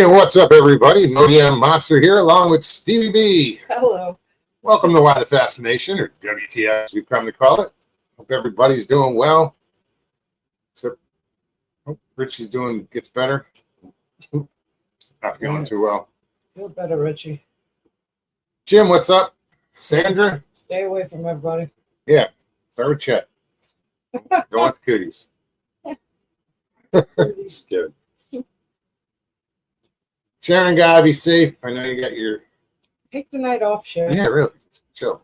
Hey, what's up, everybody? Modiam Monster here, along with Stevie B. Hello. Welcome to Why the Fascination, or WTF, as we've come to call it. Hope everybody's doing well. Except, hope Richie's gets better. Not feeling too well. Feel better, Richie. Jim, what's up? Sandra? Stay away from everybody. Yeah, start with Chet. Don't want the cooties. Just kidding. Sharon, gotta be safe. I know you got your... Take the night off, Sharon. Yeah, really. Just chill.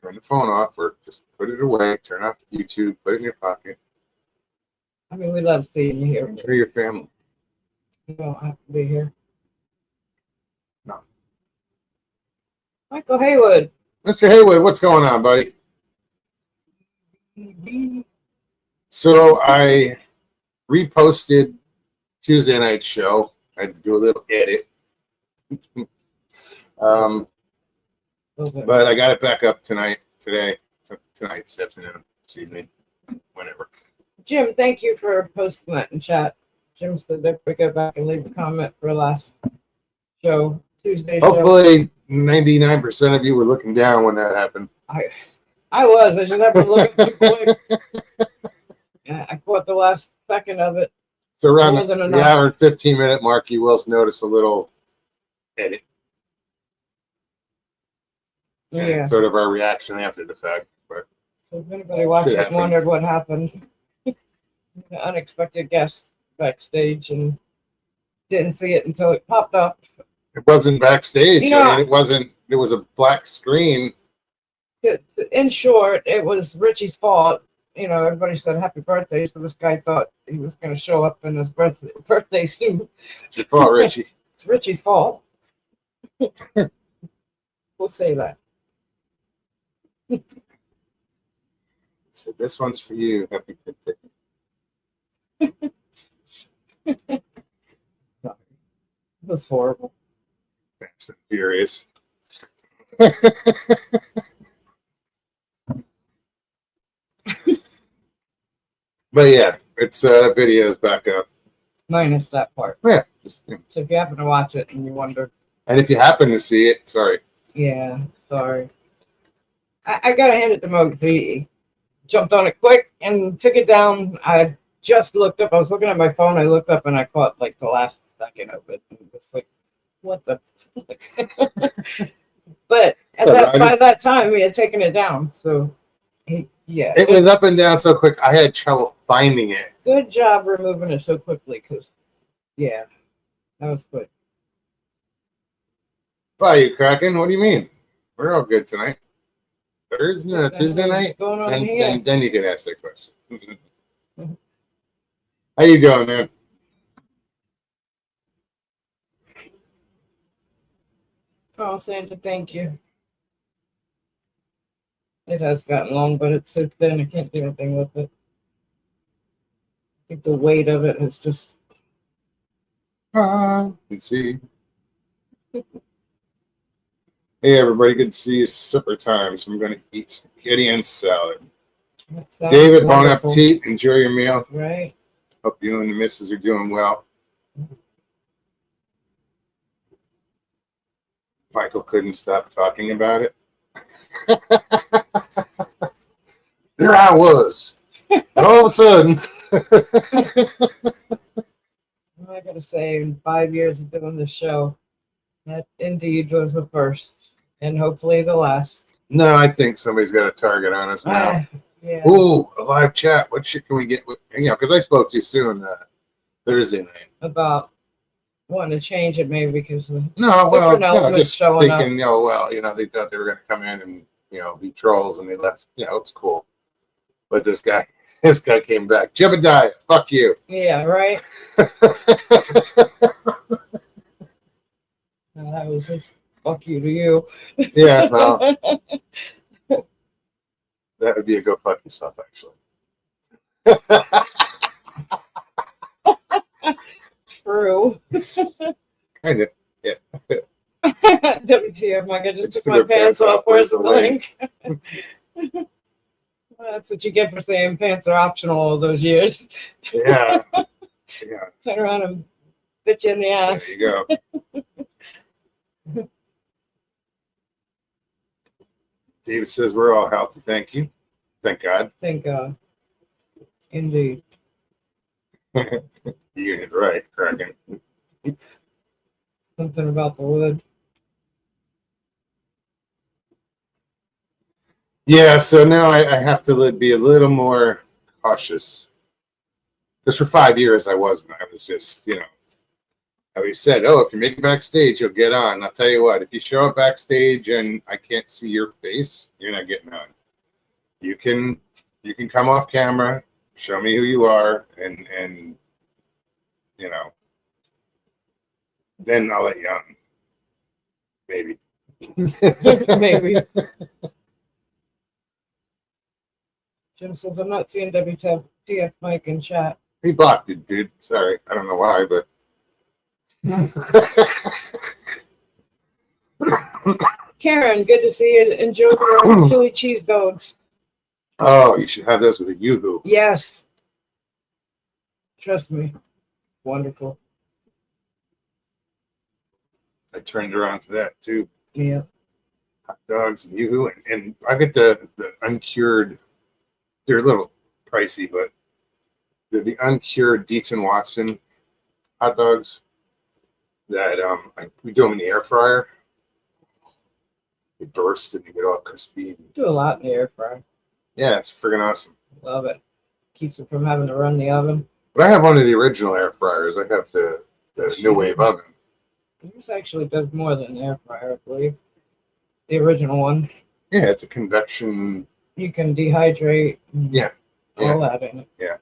Turn the phone off or just put it away. Turn off YouTube. Put it in your pocket. I mean, we love seeing you here. Enjoy your family. You don't have to be here. No. Michael Haywood. Mr. Haywood, what's going on, buddy? So I reposted Tuesday night's show. I had to do a little edit. But I got it back up tonight, this afternoon, this evening, whenever. Jim, thank you for posting that in chat. Jim said that we go back and leave a comment for last show, Tuesday show. Hopefully 99% of you were looking down when that happened. I was. I just happened to look too quick. Yeah, I caught the last second of it. So around the hour and 15-minute mark, you will notice a little edit. Yeah. Sort of our reaction after the fact. But so if anybody watched it and wondered what happened, an unexpected guest backstage and didn't see it until it popped up. It wasn't backstage. You know, I mean, it was a black screen. In short, it was Richie's fault. You know, everybody said happy birthday, so this guy thought he was going to show up in his birthday suit. It's your fault, Richie. It's Richie's fault. We'll say that. So this one's for you. Happy birthday. It was horrible. Fast and Furious. But yeah, it's video's back up. Minus that part. Yeah. So if you happen to watch it and you wonder. And if you happen to see it, sorry. Yeah, sorry. I gotta hand it to Mogi. He jumped on it quick and took it down. I just looked up. I was looking at my phone. I looked up and I caught like the last second of it. And it was like, what the? But by that time, we had taken it down. So, yeah. It was up and down so quick, I had trouble finding it. Good job removing it so quickly because, yeah, that was quick. Why are you cracking? What do you mean? We're all good tonight. Tuesday night? Going on here? Then you can ask that question. How you doing, man? Oh, Sandra, thank you. It has gotten long, but it's so thin, I can't do anything with it. I think the weight of it is just... Let's see. Hey, everybody, good to see you. Supper time, so I'm going to eat spaghetti and salad. David, bon appetit. Enjoy your meal. Right. Hope you and the missus are doing well. Michael couldn't stop talking about it. There I was. And all of a sudden. I gotta say, in 5 years of doing this show, that indeed was the first. And hopefully the last. No, I think somebody's got a target on us now. Yeah. Ooh, a live chat. What shit can we get? Because I spoke too soon Thursday night. About wanting to change it maybe because just thinking, they thought they were going to come in and, be trolls and they left. It's cool. But this guy came back. Jebediah, fuck you. Yeah, right? That was just fuck you to you. Yeah, well, that would be a go fuck yourself, actually. True. Kind of, yeah. WTF, Mike, I just took my pants off. Where's the link? Well, that's what you get for saying pants are optional all those years. Yeah. Yeah. Turn around and Bit you in the There ass. you go. David says we're all healthy. Thank you. Thank God. Thank God. Indeed. You hit right, cracking. Something about the wood. Yeah, so now I have to be a little more cautious. Because for 5 years I wasn't. I was just, I always said, oh, if you make it backstage, you'll get on. I'll tell you what, if you show up backstage and I can't see your face, you're not getting on. You can come off camera, show me who you are, and then I'll let you on. Maybe. Maybe. Jim says, I'm not seeing WTF Mike in chat. He blocked it, dude. Sorry. I don't know why, but. Karen, good to see you. Enjoy your chili cheese dogs. Oh, you should have those with a yoo-hoo. Yes. Trust me. Wonderful. I turned around to that too. Yeah. Hot dogs and yoo-hoo, and I get the uncured. They're a little pricey, but the uncured Dietz and Watson hot dogs that we do them in the air fryer. They burst and you get all crispy. Do a lot in the air fryer. Yeah, it's friggin' awesome. Love it. Keeps it from having to run the oven. But I have one of the original air fryers. I have the New Wave oven. Yours actually does more than the air fryer, I believe. The original one. Yeah, it's a convection. You can dehydrate. And Yeah. all that in it. Yeah.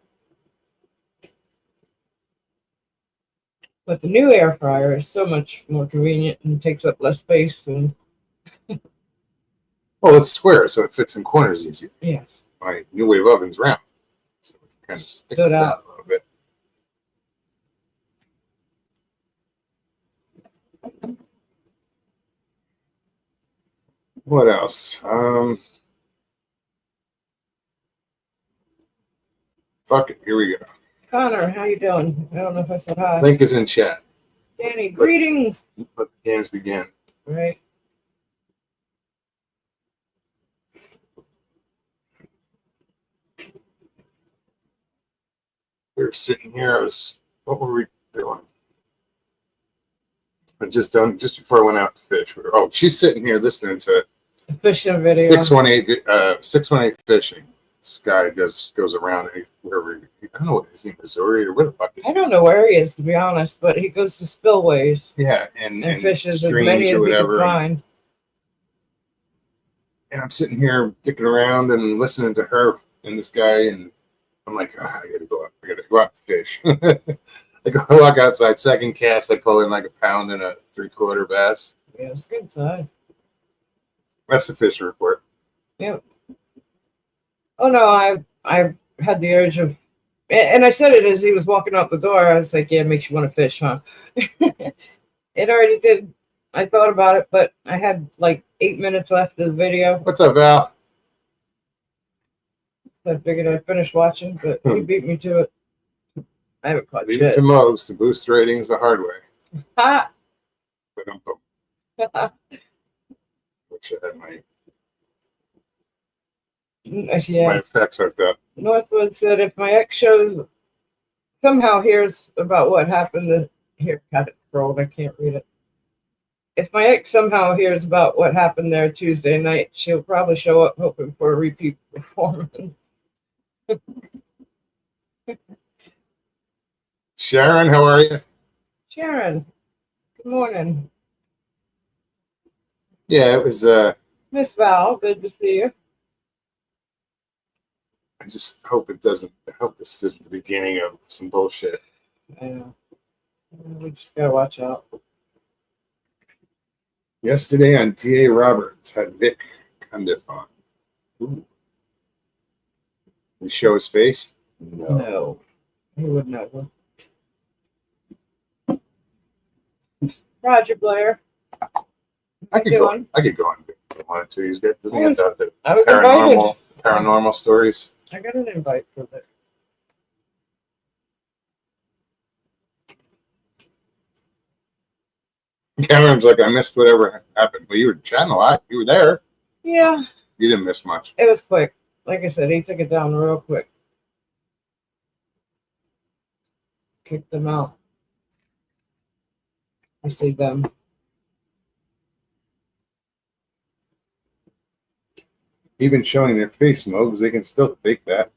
But the new air fryer is so much more convenient and takes up less space. And Well, it's square, so it fits in corners easier. yes. My New Wave oven's round, so it kind of sticks Stood out out. a little bit. What else? Fuck it. Here we go. Connor, how you doing? I don't know if I said hi. Link is in chat. Danny, greetings. Let the games begin. Right. We were sitting here. What were we doing? Just before I went out to fish. She's sitting here listening to A fishing video. 618 fishing. This guy goes around wherever. I don't know what is he, Missouri or where the fuck is I he? don't know where he is, to be honest, but he goes to spillways Yeah, and fishes as streams many as or he can whatever. find. And I'm sitting here dicking around and listening to her and this guy, and I'm like, I gotta go out. I gotta go out and fish. I go walk outside. Second cast, I pull in like a pound and a 3/4 bass. Yeah, it's good size. That's the fishing report. Yep. Oh no, I had the urge of, and I said it as he was walking out the door. I was like, "Yeah, it makes you want to fish, huh?" It already did. I thought about it, but I had like 8 minutes left of the video. What's up, Val? So I figured I'd finish watching, but he beat me to it. I haven't caught Leave it shit. to Moe's to boost ratings the hard way. Ha! Which I had my Yeah. effects hooked up. Northwood said, if my ex somehow hears about what happened, here, God, it's scrolled, I can't read it. If my ex somehow hears about what happened there Tuesday night, she'll probably show up hoping for a repeat performance. Sharon, how are you? Sharon, good morning. Yeah, it was. Miss Val, good to see you. I just hope it doesn't. I hope this isn't the beginning of some bullshit. I know. We just gotta watch out. Yesterday on D.A. Roberts had Vic Cundiff on. Ooh. Did he show his face? No, he would never. Roger Blair. I could go on Vic if I wanted to. He's got, doesn't he have the I was invited. paranormal stories? I got an invite for that. Cameron's like, I missed whatever happened. Well, you were chatting a lot. You were there. Yeah, You didn't miss much. it was quick. Like I said, he took it down real quick. Kicked them out. I see them. Even showing their face, Mogs, they can still fake that.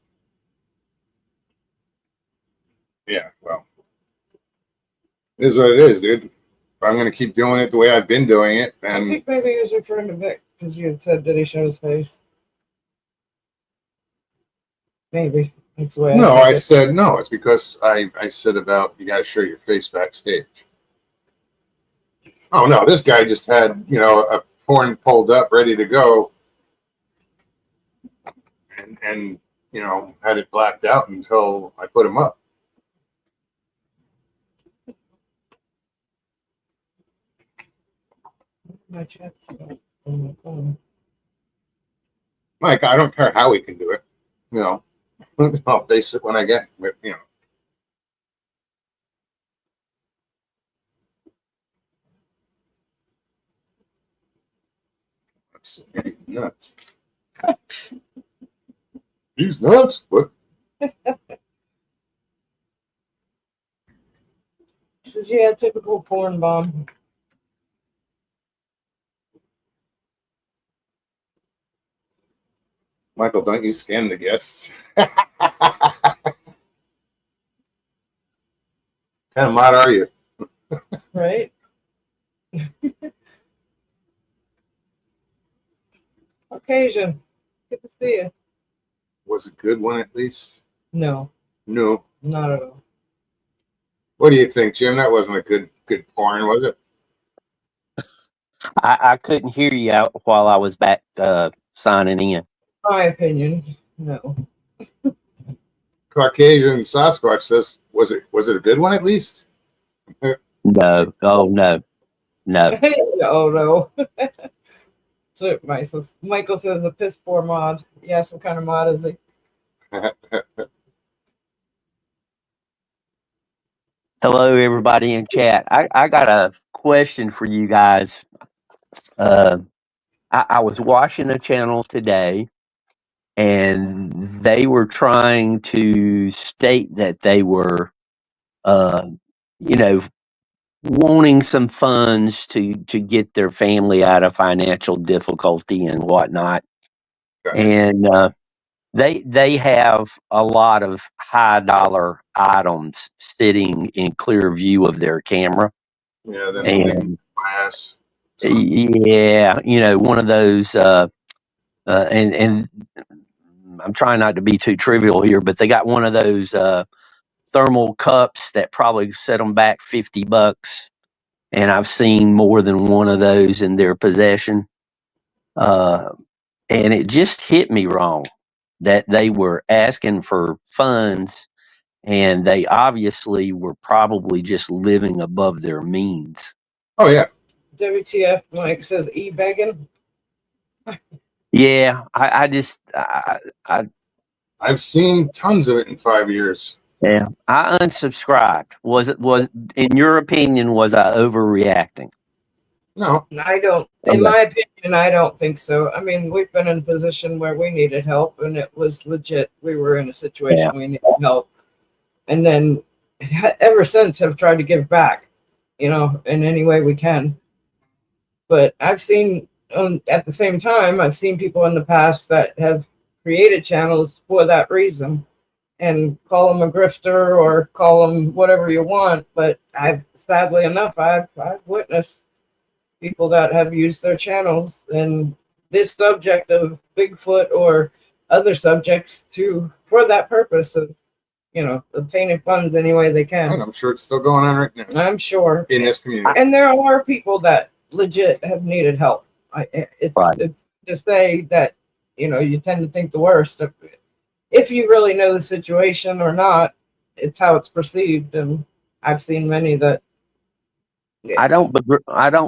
Yeah, well, it is what it is, dude. If I'm going to keep doing it the way I've been doing it, I and think maybe he was referring to Vic because you had said, did he show his face? Maybe. That's the way no, took I it. said no. It's because I said about you got to show your face backstage. Oh no, this guy just had a porn pulled up, ready to go, and had it blacked out until I put him up. My chat's on my phone. Mike, I don't care how we can do it. I'll face it when I get it. He's nuts. He's nuts. What? He says, yeah, typical porn bomb. Michael, don't you scan the guests? What kind of mod are you? Right? Occasion. Good to see you. Was it a good one at least? No, No. not at all. What do you think, Jim? That wasn't a good porn, was it? I couldn't hear you out while I was back signing in. My opinion, no. Caucasian Sasquatch says, was it a good one at least? No, oh no, no. Oh no. So Michael says the piss poor mod. Yes, what kind of mod is he? Hello, everybody in chat. I got a question for you guys. I was watching a channel today, and they were trying to state that they were, wanting some funds to get their family out of financial difficulty and whatnot. And they have a lot of high dollar items sitting in clear view of their camera. Yeah, then And class. yeah, one of those and I'm trying not to be too trivial here, but they got one of those thermal cups that probably set them back $50. And I've seen more than one of those in their possession. And it just hit me wrong that they were asking for funds, and they obviously were probably just living above their means. Oh yeah. WTF, Mike says e-begging. Yeah, I've seen tons of it in 5 years. Yeah, I unsubscribed. Was in your opinion, was I overreacting? No, I don't. In my opinion, I don't think so. I mean, we've been in a position where we needed help, and it was legit. We were in a situation we needed help, and then ever since have tried to give back, in any way we can. But I've seen, at the same time, I've seen people in the past that have created channels for that reason, and call them a grifter or call them whatever you want. But sadly enough, I've witnessed people that have used their channels in this subject of Bigfoot or other subjects for that purpose of, obtaining funds any way they can. And I'm sure it's still going on right now. I'm sure. In this community. And there are people that legit have needed help. It's to say that, you tend to think the worst. If you really know the situation or not, it's how it's perceived. And I've seen many that. I don't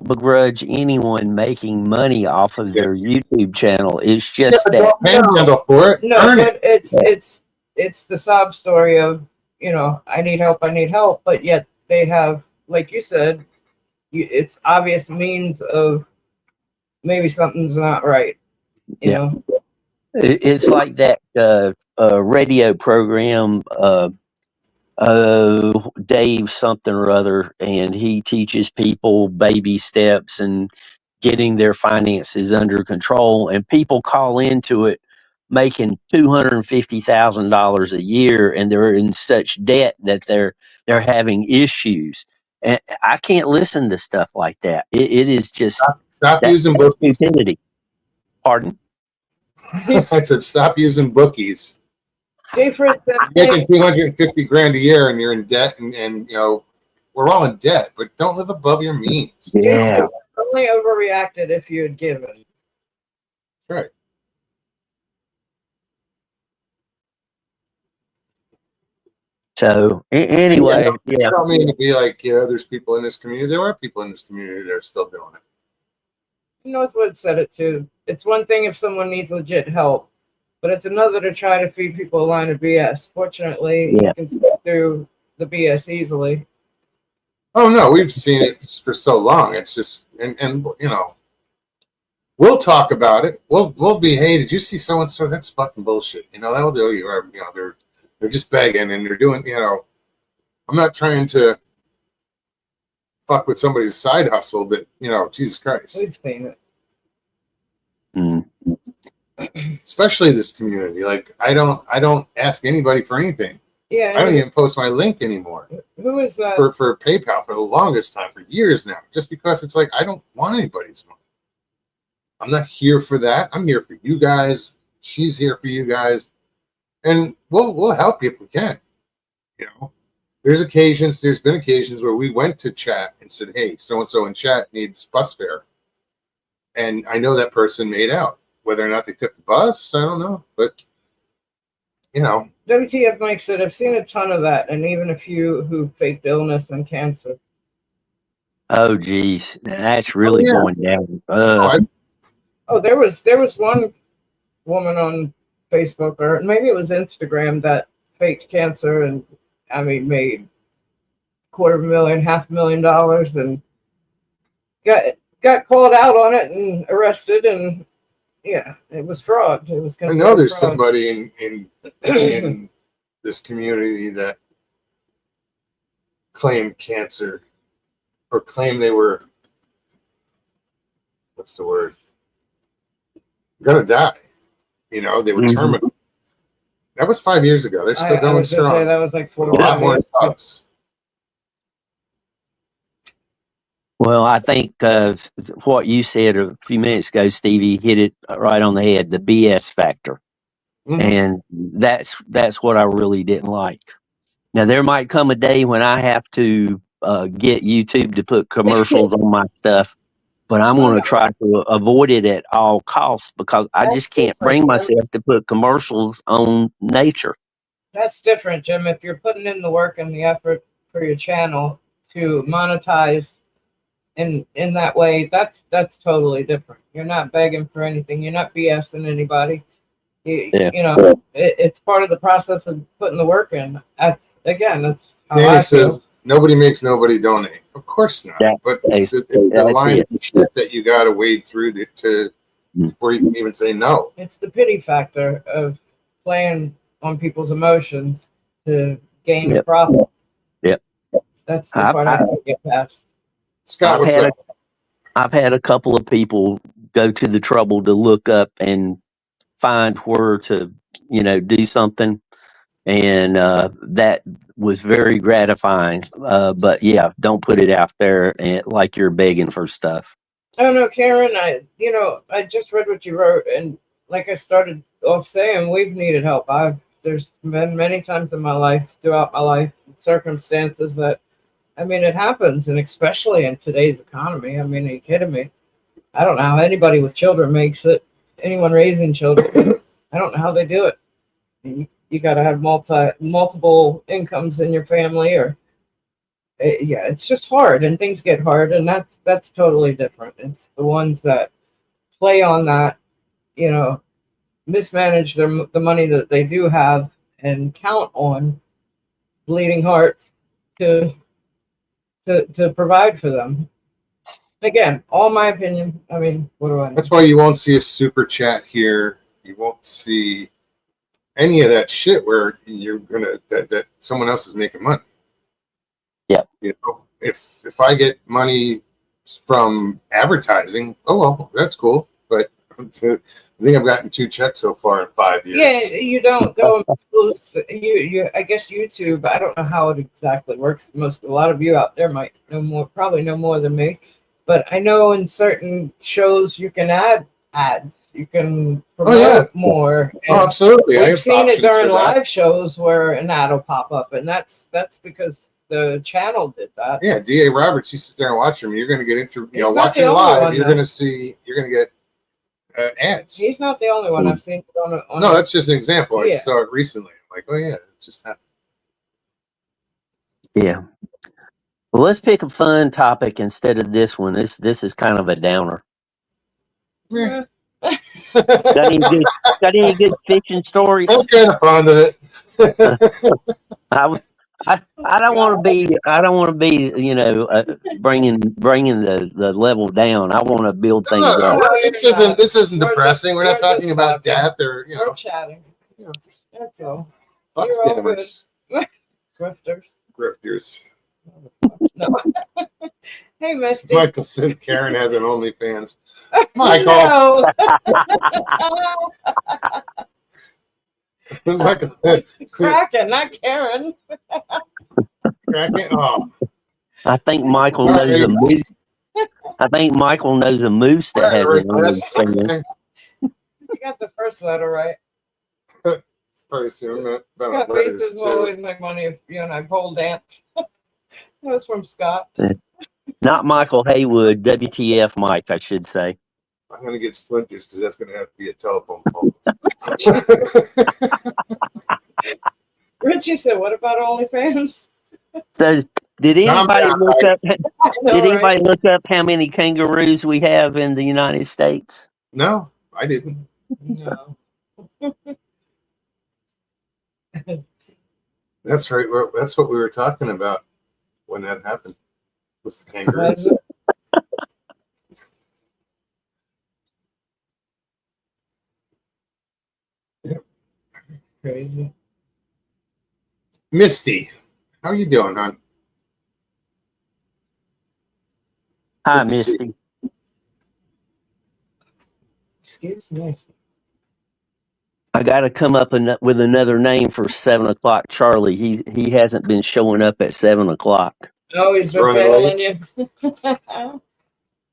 begrudge anyone making money off of their YouTube channel. It's just that handle for it. No, but it's the sob story of, I need help, but yet they have, like you said, it's obvious means of maybe something's not right. You Yeah. know, It's like that radio program, Dave something or other, and he teaches people baby steps and getting their finances under control. And people call into it making $250,000 a year, and they're in such debt that they're having issues. And I can't listen to stuff like that. It is just Stop that using bookies. stupidity. Pardon? I said, stop using bookies. Jay Fritz said, You're making 250 grand a year and you're in debt, and you know, we're all in debt, but don't live above your means. Yeah. only overreacted if you had given. Right. So anyway, yeah. I don't mean to be like, yeah, there's people in this community. There are people in this community that are still doing it. Northwood said it too. It's one thing if someone needs legit help, but it's another to try to feed people a line of BS. Fortunately, Yeah. you can skip through the BS easily. Oh no, we've seen it for so long. It's just, and you know, we'll talk about it. We'll be, hey, did you see so and so? That's fucking bullshit. You know, that will do you. Or, you know, they're just begging and they're doing. You know, I'm not trying to fuck with somebody's side hustle, but you know, Jesus Christ. We've seen it. Mm. Especially this community. Like, I don't ask anybody for anything. Yeah. I don't even post my link anymore Who is that? for PayPal for the longest time, for years now, just because it's like I don't want anybody's money. I'm not here for that. I'm here for you guys. She's here for you guys, and we'll help you if we can. You know, there's been occasions where we went to chat and said, hey, so and so in chat needs bus fare, and I know that person made out. Whether or not they took the bus, I don't know, but you know. WTF Mike said, I've seen a ton of that, and even a few who faked illness and cancer. Oh geez, that's really yeah. going down. Oh, there was one woman on Facebook, or maybe it was Instagram, that faked cancer and made $250,000, $500,000, and got called out on it and arrested, and yeah, it was fraud. It was. I know there's fraud. somebody in this community that claimed cancer or claimed they were, what's the word? Gonna die. You know, they were terminal. That was 5 years ago. They're still going strong. Say that was like 4 a lot more subs. Well, I think what you said a few minutes ago, Stevie, hit it right on the head. The BS factor, and that's what I really didn't like. Now there might come a day when I have to get YouTube to put commercials on my stuff, but I'm going to try to avoid it at all costs because I just can't bring myself to put commercials on nature. That's different, Jim. If you're putting in the work and the effort for your channel to monetize in that way, that's totally different. You're not begging for anything. You're not BSing anybody. You know, it's part of the process of putting the work in. That's how I feel. Nobody makes nobody donate. Of course not. Yeah, but it's the line of shit that you got to wade through before you can even say no. It's the pity factor of playing on people's emotions to gain a profit. Yep. That's the part I can't get past. Scott, what's up? I've had a couple of people go to the trouble to look up and find where to, do something. And that was very gratifying. But yeah, don't put it out there like you're begging for stuff. Oh no, Karen, I just read what you wrote, and like I started off saying, we've needed help. There's been many times in my life, throughout my life, circumstances that, it happens, and especially in today's economy. Are you kidding me? I don't know how anybody with children makes it. Anyone raising children, I don't know how they do it. You got to have multiple incomes in your family, or it's just hard, and things get hard, and that's totally different. It's the ones that play on that, mismanage the money that they do have and count on bleeding hearts to provide for them. Again, all my opinion. I mean, what do I know? That's why you won't see a super chat here. You won't see any of that shit where you're gonna that someone else is making money. Yep. You know, if I get money from advertising, oh well, that's cool. But I think I've gotten 2 checks so far in 5 years. Yeah, you don't go and post, you I guess YouTube, I don't know how it exactly works. A lot of you out there might know more, probably know more than me. But I know in certain shows you can add ads. You can promote more. Oh, And absolutely. I we've have seen it options for during that. live shows where an ad will pop up, and that's because the channel did that. Yeah, D.A. Roberts, you sit there and watch him, you're going to get into, He's not watching the only live, one, you're though. going to get ads. He's not the only one I've seen it on No, that's just an example. I Yeah. saw it recently. I'm like, oh yeah, it just happened. Yeah. Well, let's pick a fun topic instead of this one. This is kind of a downer. Yeah. Got any good fishing stories? I'm kind of fond of it. I don't want to be bringing the level down. I want to build things No, up. this isn't We're depressing. We're not just talking about talking. death or We're chatting. just That's all. fuck You're all scammers, Grifters. grifters. No. Hey, Misty. Michael said Karen has an OnlyFans. Michael, No. Michael said, Kraken, not Karen. Kraken. Oh, I think Michael knows a moose. I think Michael knows a moose that has an OnlyFans. You got the first letter right. Probably soon. About Scott letters Bates will too. always make money if you and I pole dance. That was from Scott. Not Michael Haywood, WTF Mike, I should say. I'm gonna get splinters because that's gonna have to be a telephone pole. Richie said, "What about OnlyFans?" So, did anybody bad, look up? I know, Did anybody right? look up how many kangaroos we have in the United States? No, I didn't. No. That's right. That's what we were talking about when that happened with the kangaroos. Crazy. Misty, how are you doing, hon? Hi, Good to see Misty. Excuse me. I got to come up with another name for 7 o'clock Charlie. He hasn't been showing up at 7 o'clock. Oh, he's been Running failing you.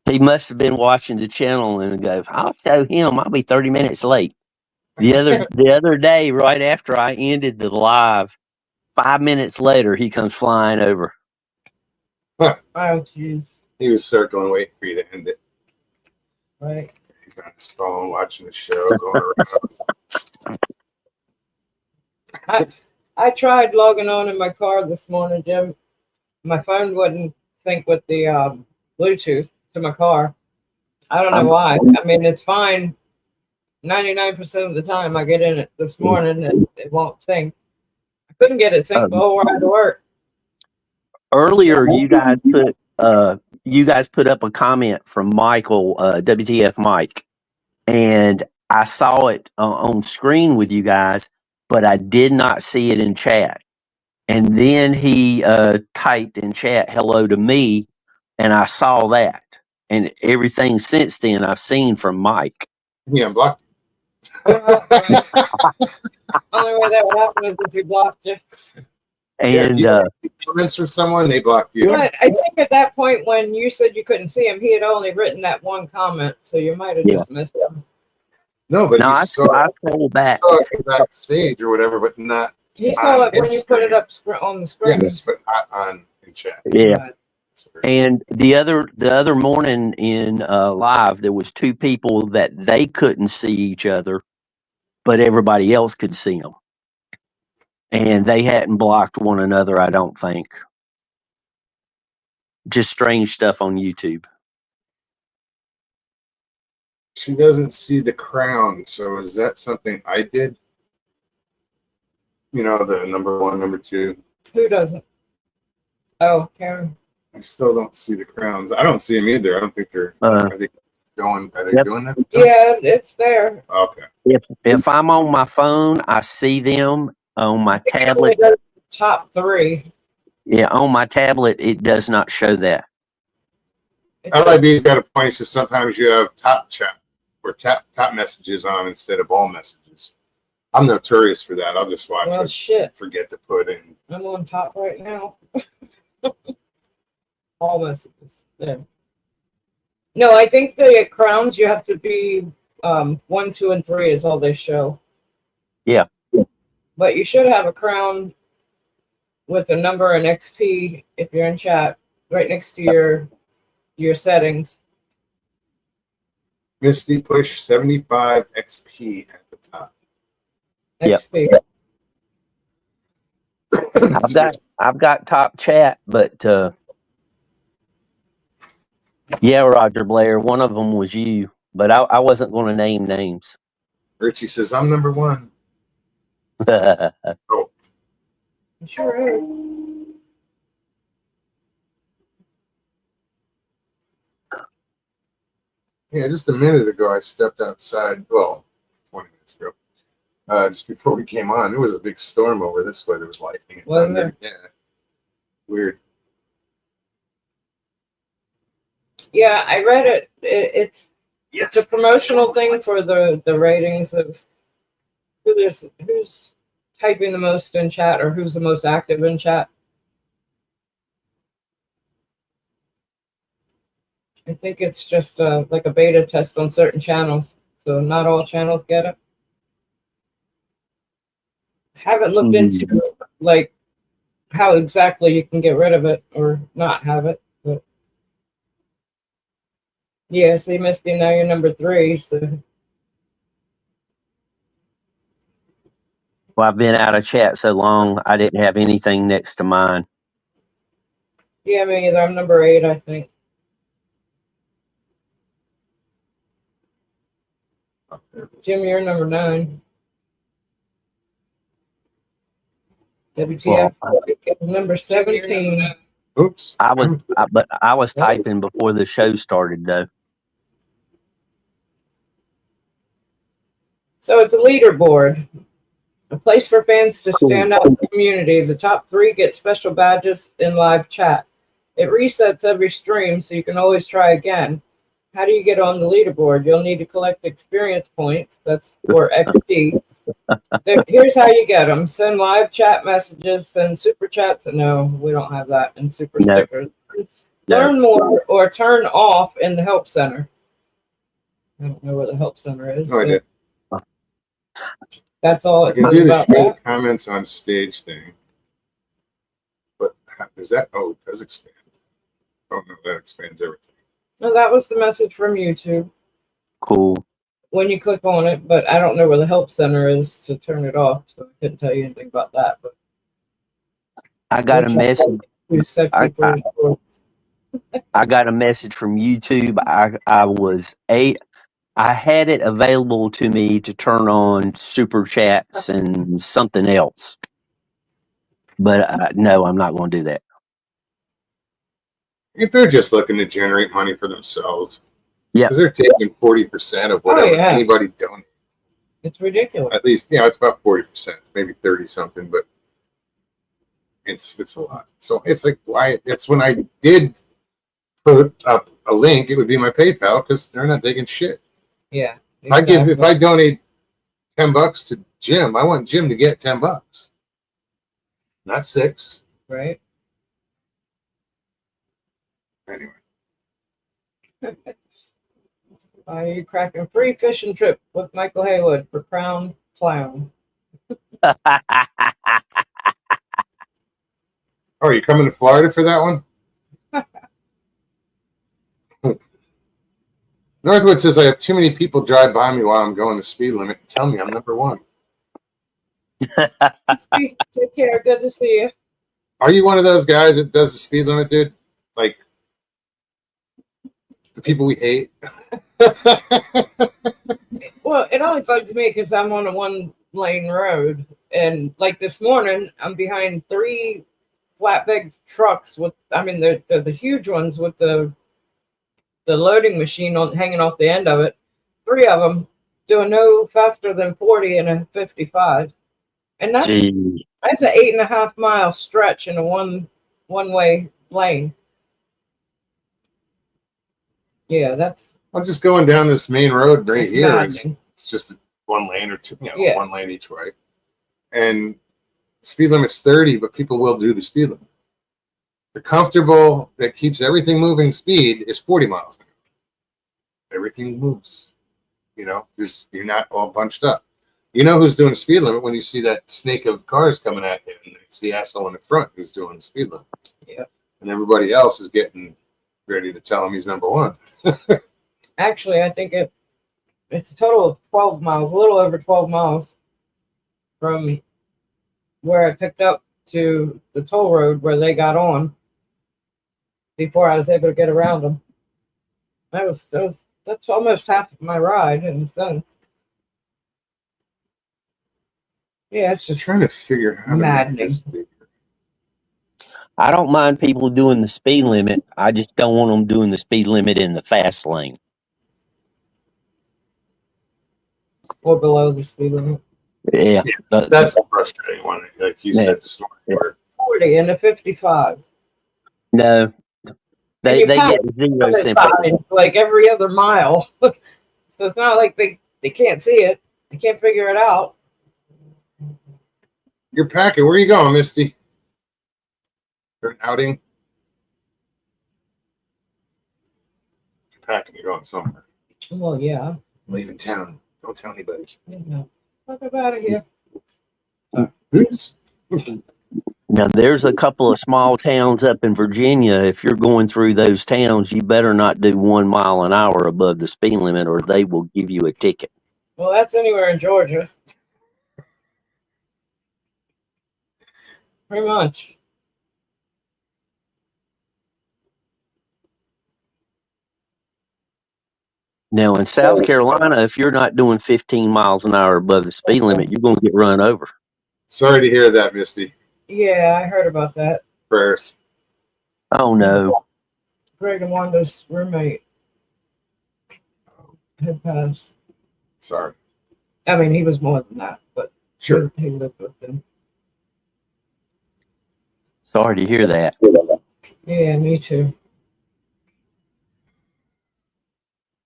He must have been watching the channel and go, I'll show him. I'll be 30 minutes late. The other day, right after I ended the live, 5 minutes later, he comes flying over. Oh, jeez. He was circling, waiting for you to end it. Right. He's on his phone, watching the show, going around. I tried logging on in my car this morning, Jim. My phone wouldn't sync with the Bluetooth to my car. I don't know why. I mean, it's fine. 99% of the time I get in it this morning and it won't sync. I couldn't get it synced the whole ride to work. Earlier, you guys put up a comment from Michael, WTF Mike, and I saw it on screen with you guys, but I did not see it in chat. And then he typed in chat hello to me, and I saw that. And everything since then I've seen from Mike. Yeah, I'm blocked. Only way that would happen is if you blocked you. And yeah, comments from someone, they blocked you. But I think at that point when you said you couldn't see him, he had only written that one comment, so you might have just missed him. No, but I he saw scrolled back. it backstage or whatever, but not. He saw it when his you put it screen. up on the screen. Yes, but not on in chat. Yeah. And the other morning in live, there was 2 people that they couldn't see each other, but everybody else could see them. And they hadn't blocked one another, I don't think. Just strange stuff on YouTube. She doesn't see the crown, so is that something I did? You know, the number 1, number 2. Who doesn't? Oh, Karen. I still don't see the crowns. I don't see them either. I don't think they're. Are they going? Are they Yep. doing that? Yeah, it's there. Okay. If I'm on my phone, I see them. On my It only tablet, does the top 3. yeah, on my tablet, it does not show that. LIB's got a point. He says sometimes you have top chat or top messages on instead of all messages. I'm notorious for that. I'll just watch Well, it. shit. Forget to put in. I'm on top right now. All messages. There. No, I think the crowns you have to be 1, 2, and 3 is all they show. Yeah. But you should have a crown with a number and XP if you're in chat, right next to your settings. Misty push 75 XP at the top. Yep. XP. I've got top chat, but yeah, Roger Blair, one of them was you, but I wasn't going to name names. Richie says I'm number 1. Oh, It sure is. yeah. Just a minute ago, I stepped outside. Well, 20 minutes ago. Just before we came on, there was a big storm over this way. There was lightning and Wasn't thunder. Yeah. Weird. Yeah, I read it. It's a promotional thing for the ratings of who's typing the most in chat or who's the most active in chat. I think it's just like a beta test on certain channels, so not all channels get it. Haven't looked into like how exactly you can get rid of it or not have it, but yeah, see, Misty, now you're number 3, so Well, I've been out of chat so long, I didn't have anything next to mine. yeah, me either. I'm number 8, I think. Jim, you're number 9. WTF is number 17. Oops. But I was typing before the show started, though. So it's a leaderboard, a place for fans to stand out in the community. The top 3 get special badges in live chat. It resets every stream, so you can always try again. How do you get on the leaderboard? You'll need to collect experience points. That's for XP. Here's how you get them. Send live chat messages, send super chats. No, we don't have that. And super stickers. Learn more or turn off in the help center. I don't know where the help center is. No idea. That's all I it can says do about the that. comments on stage thing. But is that? Oh, it does expand. Oh no, that expands everything. No, that was the message from YouTube Cool. when you click on it, but I don't know where the help center is to turn it off, so I couldn't tell you anything about that. But I got a message. too sexy for his voice. I got a message from YouTube. I had it available to me to turn on super chats and something else, but no, I'm not going to do that. If they're just looking to generate money for themselves, Yeah. because they're taking 40% of whatever yeah. anybody donates. It's ridiculous. At least, it's about 40%, maybe 30 something, but it's a lot. So it's like why? It's when I did put up a link, it would be my PayPal because they're not taking shit. Yeah. If I donate $10 to Jim, I want Jim to get $10, not 6. Right. Anyway, Are you cracking free fishing trip with Michael Haywood for Crown Clown? oh, are you coming to Florida for that one? Northwood says I have too many people drive by me while I'm going the speed limit and tell me I'm number 1. Take care. Good to see you. Are you one of those guys that does the speed limit, dude? Like the people we hate? Well, it only bugs me because I'm on a 1-lane road, and like this morning, I'm behind 3 flatbed trucks with, I mean, they're the huge ones with the loading machine on hanging off the end of it. 3 of them doing no faster than 40 in a 55, and that's Gee, an 8.5 mile stretch in a one-way lane. Yeah, that's I'm just going down this main road right it's here. maddening. It's just one lane or two, Yeah. one lane each way. And speed limit's 30, but people will do the speed limit. The comfortable that keeps everything moving speed is 40 miles an hour. Everything moves. You're not all bunched up. You know who's doing the speed limit when you see that snake of cars coming at you, and it's the asshole in the front who's doing the speed limit. Yeah. And everybody else is getting ready to tell him he's number one. Actually, I think it's a total of 12 miles, a little over 12 miles from where I picked up to the toll road where they got on before I was able to get around them. That's almost half of my ride in a sense. Yeah, it's Just just trying to figure out how to make maddening. this bigger. I don't mind people doing the speed limit. I just don't want them doing the speed limit in the fast lane. or below the speed limit. Yeah, That's the frustrating one, like you Yeah. said this morning. Where 40 and a 55. no, they you get pass zero It's sympathy. like every other mile. So it's not like they can't see it. They can't figure it out. you're packing, where are you going, Misty? For an outing? You're packing, you're going somewhere. Well, yeah. Leaving town. Don't tell anybody. Fuck out of here. Oops. Now, there's a couple of small towns up in Virginia. If you're going through those towns, you better not do 1 mile an hour above the speed limit, or they will give you a ticket. Well, that's anywhere in Georgia. Pretty much. Now, in South Carolina, if you're not doing 15 miles an hour above the speed limit, you're going to get run over. Sorry to hear that, Misty. Yeah, I heard about that. Prayers. Oh no! Greg and Wanda's roommate had passed. Sorry. I mean, he was more than that, but Sure. he lived with them. Sorry to hear that. Yeah, me too.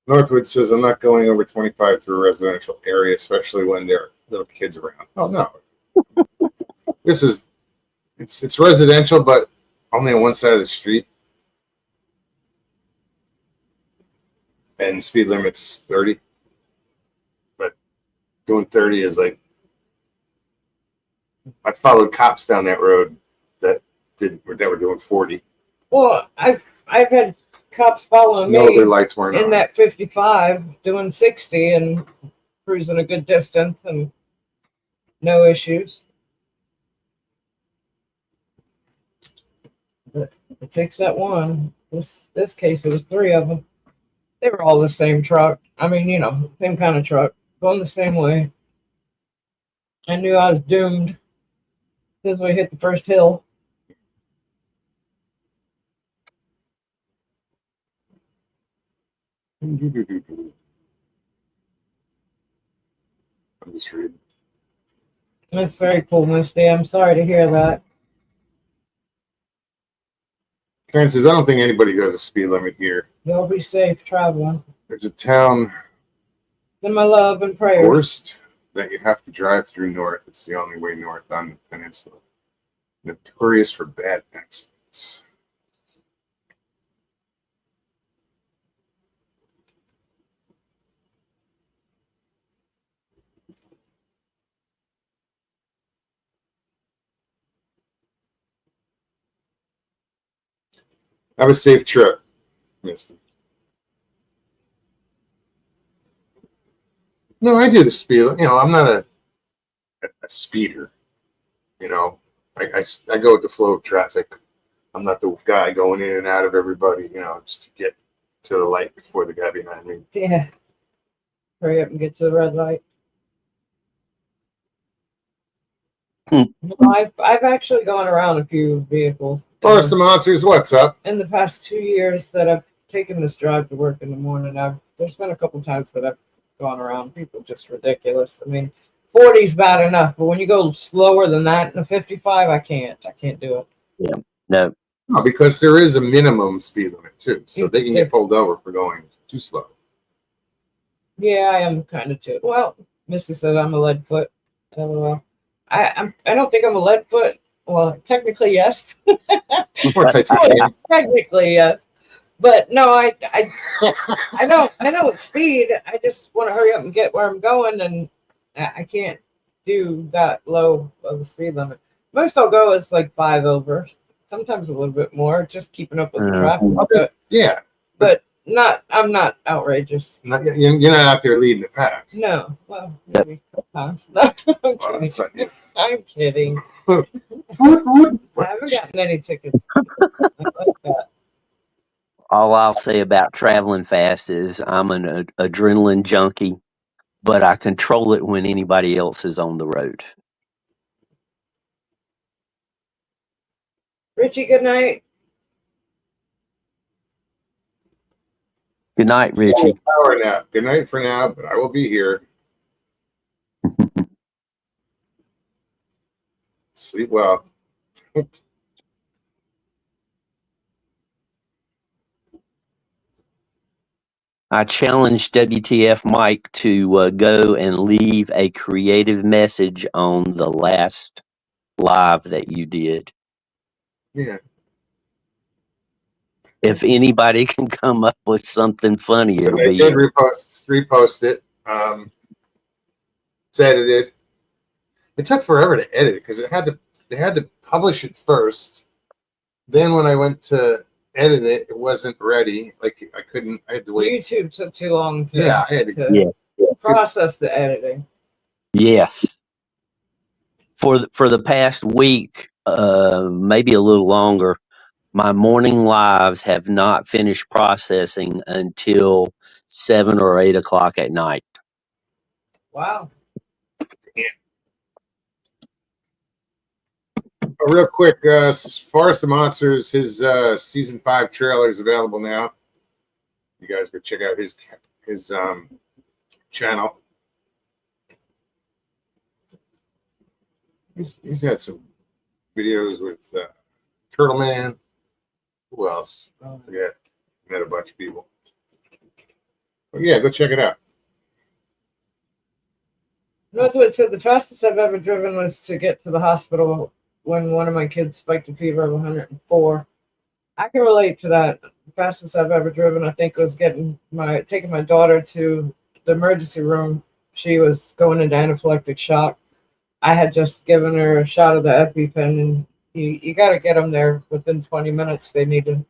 Northwood says, I'm not going over 25 through a residential area, especially when there are little kids around. Oh, no. It's residential, but only on one side of the street. And speed limit's 30. But doing 30 is like, I followed cops down that road that were doing 40. Well, I've had cops following No, me their lights weren't in on. that 55 doing 60 and cruising a good distance and no issues. But it takes that one. This case, it was 3 of them. They were all the same truck. I mean, same kind of truck, going the same way. I knew I was doomed as we hit the first hill. I'm just reading. That's very cool, Misty. I'm sorry to hear that. Karen says, I don't think anybody goes the speed limit here. Y'all be safe traveling. There's a town, Send my love and prayers. Gorst, that you have to drive through north. It's the only way north on the peninsula. Notorious for bad accidents. Have a safe trip, Misty. No, I do the speed. I'm not a speeder. I go with the flow of traffic. I'm not the guy going in and out of everybody, just to get to the light before the guy behind me. Yeah. Hurry up and get to the red light. I've actually gone around a few vehicles. Forest of Monsters, what's up? In the past 2 years that I've taken this drive to work in the morning, there's been a couple times that I've gone around. People just ridiculous. I mean, 40 is bad enough, but when you go slower than that in a 55, I can't do it. Yeah. No. No, because there is a minimum speed limit too, so they can get pulled over for going too slow. Yeah, I am kind of too. Well, Missy said I'm a lead foot. LOL. I don't think I'm a lead foot. Well, technically yes. More titanium. Technically yes, but no, I know it's speed. I just want to hurry up and get where I'm going, and I can't do that low of a speed limit. Most I'll go is like 5 over. Sometimes a little bit more, just keeping up with the traffic. But, Yeah, but I'm not outrageous. you're not out there leading the pack. No, well, maybe sometimes. No, I'm Well, that's kidding. not you. I'm kidding. I haven't gotten any tickets. I like that. All I'll say about traveling fast is I'm an adrenaline junkie, but I control it when anybody else is on the road. Richie, good night. Good night, Richie. Power nap. Good night for now, but I will be here. Sleep well. I challenged WTF Mike to go and leave a creative message on the last live that you did. Yeah. If anybody can come up with something funny, it'll They be did repost it. It's edited. It took forever to edit it because they had to publish it first. Then when I went to edit it, it wasn't ready. Like I had to wait. YouTube took too long to, Yeah, I had to. process the editing. yes. For the past week, maybe a little longer, my morning lives have not finished processing until 7 or 8 o'clock at night. Wow. Real quick, Forest of Monsters, his season 5 trailer is available now. You guys go check out his channel. He's had some videos with Turtle Man. Who else? I forget. Met a bunch of people. But yeah, go check it out. Northwood said the fastest I've ever driven was to get to the hospital when one of my kids spiked a fever of 104. I can relate to that. The fastest I've ever driven, I think, was taking my daughter to the emergency room. She was going into anaphylactic shock. I had just given her a shot of the EpiPen, and you got to get them there within 20 minutes. They need to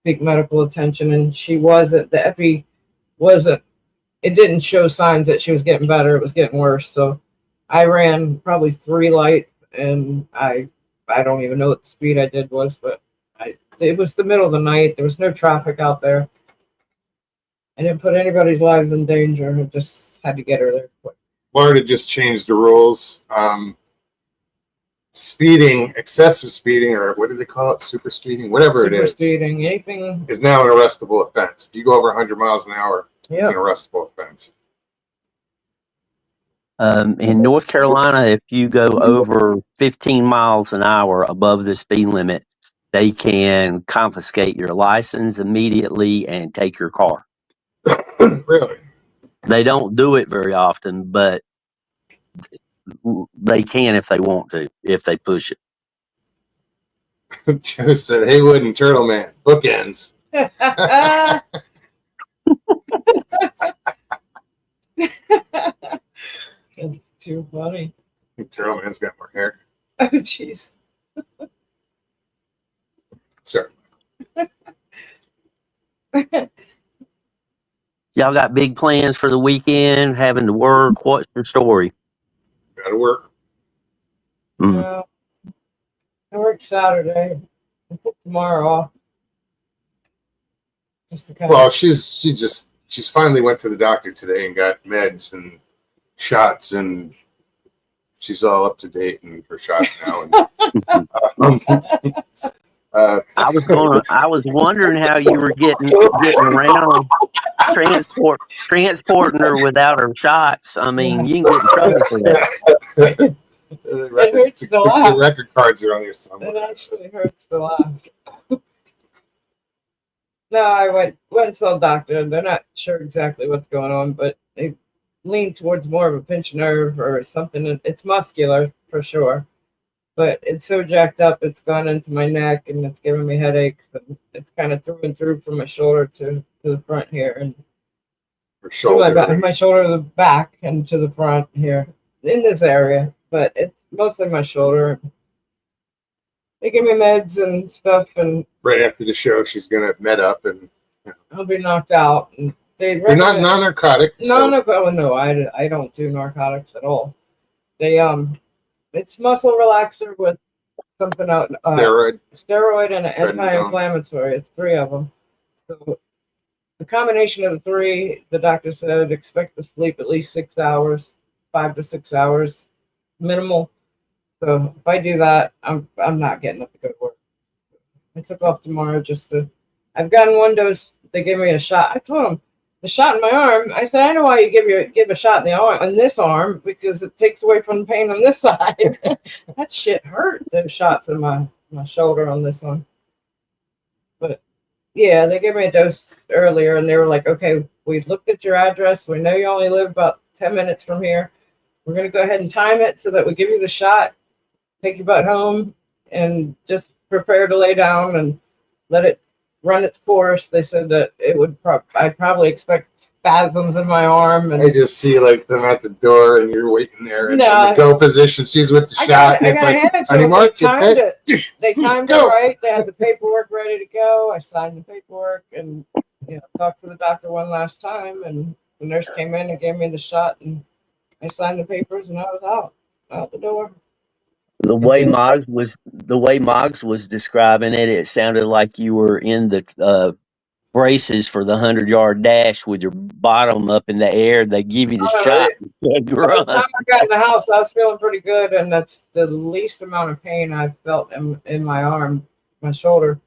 seek medical attention, and she wasn't. The Epi wasn't. It didn't show signs that she was getting better. It was getting worse. So I ran probably 3 lights, and I don't even know what the speed I did was, but it was the middle of the night. There was no traffic out there. I didn't put anybody's lives in danger. I just had to get her there quick. Florida just changed the rules. Speeding, excessive speeding, or what do they call it? Super speeding, whatever it Super is, speeding, anything. is now an arrestable offense. If you go over 100 miles an hour, it's Yeah. an arrestable offense. In North Carolina, if you go over 15 miles an hour above the speed limit, they can confiscate your license immediately and take your car. Really? They don't do it very often, but they can if they want to, if they push it. Joe said Haywood and Turtle Man, bookends. It's too funny. Turtle Man's got more hair. Oh, jeez. Sir. Y'all got big plans for the weekend, having to work. What's your story? Gotta work. Mm. I work Saturday. I took tomorrow off. Just to kind Well, of. she's finally went to the doctor today and got meds and shots and she's all up to date in her shots now. And, I was wondering how you were getting around transporting her without her shots. I mean, you can get in trouble for that. the hurts to laugh. The record cards are on here somewhere. It actually hurts to laugh. No, I went and saw a doctor. They're not sure exactly what's going on, but they lean towards more of a pinched nerve or something. It's muscular for sure, but it's so jacked up, it's gone into my neck and it's giving me headaches. And it's kind of through and through from my shoulder to the front here, and Her to shoulder. my shoulder to the back and to the front here in this area. But it's mostly my shoulder. They give me meds and stuff, and Right after the show, she's gonna med up, and I'll be knocked out. And they you're not recommend- non-narcotic. No, I don't do narcotics at all. They it's muscle relaxer with something out steroid and an Prednisone. anti-inflammatory. It's 3 of them. So the combination of the 3, the doctor said expect to sleep at least 6 hours, 5 to 6 hours, minimal. So if I do that, I'm not getting up to go to work. I took off tomorrow just to. I've gotten 1 dose. They gave me a shot. I told them the shot in my arm. I said I know why you give a shot in the arm on this arm, because it takes away from the pain on this side. That shit hurt. Those shots in my shoulder on this one. But yeah, they gave me a dose earlier, and they were like, okay, we looked at your address. We know you only live about 10 minutes from here. We're gonna go ahead and time it so that we give you the shot, take you back home, and just prepare to lay down and let it run its course. They said that it would I'd probably expect spasms in my arm, and I just see like them at the door, and you're waiting there in No. the go position. She's with the I shot, gotta and it's like, hand it to honey, them. Mark, They it's timed it. it. They timed Go. it right. They had the paperwork ready to go. I signed the paperwork and talked to the doctor one last time, and the nurse came in and gave me the shot, and I signed the papers, and I was out the door. The way Moggs was describing it, it sounded like you were in the braces for the 100-yard dash with your bottom up in the air. They give you the Oh, shot. And you had to By the run. time I got in the house, I was feeling pretty good, and that's the least amount of pain I've felt in my arm, my shoulder.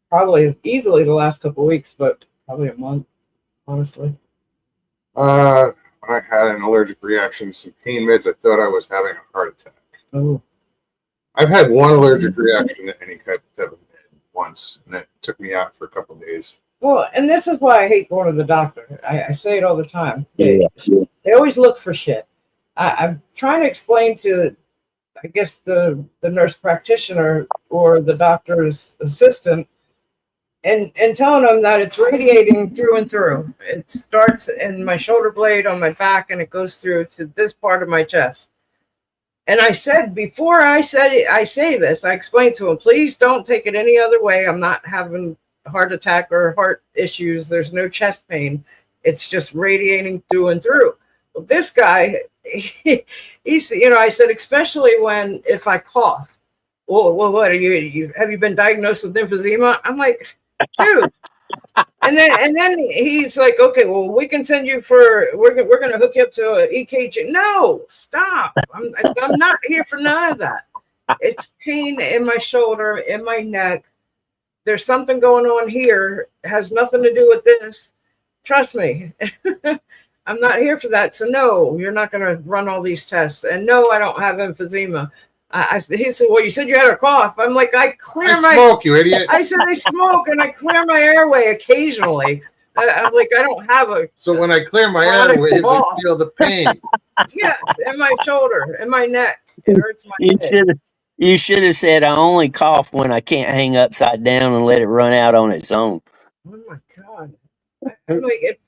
Probably easily the last couple of weeks, but probably a month, honestly. I had an allergic reaction to some pain meds. I thought I was having a heart attack. Oh, I've had one allergic reaction to any type of med once, and it took me out for a couple of days. well, and this is why I hate going to the doctor. I say it all the time. Yeah. They always look for shit. I'm trying to explain to, I guess, the nurse practitioner or the doctor's assistant, and telling them that it's radiating through and through. It starts in my shoulder blade on my back, and it goes through to this part of my chest. And I said, before I say this, I explained to him, please don't take it any other way. I'm not having a heart attack or heart issues. There's no chest pain. It's just radiating through and through. Well, this guy, he's, I said, especially if I cough. Well, what are you have you been diagnosed with emphysema? I'm like, dude. And then he's like, okay, well, we can send you we're going to hook you up to an EKG. No, stop. I'm not here for none of that. It's pain in my shoulder, in my neck. There's something going on here. It has nothing to do with this. Trust me. I'm not here for that. So no, you're not going to run all these tests. And no, I don't have emphysema. He said, well, you said you had a cough. I'm like, I smoke, you idiot. I said, I smoke and I clear my airway occasionally. I'm like, I don't have a. So when I clear my Chronic airways, I cough. feel the pain. Yeah, in my shoulder, in my neck. It hurts my head. You should have said, I only cough when I can't hang upside down and let it run out on its own. Oh my God. I'm like,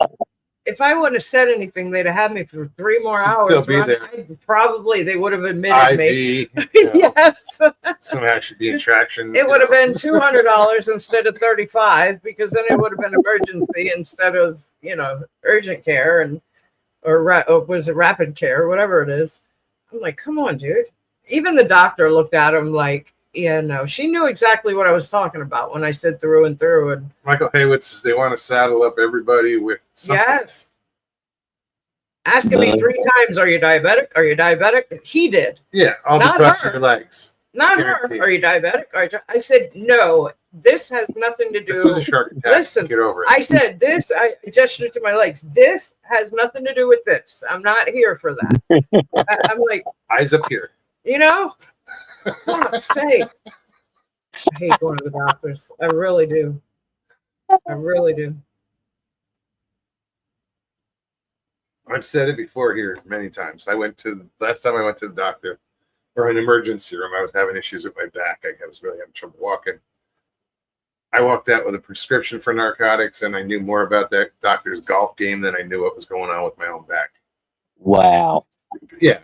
if I wouldn't have said anything, they'd have had me for 3 more hours. Still be there. They would have admitted me. IV. Yes. Somehow should be in traction. It would have been $200 instead of $35, because then it would have been emergency instead of, urgent care or was it rapid care, whatever it is. I'm like, come on, dude. Even the doctor looked at him like, yeah, no, she knew exactly what I was talking about when I said through and through. And Michael Haywitz says they want to saddle up everybody with something. yes. asking me 3 times, "Are you diabetic? Are you diabetic?" He did, Yeah, I'll be Not crossing her. your legs. not Guaranteed. her. "Are you diabetic?" I said, "No, this has nothing to This was do." a shark attack. Listen, Get over it. I said this. I gestured to my legs. "This has nothing to do with this. I'm not here for that." I'm like, Eyes up here. you know, fuck's sake. I hate going to the doctors. I really do. I really do. I've said it before here many times. Last time I went to the doctor or an emergency room, I was having issues with my back. I was really having trouble walking. I walked out with a prescription for narcotics, and I knew more about that doctor's golf game than I knew what was going on with my own back. Wow. Yeah.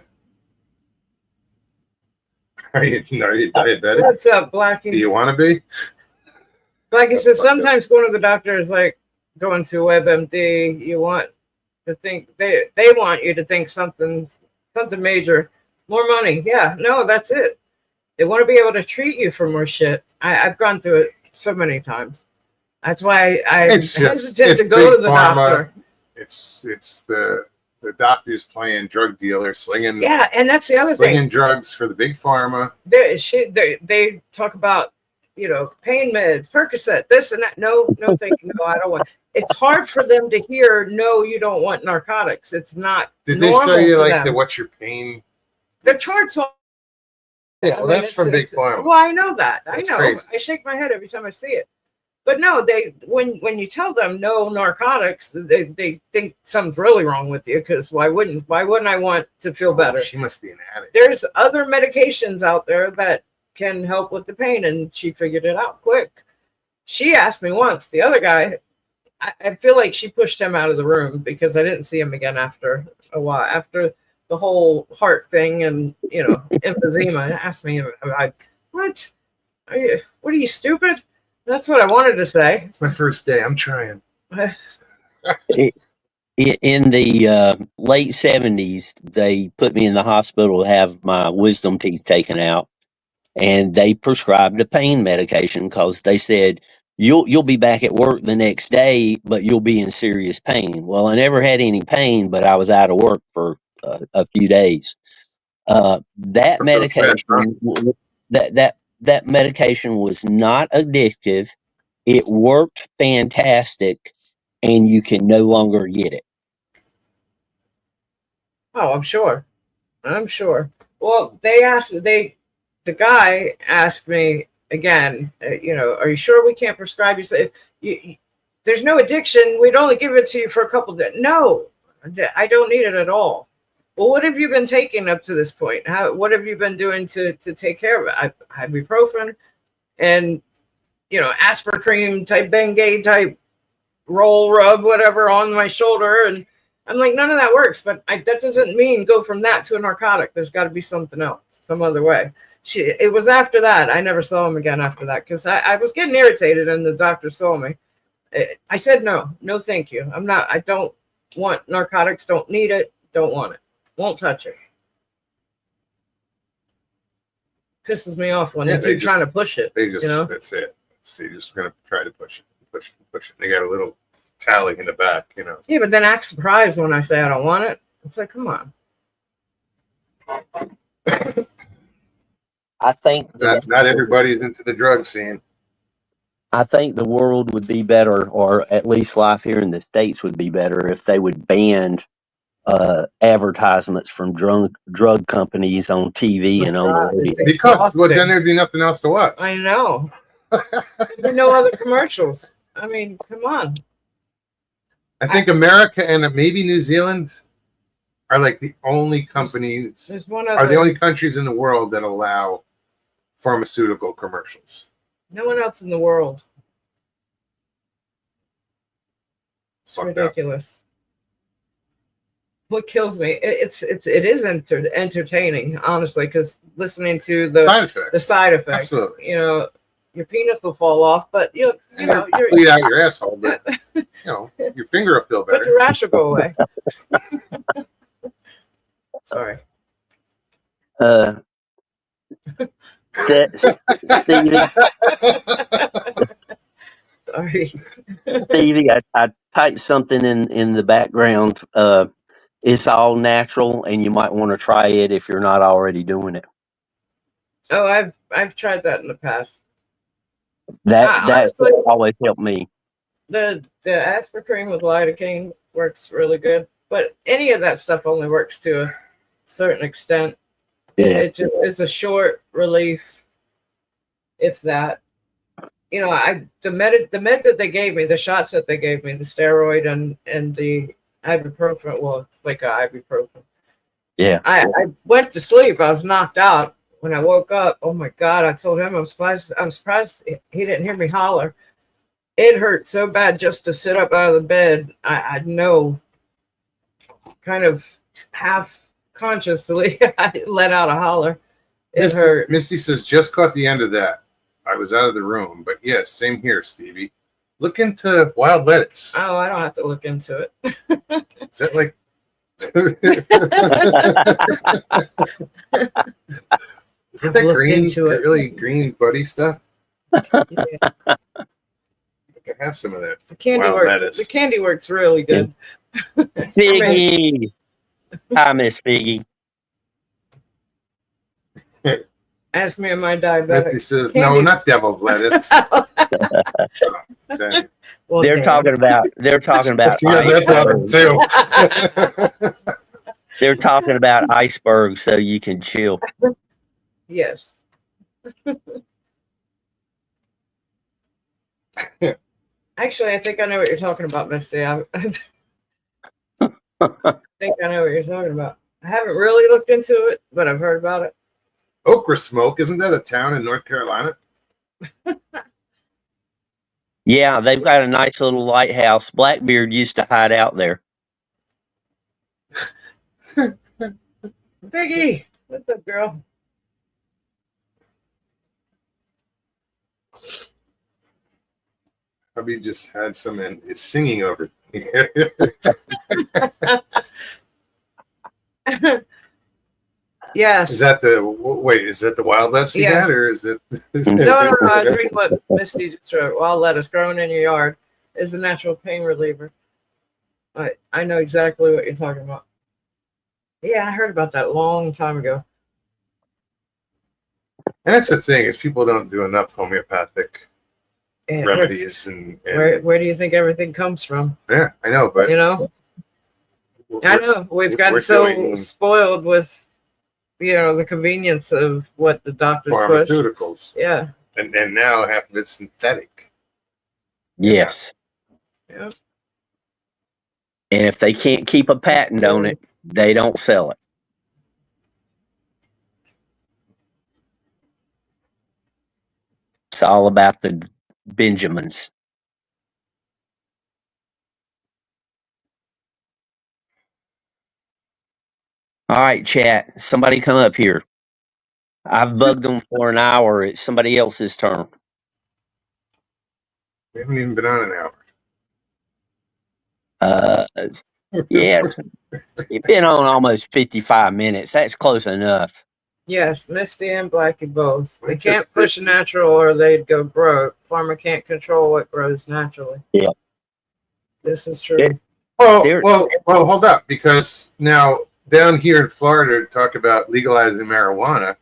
Are you diabetic? What's up, Blackie? Do you want to be? Blackie says sometimes going to the doctor is like going to WebMD. You want to think they want you to think something major, more money. Yeah, no, that's it. They want to be able to treat you for more shit. I've gone through it so many times. That's why I'm hesitant to go to the doctor. It's the doctors playing drug dealers, slinging Yeah, and that's the other thing. drugs for the big pharma. They talk about, pain meds, Percocet, this and that. No, thank you. No, I don't want. It's hard for them to hear. No, you don't want narcotics. It's not. Did they normal show you for like them. what's your pain? The charts? Yeah, well, that's from big pharma. Well, I know that. That's I know. crazy. I shake my head every time I see it. But no, when you tell them no narcotics, they think something's really wrong with you. Because why wouldn't I want to feel better? She must be an addict. There's other medications out there that can help with the pain, and she figured it out quick. She asked me once. The other guy, I feel like she pushed him out of the room because I didn't see him again after a while. After the whole heart thing and emphysema, asked me, what? What are you, stupid? That's what I wanted to say. It's my first day. I'm trying. In the late 70s, they put me in the hospital to have my wisdom teeth taken out, and they prescribed a pain medication because they said you'll be back at work the next day, but you'll be in serious pain. Well, I never had any pain, but I was out of work for a few days. That medication that medication was not addictive. It worked fantastic, and you can no longer get it. Oh, I'm sure. Well, the guy asked me again, are you sure we can't prescribe you? So there's no addiction. We'd only give it to you for a couple of days. No, I don't need it at all. Well, what have you been taking up to this point? What have you been doing to take care of it? Ibuprofen and, Aspercreme type, Bengay type, roll rub, whatever on my shoulder. And I'm like, none of that works. But that doesn't mean go from that to a narcotic. There's got to be something else, some other way. It was after that. I never saw him again after that because I was getting irritated and the doctor saw me. I said, no, thank you. I don't want narcotics. Don't need it. Don't want it. Won't touch it. Pisses me off when they keep trying to push it. That's it. They're just going to try to push it. They got a little tally in the back, Yeah, but then act surprised when I say I don't want it. It's like, come on. I think not everybody's into the drug scene. I think the world would be better, or at least life here in the States would be better, if they would ban advertisements from drug companies on TV and on the radio. Because then there'd be nothing else to watch. I know. There'd be no other commercials. I mean, come on. I think America and maybe New Zealand are like the only companies, are the only countries in the world that allow pharmaceutical commercials. No one else in the world. It's Fucked ridiculous. What kills me, it is entertaining, honestly, because listening to the side effects. Absolutely. Your penis will fall off, but you're bleed out your asshole, but your finger will feel better. But your rash will go away. Sorry. Sorry. Stevie, I typed something in the background. It's all natural, and you might want to try it if you're not already doing it. Oh, I've tried that in the past. That Honestly, always helped me. the aspirin with lidocaine works really good, but any of that stuff only works to a certain extent. Yeah. It just it's a short relief, if that. You know, the med that they gave me, the shots that they gave me, the steroid and the ibuprofen. Well, it's like a ibuprofen. Yeah. I went to sleep. I was knocked out. When I woke up, oh my God! I told him I'm surprised he didn't hear me holler. It hurt so bad just to sit up out of the bed. I know, kind of half consciously, I let out a holler. It hurt. Misty says, just caught the end of that. I was out of the room, but yes, same here, Stevie. Look into wild lettuce. Oh, I don't have to look into it. Is that like? Isn't that Look green? into it. Really green buddy stuff? Yeah. I can have some of that. The candy Wild works. lettuce. The candy works really good. Figgy. Hi, Miss Figgy. Ask me, am I Misty diabetic? says, Candy. no, not devil's lettuce. Dang. Well, They're damn. talking about Yeah, that's awesome icebergs. too. They're talking about icebergs so you can chill. Yes. Actually, I think I know what you're talking about, Misty. I think I know what you're talking about. I haven't really looked into it, but I've heard about it. Okra Smoke, isn't that a town in North Carolina? Yeah, they've got a nice little lighthouse. Blackbeard used to hide out there. Piggy, what's up, girl? Hubby just had some and is singing over. Yes. Is that the wait? Is that the wild lettuce you Yeah. had, or is it? No. I was reading what Misty just wrote. Wild lettuce growing in your yard is a natural pain reliever. I know exactly what you're talking about. Yeah, I heard about that a long time ago. And that's the thing is people don't do enough homeopathic Yeah, remedies and where do you think everything comes from? yeah, I know, but You know, I know we've gotten we're so doing spoiled with, the convenience of what the doctors push. pharmaceuticals, Yeah. and now half of it's synthetic. Yes. Yeah. And if they can't keep a patent on it, they don't sell it. It's all about the Benjamins. All right, chat. Somebody come up here. I've bugged them for an hour. It's somebody else's turn. We haven't even been on an hour. Yeah. It's been on almost 55 minutes. That's close enough. Yes, Misty and Blackie both. They It's can't just- push natural or they'd go broke. Farmer can't control what grows naturally. Yeah. This is true. Yeah. Well, hold up, because now down here in Florida, talk about legalizing marijuana.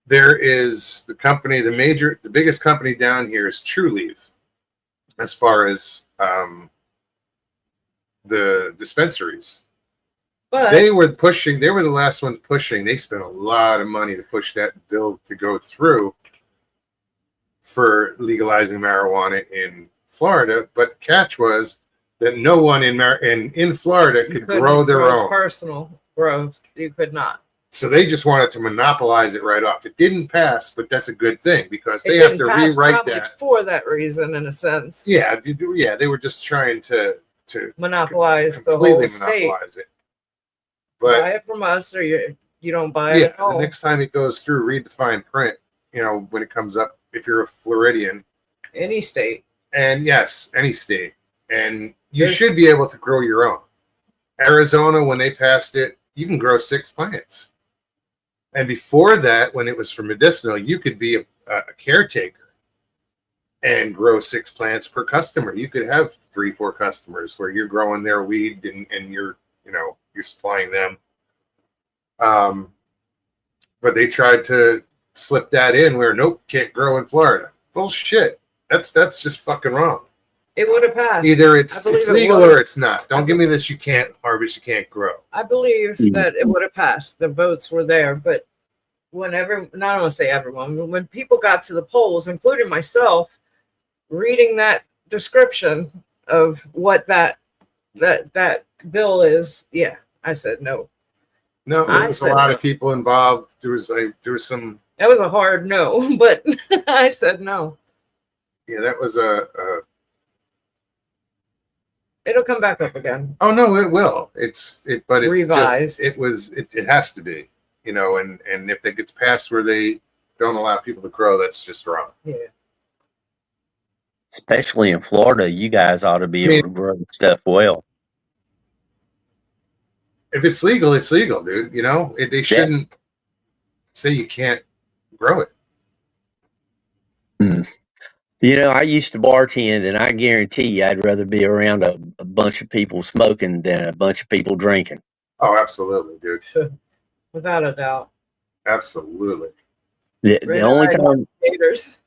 There is the company, the biggest company down here is True Leaf, as far as the dispensaries. But They were the last ones pushing. They spent a lot of money to push that bill to go through for legalizing marijuana in Florida. But the catch was that no one in Florida you could couldn't grow their own. personal growth. You could not. So they just wanted to monopolize it right off. It didn't pass, but that's a good thing because It they have didn't to pass rewrite probably that. for that reason, in a sense. Yeah, they were just trying to Monopolize the completely whole state. monopolize it. But Buy it from us, or you don't buy it yeah, at all. the next time it goes through, read the fine print. When it comes up, if you're a Floridian, Any state. and yes, any state, and you There's- should be able to grow your own. Arizona, when they passed it, you can grow 6 plants. And before that, when it was for medicinal, you could be a caretaker and grow 6 plants per customer. You could have 3-4 customers where you're growing their weed and you're you're supplying them. But they tried to slip that in where nope, can't grow in Florida. Bullshit. That's just fucking wrong. It would have passed. Either it's believe it legal would. or it's not. Don't give me this. You can't harvest. You can't grow. I believe Mhm. that it would have passed. The votes were there, but whenever, not want to say everyone, but when people got to the polls, including myself, reading that description of what that bill is, yeah, I said no. No, I there was a said lot no. of people involved. There was some. That was a hard no, but I said no. Yeah, that was It'll come back up again. Oh no, it will. But it's Revised. It has to be. And if it gets past where they don't allow people to grow, that's just wrong. Yeah. Especially in Florida, you guys ought to be able to grow stuff well. If it's legal, it's legal, dude. They shouldn't say you can't grow it. I used to bartend, and I guarantee you I'd rather be around a bunch of people smoking than a bunch of people drinking. Oh, absolutely, dude. Without a doubt. Absolutely. The only time Haters.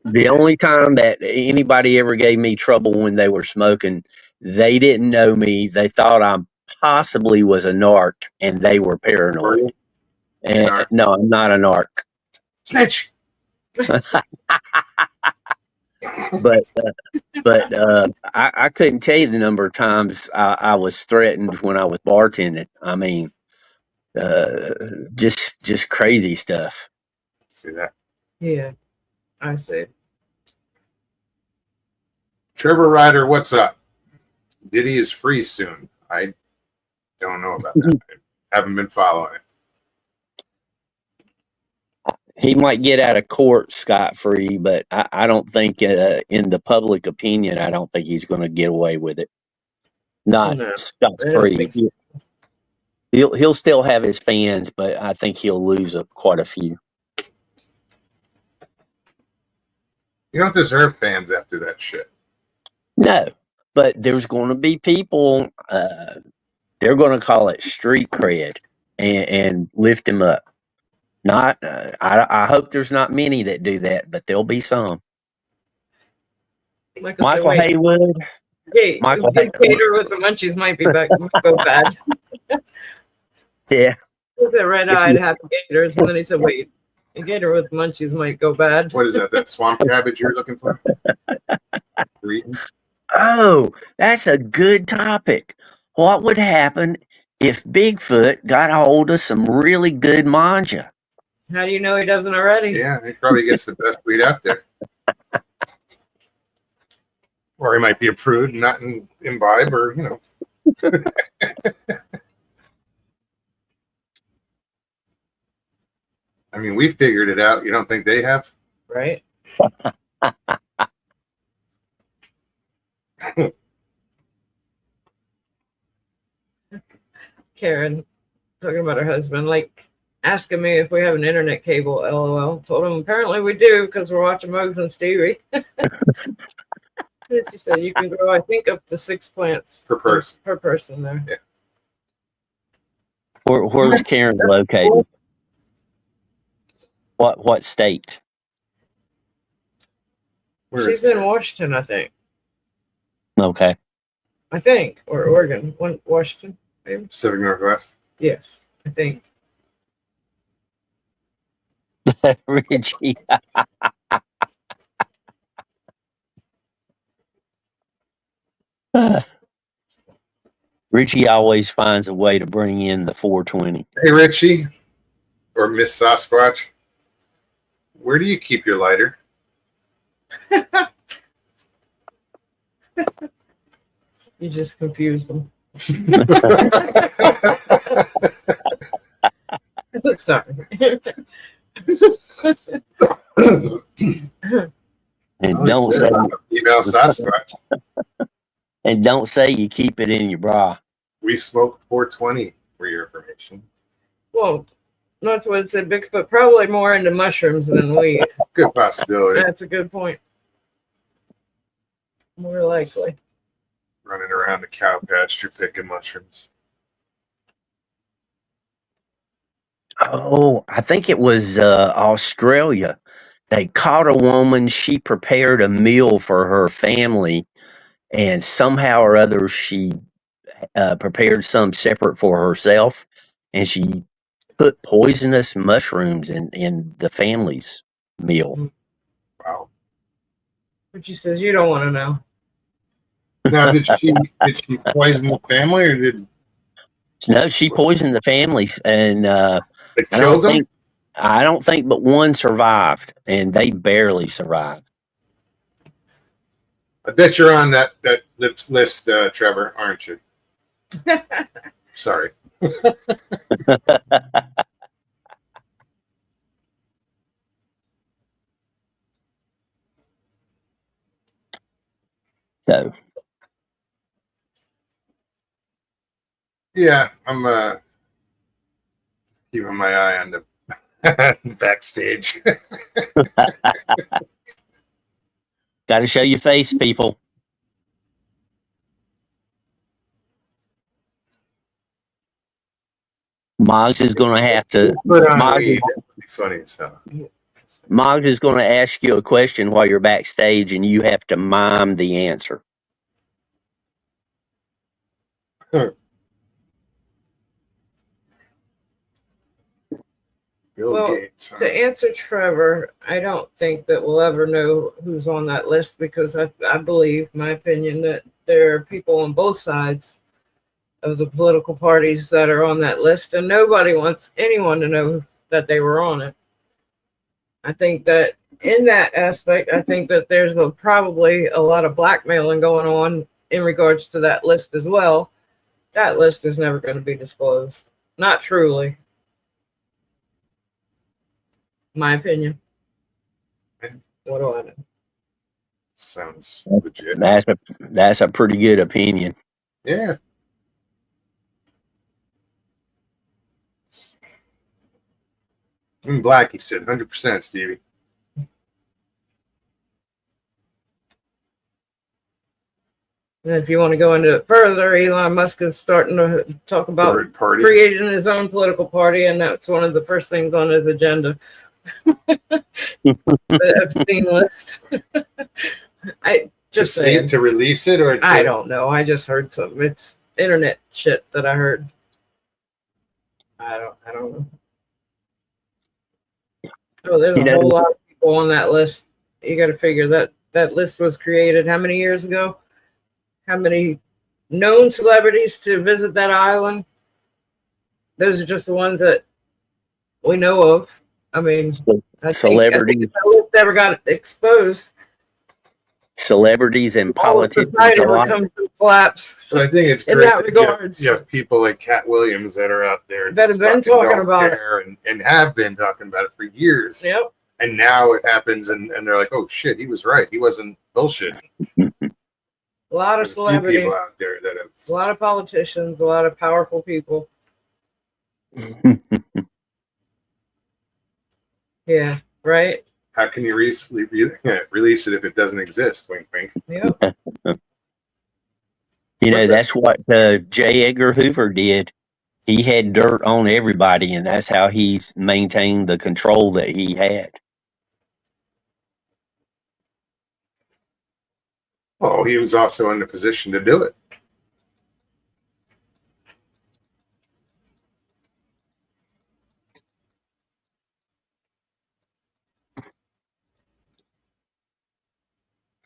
the only time that anybody ever gave me trouble when they were smoking, they didn't know me. They thought I possibly was a narc, and they were paranoid. And narc? no, I'm not a narc. Snitch. But I couldn't tell you the number of times I was threatened when I was bartending. I mean, just crazy stuff. See that? Yeah, I see. Trevor Ryder, what's up? Diddy is free soon. I don't know about that. I haven't been following it. He might get out of court scot-free, but I don't think, in the public opinion, I don't think he's going to get away with it. Not No, scot-free. He'll still have his fans, but I think he'll lose quite a few. You don't deserve fans after that shit. No, but there's going to be people. They're going to call it street cred and lift him up. Not, I hope there's not many that do that, but there'll be some. Michael Haywood. Michael Gator with the munchies might be back. Might go bad. Yeah. With the red-eyed happy gators, and then he said, "Wait, a gator with munchies might go bad." What is that? That swamp cabbage you're looking for? Oh, that's a good topic. What would happen if Bigfoot got a hold of some really good manja? How do you know he doesn't already? Yeah, he probably gets the best weed out there. Or he might be a prude and not imbibe, or I mean, we figured it out. You don't think they have? Right. Karen talking about her husband, like asking me if we have an internet cable. LOL. Told him apparently we do because we're watching Mugs and Stevie. She said you can grow, I think, up to 6 plants Per person. Per person there. Yeah. Where's Karen located? What state? Where She's is in Washington, I think. Okay. I think, or Oregon. Washington, maybe. Pacific Northwest? Yes, I think. Richie. Richie always finds a way to bring in the 420. Hey, Richie, or Miss Sasquatch, where do you keep your lighter? You just confused them. Sorry. And don't say Email Sasquatch. and don't say you keep it in your bra. We smoke 420 for your information. Well, that's what it said. Bigfoot probably more into mushrooms than weed. Good possibility. That's a good point. More likely. Running around the cow pasture picking mushrooms. Oh, I think it was Australia. They caught a woman. She prepared a meal for her family, and somehow or other, she prepared some separate for herself, and she put poisonous mushrooms in the family's meal. Wow. But she says you don't want to know. Now, did she poison the family, or did No, she poisoned the family, and it I kill don't them? think I don't think but one survived, and they barely survived. I bet you're on that list, Trevor, aren't you? Sorry. So Yeah, I'm keeping my eye on the backstage. got to show your face, people. Moggs is going to have to. Put on Moggs, weed. That would be funny as hell. Moggs is going to ask you a question while you're backstage, and you have to mime the answer. Bill Well, Gates. To answer Trevor, I don't think that we'll ever know who's on that list because I believe, my opinion, that there are people on both sides of the political parties that are on that list, and nobody wants anyone to know that they were on it. I think that in that aspect, I think that there's probably a lot of blackmailing going on in regards to that list as well. That list is never going to be disclosed. Not truly. My opinion. What do I know? Sounds legit. That's a pretty good opinion. Yeah. In black, he said 100%, Stevie. And if you want to go into it further, Elon Musk is starting to talk about Third party. creating his own political party, and that's one of the first things on his agenda. The Epstein list. I just saying. To release it, or I don't know. I just heard something. It's internet shit that I heard. I don't know. Oh, there's a whole lot of people on that list. You got to figure that list was created how many years ago? How many known celebrities to visit that island? Those are just the ones that we know of. I mean, Celebrities. If that list ever got exposed, celebrities and politicians society would alike. come to collapse. But I think it's in great that regards. you have people like Cat Williams that are out there That have been talking about it. and have been talking about it for years. Yep. And now it happens, and they're like, "Oh shit, he was right. He wasn't bullshit." A lot of There's a few celebrities, people out there that have. a lot of politicians, a lot of powerful people. Yeah, right? How can you release it if it doesn't exist? Wink, wink. Yep. You know, that's what J. Edgar Hoover did. He had dirt on everybody, and that's how he's maintained the control that he had. Oh, he was also in the position to do it.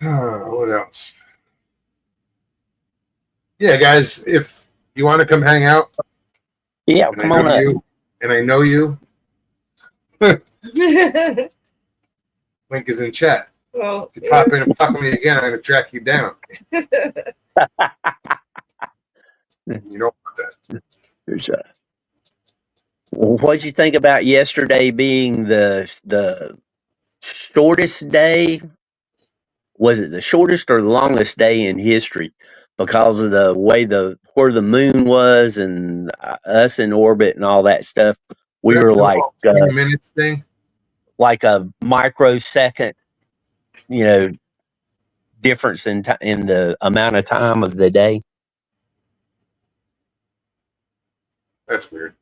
What else? Yeah, guys, if you want to come hang out, Yeah, and come I on know up. you, and I know you, link is in chat. Well, If you pop in and fuck with me again, I'm gonna track you down. You don't want that. What'd you think about yesterday being the shortest day? Was it the shortest or the longest day in history because of the way where the moon was and us in orbit and all that stuff? We were like 20 minutes thing. Like a microsecond, difference in the amount of time of the day. That's weird.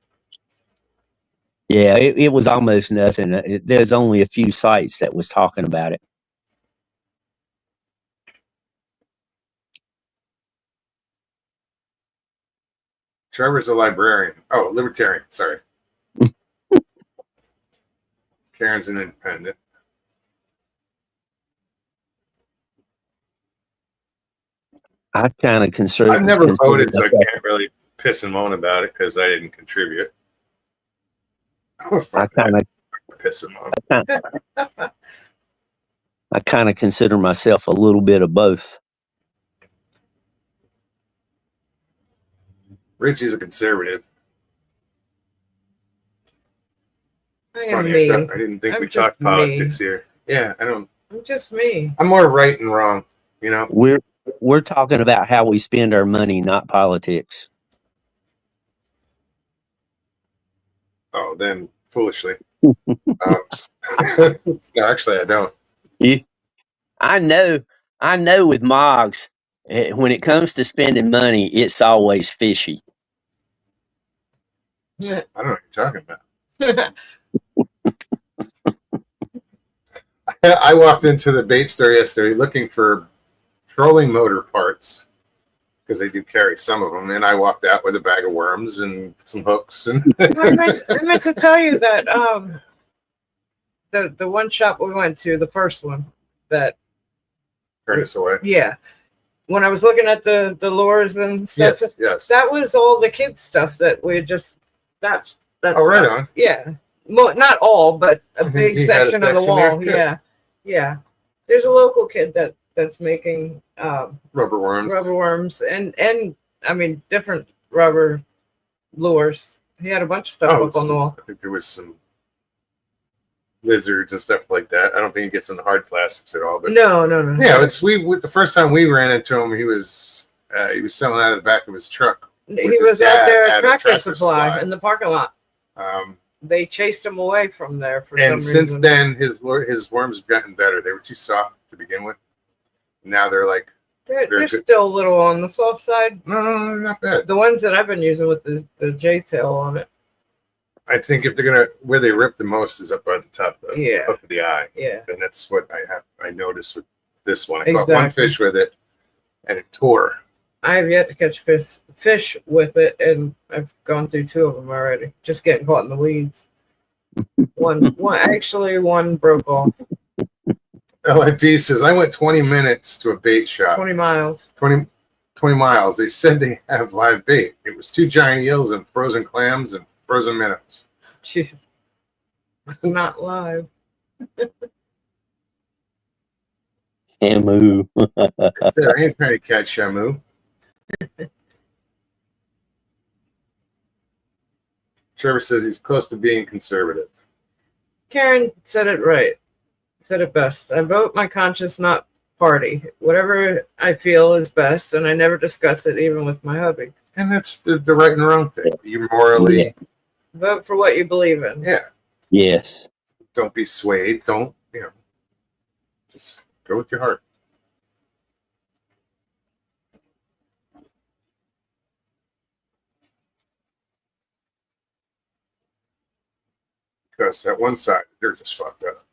Yeah, it was almost nothing. There's only a few sites that was talking about it. Trevor's a librarian. Oh, libertarian. Sorry. Karen's an independent. I kind of consider. I've never voted, so I myself- can't really piss and moan about it because I didn't contribute. Oh, I fuck kind that. of Piss and moan. I kind of consider myself a little bit of both. Richie's a conservative. I It's am funny. me. I didn't think I'm we just talked politics here. Yeah, I don't. I'm just me. I'm more right and wrong. You know. We're talking about how we spend our money, not politics. Oh, then foolishly. No, actually, I don't. I know with Moggs, when it comes to spending money, it's always fishy. I don't know what you're talking about. I walked into the bait store yesterday looking for trolling motor parts because they do carry some of them, and I walked out with a bag of worms and some hooks and. I meant to tell you that the one shop we went to, the first one, that Turn us away. yeah, when I was looking at the lures and stuff, Yes. that was all the kids stuff that we just that's Oh, right on. yeah, not all, but a big He had a section of the section wall. there? Yeah. There's a local kid that's making Rubber worms. rubber worms and I mean different rubber lures. He had a bunch of stuff up on the wall. I think there was some lizards and stuff like that. I don't think he gets in the hard plastics at all. But No. yeah, it's the first time we ran into him, he was selling out of the back of his truck. He his was dad out there at at a Tractor Tractor Supply Supply. in the parking lot. They chased him away from there for some And since reason. then, his worms have gotten better. They were too soft to begin with. Now they're like, they're good. still a little on the soft side. no, not bad. The ones that I've been using with the J tail on it. I think if they're gonna, where they rip the most is up by the top of Yeah. the the eye. Yeah. And that's what I noticed with this one. I caught one Exactly. fish with it, and it tore. I have yet to catch fish with it, and I've gone through 2 of them already. Just getting caught in the weeds. One broke off. LIP says I went 20 minutes to a bait shop. 20 miles. 20 miles. They said they have live bait. It was 2 giant eels and frozen clams and frozen minnows. Jeez. It's not live. Shamu. I said I ain't trying to catch Shamu. Trevor says he's close to being conservative. Karen said it right. Said it best. I vote my conscience, not party. Whatever I feel is best, and I never discuss it even with my hubby. And that's the right and wrong thing. You morally, Yeah. Vote for what you believe in. yeah. Yes. Don't be swayed. Don't, just go with your heart. Because that one side, they're just fucked up.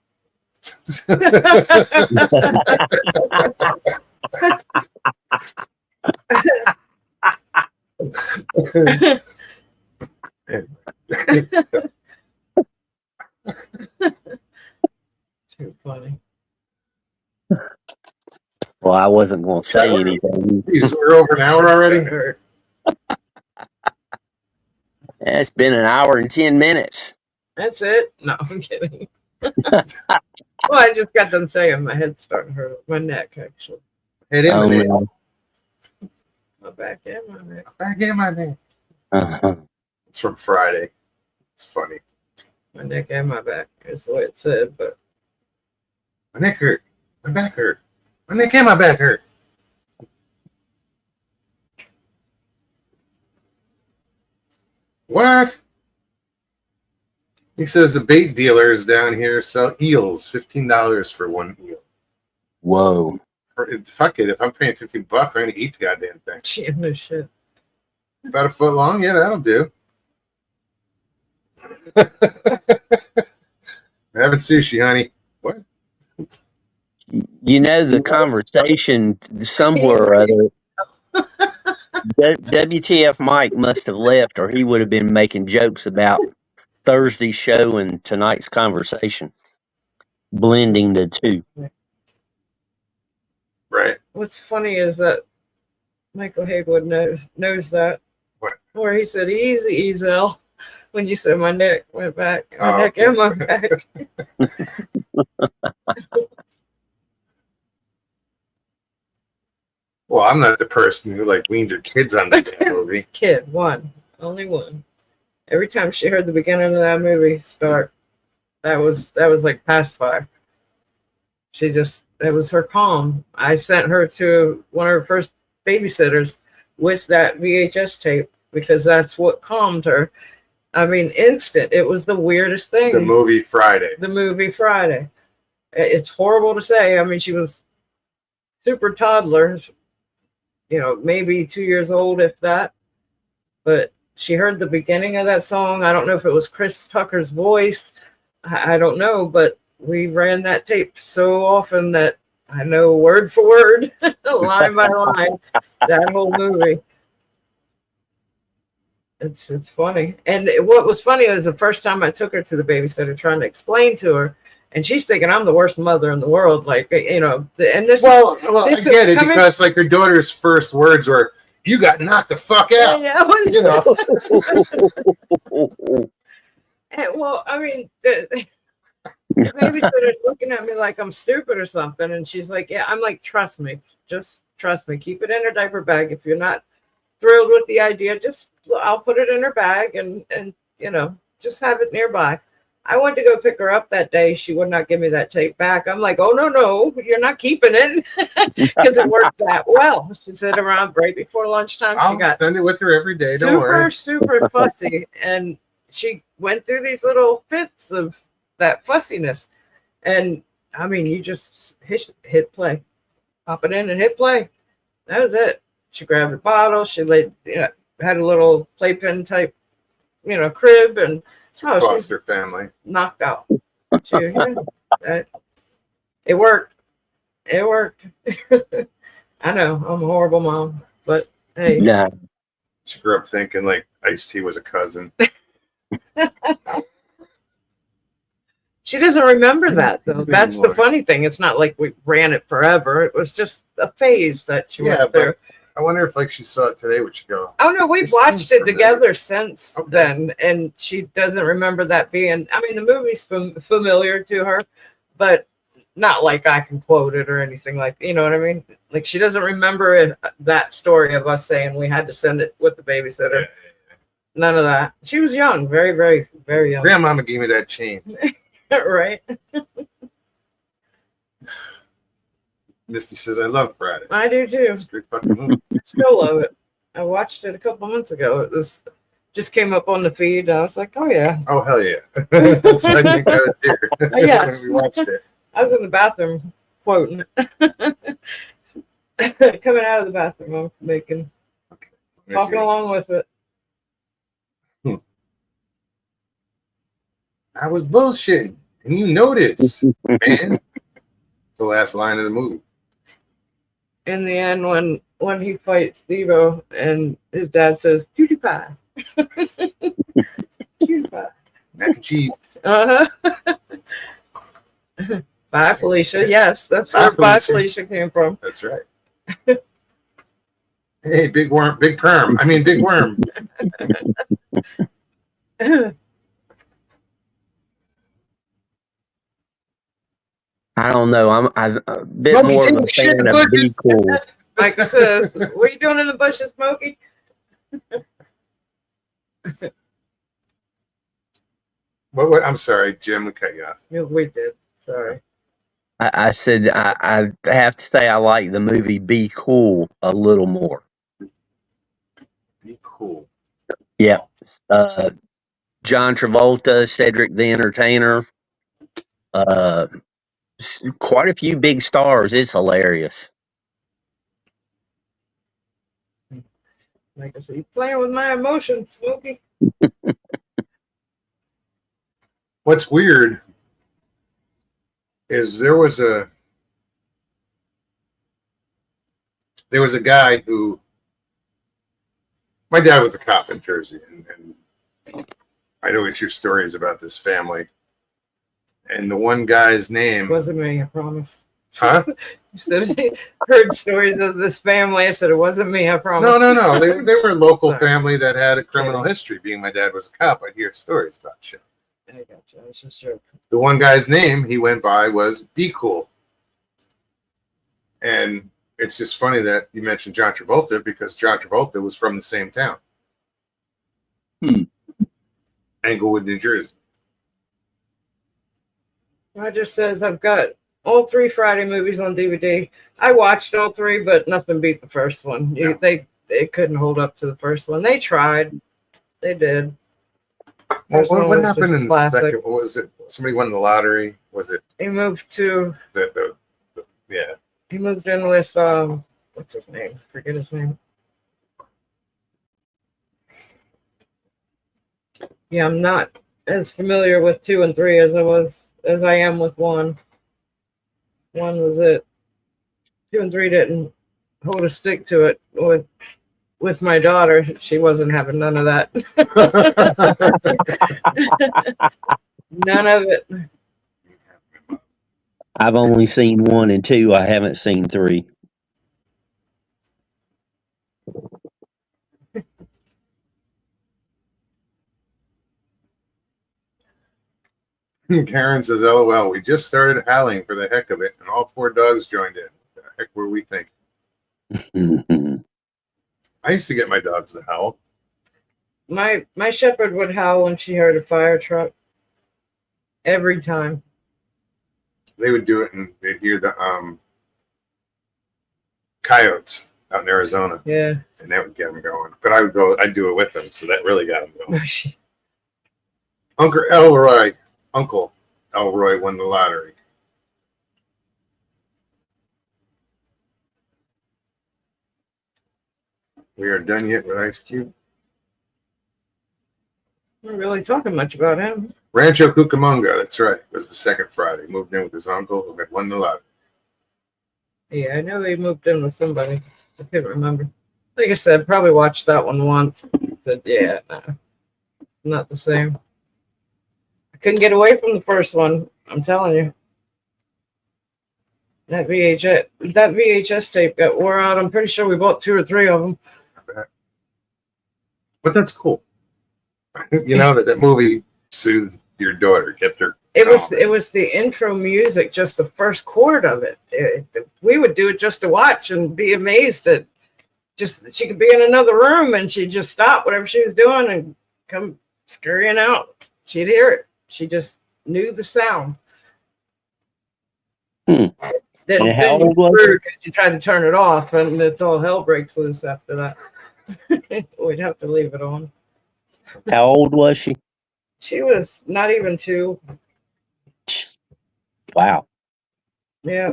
Too funny. Well, I wasn't going to say anything. Jeez, we're over an hour already. Hurt. It's been an hour and 10 minutes. That's it. No, I'm kidding. Well, I just got done saying my head's starting to hurt. My neck, actually. Head in my neck. no. My back and my neck. Back in my neck. Uh-huh. It's from Friday. It's funny. My neck and my back is the way it said, but My neck hurt. My back hurt. My neck and my back hurt. What? He says the bait dealers down here sell eels, $15 for one eel. Whoa. Fuck it, if I'm paying $15, I'm gonna eat the goddamn thing. gee, no shit. About a foot long, yeah, that'll do. Having sushi, honey. What? You know, the conversation somewhere or other, WTF Mike must have left, or he would have been making jokes about Thursday's show and tonight's conversation, blending the two. Right. What's funny is that Michael Haywood knows that. What? Where he said, "Easy, Ezel," when you said my neck went back, my Oh, neck okay. and my back. Well, I'm not the person who like weaned her kids on that movie. Kid, only one. Every time she heard the beginning of that movie start, that was like pacifier. It was her calm. I sent her to one of her first babysitters with that VHS tape because that's what calmed her. I mean, instant. It was the weirdest thing. The movie Friday. The movie Friday. It's horrible to say. I mean, she was super toddler, maybe 2 years old, if that. But she heard the beginning of that song. I don't know if it was Chris Tucker's voice. I don't know, but we ran that tape so often that I know word for word, line by line, that whole movie. It's funny. And what was funny was the first time I took her to the babysitter trying to explain to her, and she's thinking I'm the worst mother in the world. Like, and this. Well, this I get it coming- because like her daughter's first words were, "You got knocked the fuck out." Yeah, You know. well, I mean, the babysitter's looking at me like I'm stupid or something, and she's like, "Yeah." I'm like, "Trust me, just trust me. Keep it in her diaper bag. If you're not thrilled with the idea, I'll put it in her bag and just have it nearby." I went to go pick her up that day. She would not give me that tape back. I'm like, "Oh no, you're not keeping it," because it worked that well. She said around right before lunchtime, I'll she got send it with her every day. Don't worry. super fussy, and she went through these little fits of that fussiness. And I mean, you just hit play, pop it in and hit play. That was it. She grabbed a bottle. She had a little playpen type, crib, and It's her she's foster family. knocked out. It worked. It worked. I know I'm a horrible mom, but hey. Nah. She grew up thinking like Ice-T was a cousin. She doesn't remember that though. Good That's the Lord. funny thing. It's not like we ran it forever. It was just a phase that she Yeah, went through. but I wonder if like she saw it today, would she go? Oh no, we've This watched seems it familiar. together since Okay. then, and she doesn't remember that being. I mean, the movie's familiar to her, but not like I can quote it or anything like. You know what I mean? Like she doesn't remember that story of us saying we had to send it with the babysitter. None of that. She was young, very, very, very young. Grandmama gave me that chain. Right? Misty says, "I love Friday." I do too. It's a great fucking movie. Still love it. I watched it a couple months ago. It was just came up on the feed. And I was like, oh yeah. Oh hell yeah! That's I think I was here Yes. when we watched it. I was in the bathroom quoting it. Coming out of the bathroom, I'm talking along with it. I was bullshitting, and you noticed, man. It's the last line of the movie. In the end, when he fights Steve-O and his dad says, "Cutie pie." Cutie pie. Mac and cheese. Uh-huh. Bye, Felicia. Yes, that's where Bye, Felicia came from. That's right. Hey, big worm, big perm. I mean, big worm. I don't know. I'm a bit Smokey more of taking a shit fan in of Be bushes. Cool. Like I said, what are you doing in the bushes, Smokey? What? I'm sorry, Jim. We cut you off. Yeah, we did. Sorry. I said I have to say I like the movie Be Cool a little more. Be cool. Yeah. John Travolta, Cedric the Entertainer, quite a few big stars. It's hilarious. Like I said, you're playing with my emotions, Smokey. What's weird is there was a guy who, my dad was a cop in Jersey, and I'd always hear stories about this family. And the one guy's It name, wasn't me, I promise. huh? You said he heard stories of this family. I said it wasn't me, I promise. No. They were a local Sorry. family that had a criminal history. Being my dad was a cop, I'd hear stories about shit. I got you. I was just joking. The one guy's name he went by was Be Cool. And it's just funny that you mentioned John Travolta, because John Travolta was from the same town. Englewood, New Jersey. Roger says I've got all 3 Friday movies on DVD. I watched all 3, but nothing beat the first one. No. They couldn't hold up to the first one. They tried. They did. Well, First one what was happened just in the classic. second? What was it? Somebody won the lottery. Was it He moved to. yeah? He moved in with what's his name? Forget his name. Yeah, I'm not as familiar with 2 and 3 as I am with 1. 1 was it. 2 and 3 didn't hold a stick to it with my daughter. She wasn't having none of that. None of it. I've only seen 1 and 2. I haven't seen 3. Karen says, "LOL. We just started howling for the heck of it, and all 4 dogs joined in. The heck were we thinking?" I used to get my dogs to howl. My shepherd would howl when she heard a fire truck. Every time. They would do it, and they'd hear the coyotes out in Arizona, Yeah. and that would get them going. But I'd do it with them, so that really got them going. Uncle Elroy won the lottery. We are done yet with Ice Cube. Not really talking much about him. Rancho Cucamonga, that's right, was the second Friday. Moved in with his uncle who had won the lottery. Yeah, I know they moved in with somebody. I couldn't remember. Like I said, probably watched that one once. But yeah, no, not the same. I couldn't get away from the first one. I'm telling you. That VHS tape got wore out. I'm pretty sure we bought 2 or 3 of them. But that's cool. You know that movie soothed your daughter, kept her. It calm. was the intro music, just the first chord of it. We would do it just to watch and be amazed that just she could be in another room and she'd just stop whatever she was doing and come scurrying out. She'd hear it. She just knew the sound. And how old was rude 'cause you try to turn it off and it's all hell breaks loose after that. We'd have to leave it on. How old was she? She was not even 2. Wow. Yeah.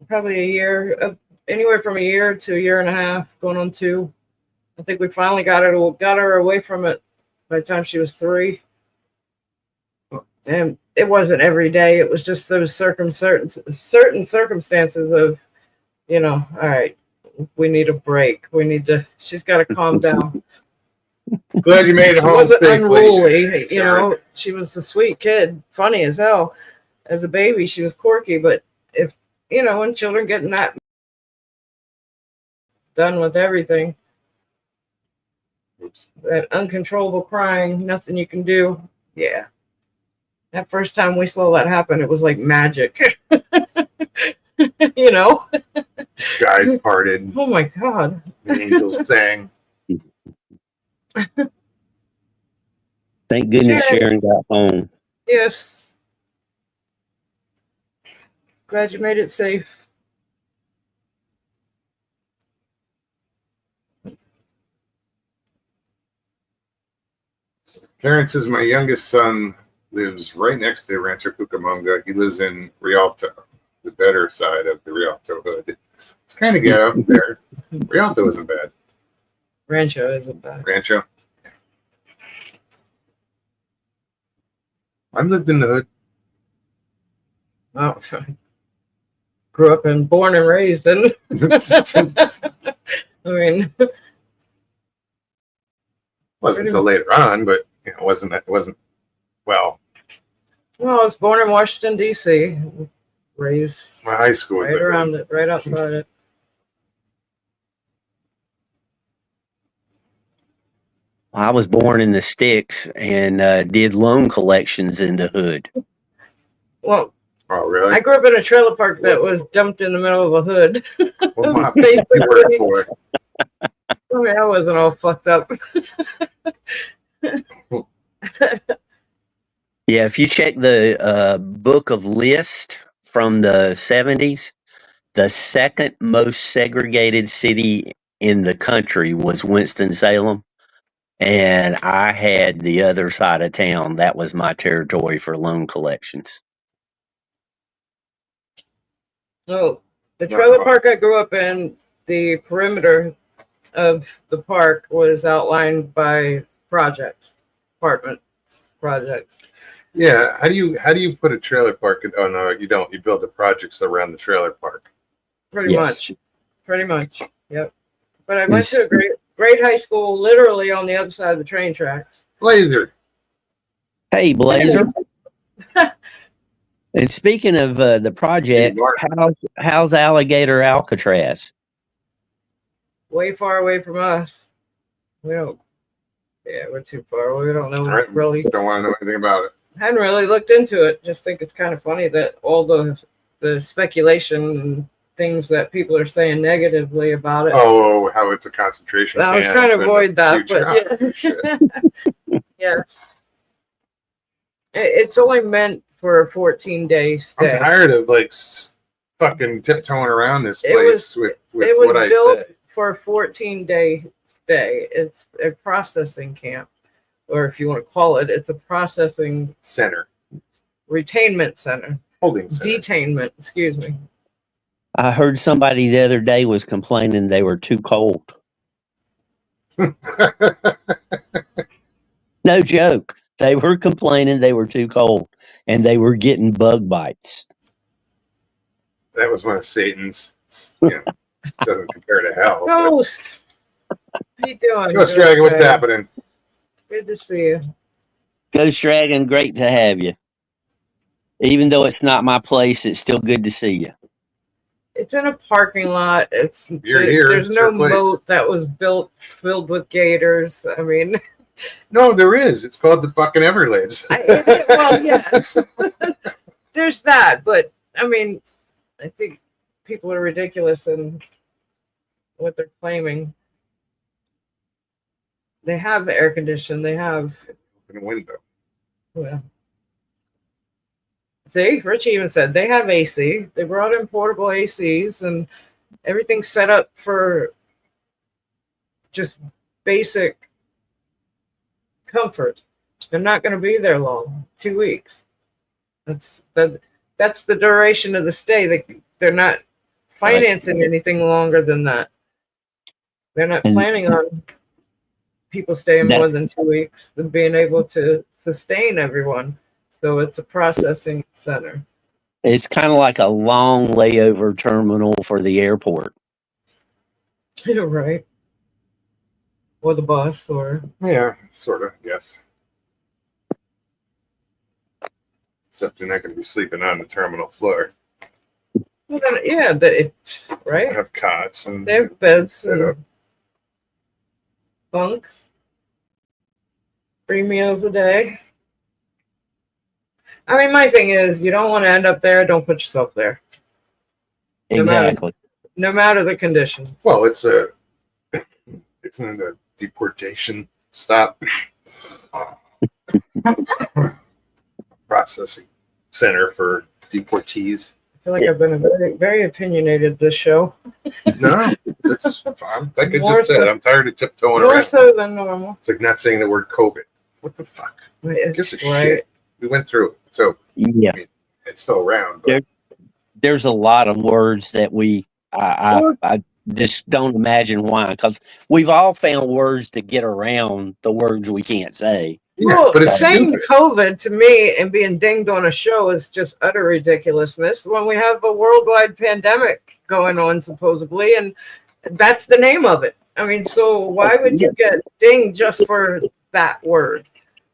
Probably a year, anywhere from a year to a year and a half, going on 2. I think we finally got her away from it by the time she was 3. And it wasn't every day. It was just those certain circumstances of, all right, we need a break. She's got to calm down. Glad you made it She home wasn't safely. unruly, she was a sweet kid, funny as hell. As a baby, she was quirky, but if, when children getting that done with everything, Oops. that uncontrollable crying, nothing you can do. Yeah. That first time we saw that happen, it was like magic. Skies parted. Oh my God. The angels sang. Thank goodness Sure. Sharon got home. Yes. Glad you made it safe. Karen says, my youngest son lives right next to Rancho Cucamonga. He lives in Rialto, the better side of the Rialto hood. It's kind of ghetto there. Rialto isn't bad. Rancho isn't bad. Rancho. I've lived in the hood. Oh, grew up and born and raised in. I mean, Wasn't until later on, but you know, it wasn't well. well, I was born in Washington D.C., raised My high school was right there. around it, right outside it. I was born in the sticks and did loan collections in the hood. Well, Oh, really? I grew up in a trailer park that was dumped in the middle of a hood. What mafia Basically, you work for? I mean, I wasn't all fucked up. Yeah, if you check the book of list from the 70s, the second most segregated city in the country was Winston-Salem. And I had the other side of town. That was my territory for loan collections. Oh, the trailer park I grew up in, the perimeter of the park was outlined by apartments projects. Yeah. How do you put a trailer park in? Oh no, you don't. You build the projects around the trailer park. Pretty Yes. much. Yep. But I went to a great high school, literally on the other side of the train tracks. Blazer. Hey, Blazer. And speaking of the project, how's Alligator Alcatraz? Way far away from us. We don't. Yeah, we're too far. We don't know All right. really. Don't want to know anything about it. Hadn't really looked into it. Just think it's kind of funny that all the speculation and things that people are saying negatively about it. Oh, how it's a concentration I was camp trying to and avoid that, huge house. but Shit. yeah. Yes. It's only meant for a 14-day I'm stay. tired of like fucking tiptoeing around this It place was- with it was what I built said. for a 14-day stay. It's a processing camp, or if you want to call it, it's a processing Center. retainment center. Holding center. Detainment, excuse me. I heard somebody the other day was complaining they were too cold. No joke. They were complaining they were too cold and they were getting bug bites. That was one of Satan's. You know, doesn't compare to hell. but- Ghost. How you doing? Ghost Dragon, what's happening? Good to see you. Ghost Dragon, great to have you. Even though it's not my place, it's still good to see you. It's in a parking lot. You're here. There's It's no your place. moat that was built filled with gators. I mean, No, there is. It's called the fucking Everglades. well, yes. There's that, but I mean, I think people are ridiculous in what they're claiming. They have air conditioning. They have. Open a window. Well, see, Richie even said they have AC. They brought in portable ACs and everything's set up for just basic comfort. They're not going to be there long. 2 weeks. That's the duration of the stay. They're not financing anything longer than that. They're not And- planning on people staying more than 2 weeks and being able to sustain everyone. So it's a processing center. It's kind of like a long layover terminal for the airport. Right. Or the bus, or Yeah, sort of, yes. Except you're not going to be sleeping on the terminal floor. well, then, yeah, They right. have cots and They have beds set up. and bunks. 3 meals a day. I mean, my thing is, you don't want to end up there. Don't put yourself there, Exactly. no matter the conditions. Well, isn't it a deportation stop? Processing center for deportees. I feel like I've been very, very opinionated this show. No, that's fine. Like I More just said, so- I'm tired of tiptoeing More around. so than normal. It's like not saying the word COVID. What the fuck? Gives a Right. shit. We went through it, so Yeah. it's still around. But There's a lot of words that I just don't imagine why, because we've all found words to get around the words we can't say. Yeah, Well, but it's saying stupid. COVID to me and being dinged on a show is just utter ridiculousness when we have a worldwide pandemic going on, supposedly, and that's the name of it. I mean, so why would you get dinged just for that word?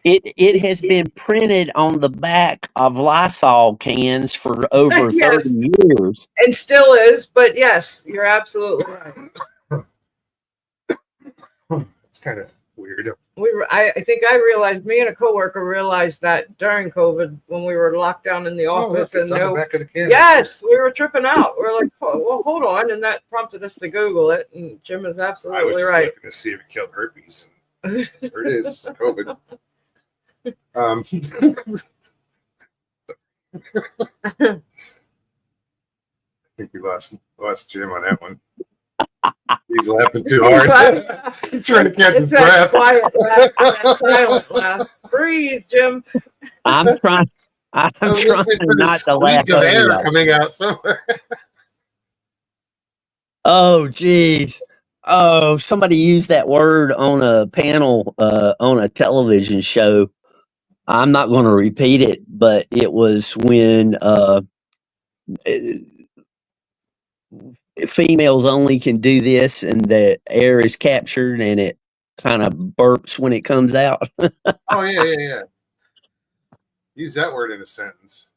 It has been printed on the back of Lysol cans for over 30 Yes. years. And still is, but yes, you're absolutely right. It's kind of weird. I think I realized, me and a coworker realized that during COVID when we were locked down in the Oh, look, office it's and on the no, back of the can. yes, we were tripping out. We're like, oh, well, hold on, and that prompted us to Google it. And Jim is I was absolutely just right. looking to see if it killed herpes. And there it is, COVID. I think we lost Jim on that one. He's laughing too hard. He's trying to catch his It's that breath. quiet laugh, that silent laugh. Breathe, Jim. I'm trying. I'm I'm trying listening for the not to laugh. squeak of air Anyway. coming out somewhere. Oh, geez. Oh, somebody used that word on a panel on a television show. I'm not going to repeat it, but it was when females only can do this, and the air is captured, and it kind of burps when it comes out. Oh yeah. Use that word in a sentence.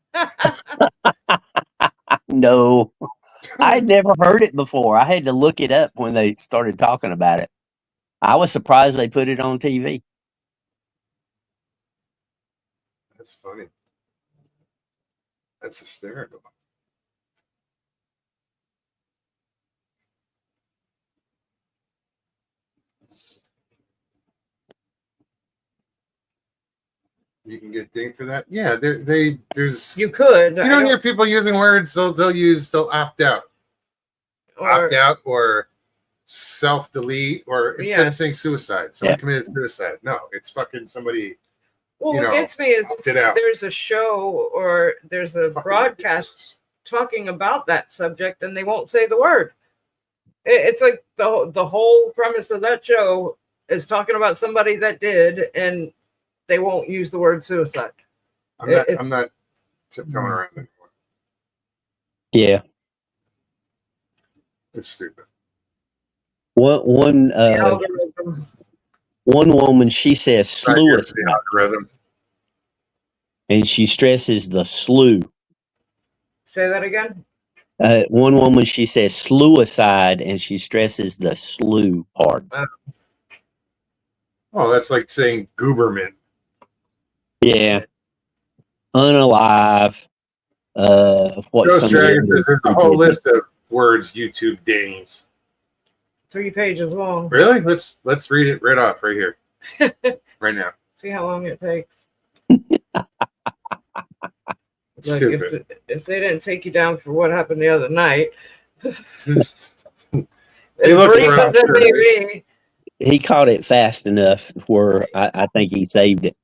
No, I had never heard it before. I had to look it up when they started talking about it. I was surprised they put it on TV. That's funny. That's hysterical. You can get dinged for that. Yeah, there's You could. you don't hear people using words. They'll opt out, or self delete, or instead of saying suicide, someone committed suicide. No, it's fucking somebody. Well, what gets me is opted out. there's a show or there's a broadcast talking about that subject, and they won't say the word. It's like the whole premise of that show is talking about somebody that did, and they won't use the word suicide. I'm not tiptoeing around anymore. Yeah. It's stupid. One Algorithm. one woman, she says slew it, The algorithm. and she stresses the slew. Say that again. One woman, she says suicide, and she stresses the slew part. Oh, that's like saying gooberman. Yeah. Unalive. What Ghost some Dragon says there's a whole list of words YouTube dings. 3 pages long. Really? Let's read it right off right here. Right now. See how long it takes. It's Like stupid. if they didn't take you down for what happened the other night, They as look brief around as it for may it. be. He caught it fast enough where I think he saved it,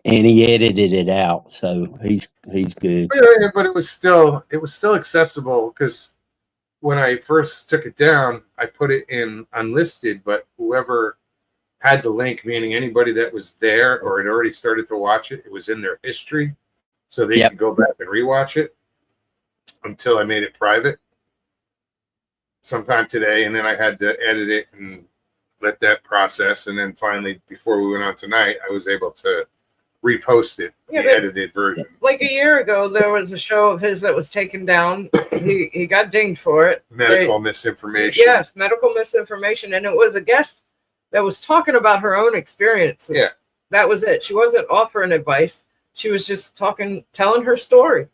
and he edited it out, so he's good. Yeah, but it was still accessible because when I first took it down, I put it in unlisted, but whoever had the link, meaning anybody that was there or had already started to watch it, it was in their history, so they could go back and rewatch it until I made it private sometime today, and then I had to edit it and let that process, and then finally, before we went on tonight, I was able to repost it, the edited version. Like a year ago, there was a show of his that was taken down. He got dinged for it. Medical misinformation. Yes, medical misinformation, and it was a guest that was talking about her own experiences. Yeah, that was it. She wasn't offering advice. She was just telling her story,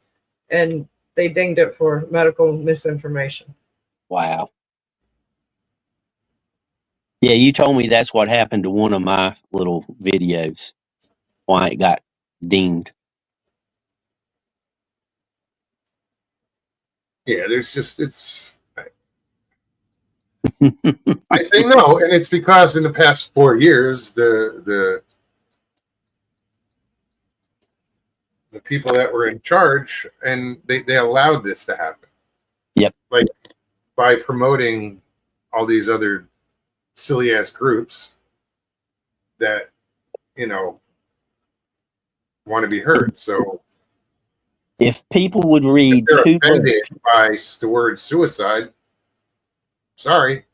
and they dinged it for medical misinformation. Wow. Yeah, you told me that's what happened to one of my little videos. Why it got dinged. Yeah, it's. I think no, and it's because in the past 4 years, the people that were in charge, and they allowed this to happen. Yep. Like by promoting all these other silly ass groups that want to be heard. So If people would read if they're two books, offended by the word suicide, sorry,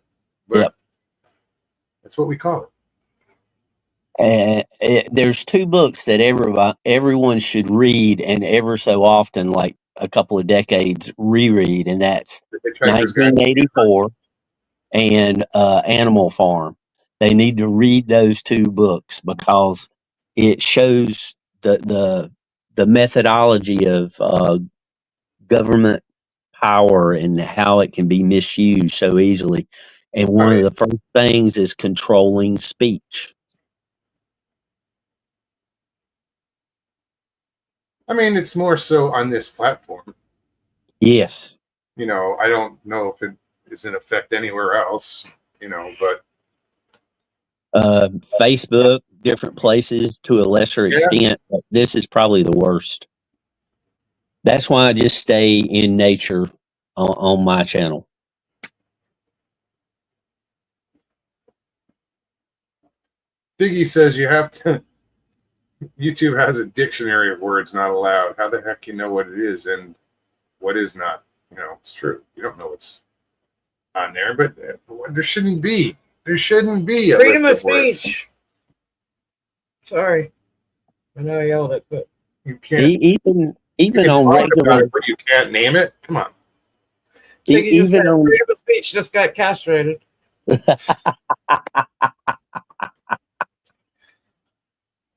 but Yep. that's what we call it. there's two books that everyone should read, and ever so often, like a couple of decades, reread, and that's The Hitchhiker's Guide. 1984 and Animal Farm. They need to read those two books because it shows the methodology of government power and how it can be misused so easily. And one of the first things is controlling speech. I mean, it's more so on this platform. Yes. You know, I don't know if it is in effect anywhere else, you know, but Facebook, different places to a lesser Yeah. extent. But this is probably the worst. That's why I just stay in nature on my channel. Biggie says you have to. YouTube has a dictionary of words not allowed. How the heck you know what it is and what is not? You know, it's true. You don't know what's on there, but there shouldn't be. There shouldn't be a Freedom of list words. speech. Sorry. I know I yelled it, but You can't. Even You can on talk about regular, it, but you can't name it. Come on. I think you just even said on freedom of speech just got castrated.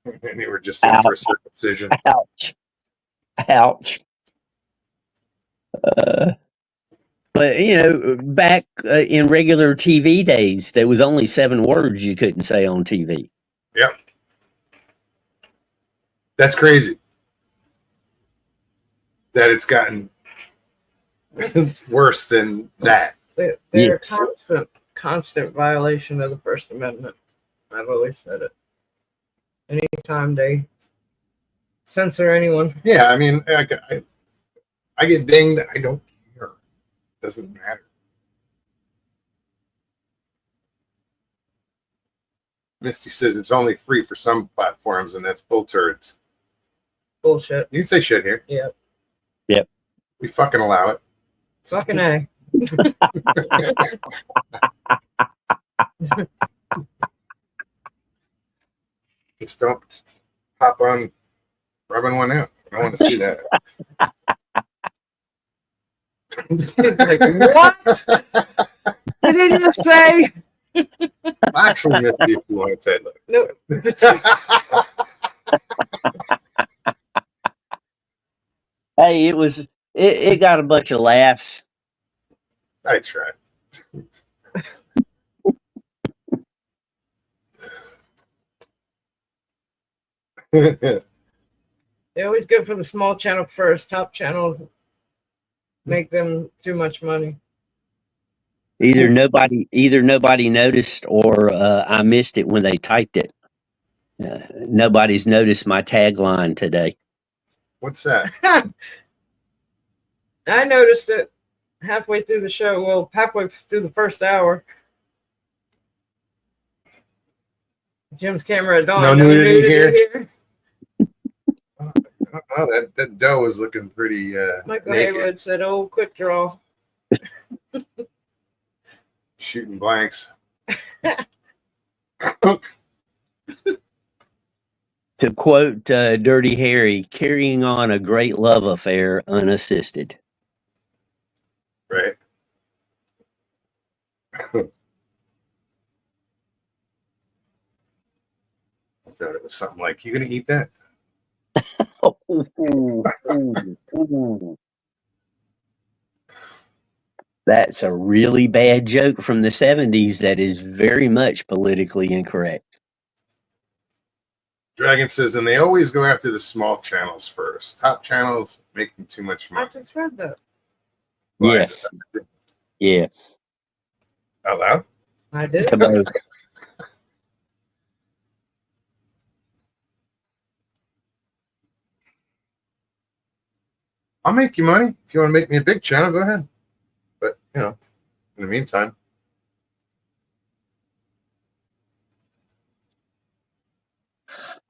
And they were just in for a circumcision. ouch. But back in regular TV days, there was only 7 words you couldn't say on TV. Yep. That's crazy. That it's gotten worse than that. They're Yeah. constant violation of the First Amendment. I've always said it. Anytime they censor anyone, Yeah, I mean, I get dinged. I don't care. Doesn't matter. Misty says it's only free for some platforms, and that's bull turds. bullshit. You can say shit here. Yeah. Yep. We fucking allow it. Fucking A. Just don't hop on rubbing one out. I don't want to see that. Like, what? I didn't just say. Actually, Misty, if you want to say it. No. Hey, it got a bunch of laughs. I tried. They always go for the small channel first. Top channels make them too much money. Either nobody noticed, or I missed it when they typed it. Nobody's noticed my tagline today. What's that? I noticed it halfway through the show. Well, halfway through the first hour. Jim's camera at dawn. No nudity here? Oh, that dough was looking pretty Michael naked. Haywood said, "Oh, quick draw." Shooting blanks. To quote Dirty Harry, carrying on a great love affair unassisted. Right. I thought it was something like, "You gonna eat that?" That's a really bad joke from the 70s that is very much politically incorrect. Dragon says, and they always go after the small channels first. Top channels make them too much I money. just read that. Why? Yes. Yes. Out loud? I did. It's about- I'll make you money. If you want to make me a big channel, go ahead. But, in the meantime.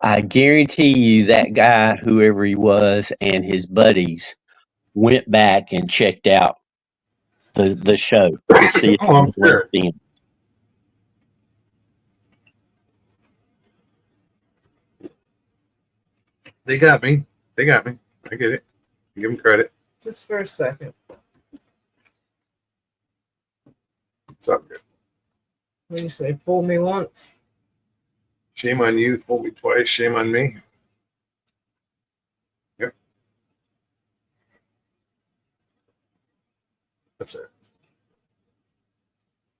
I guarantee you that guy, whoever he was, and his buddies went back and checked out the show to see if Oh, I'm it was sure. in. They got me. They got me. I get it. Give them credit. Just for a second. It's all good. What do you say? Fool me once. Shame on you. Fool me twice. Shame on me. Yep. That's it.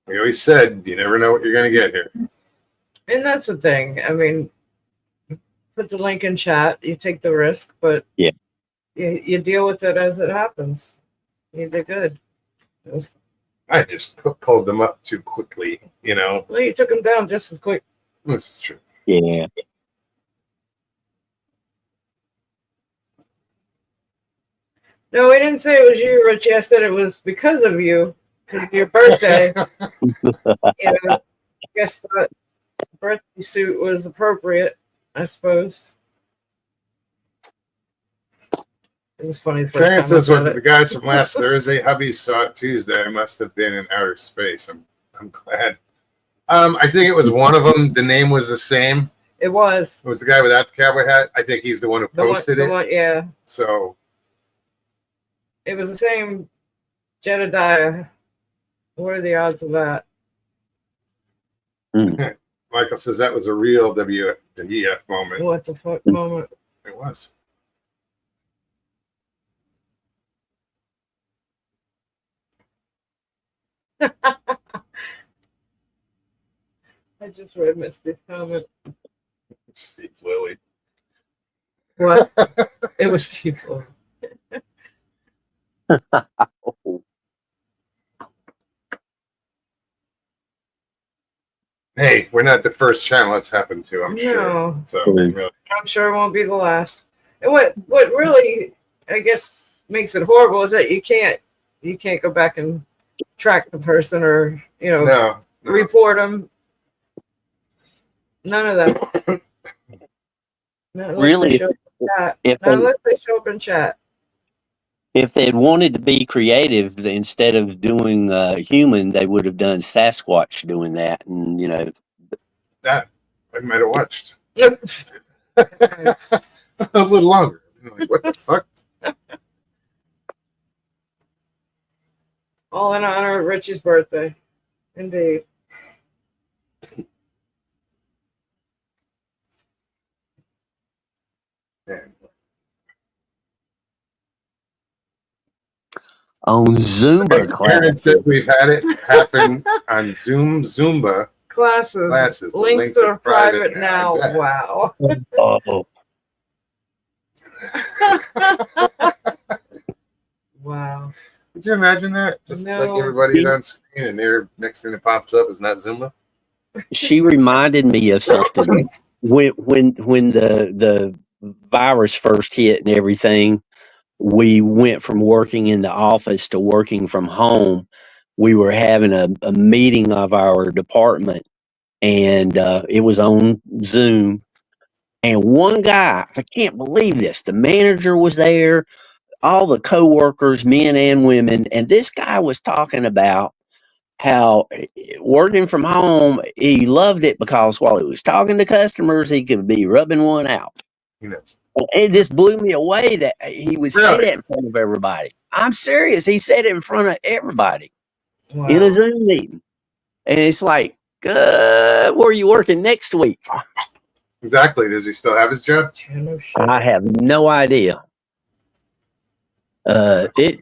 We always said you never know what you're going to get here. And that's the thing. I mean, put the link in chat. You take the risk, but Yeah. you deal with it as it happens. You did good. It was, I just pulled them up too quickly, you know. well, you took them down just as quick. This is true. Yeah. No, we didn't say it was you, Richie. I said it was because of you, because of your birthday. You know, I guess that birthday suit was appropriate, I suppose. It was funny. The first Clarence time I says said what it. the guys from last Thursday. Hubby saw it Tuesday. I must have been in outer space. I'm glad. I think it was one of them. The name was the same. It was. It was the guy without the cowboy hat. I think he's the one who posted it. Yeah, So it was the same Jedediah. What are the odds of that? Michael says that was a real WEF moment. What the fuck moment? It was. I just read Misty's comment. Steve Lilly. What? It was people. Hey, we're not the first channel it's happened to, I'm sure. No, So really, I'm sure it won't be the last. And what really, I guess, makes it horrible is that you can't go back and track the person or no. report them. None of that. Not unless Really, they show up in chat. if Not unless they show up in chat. if they'd wanted to be creative, instead of doing human, they would have done Sasquatch doing that, and That I might have watched. Yep. A little longer. Like, what the fuck? All in honor of Richie's birthday. Indeed. Man. on Zumba Aaron said classes. we've had it happen on Zumba Classes. The Links are private now. I bet. Wow. Oh, Wow. Could you imagine that? Just like No. everybody's on screen and their next thing that pops up is not Zumba. she reminded me of something when the virus first hit and everything. We went from working in the office to working from home. We were having a meeting of our department, and it was on Zoom. And one guy, I can't believe this, the manager was there, all the coworkers, men and women, and this guy was talking about how working from home, he loved it because while he was talking to customers, he could be rubbing one out. You know. It just blew me away that he would say Really? that in front of everybody. I'm serious. He said it in front of everybody Wow. in a Zoom meeting. And it's like, where are you working next week? Exactly. Does he still have his job? No shit. I have no idea. The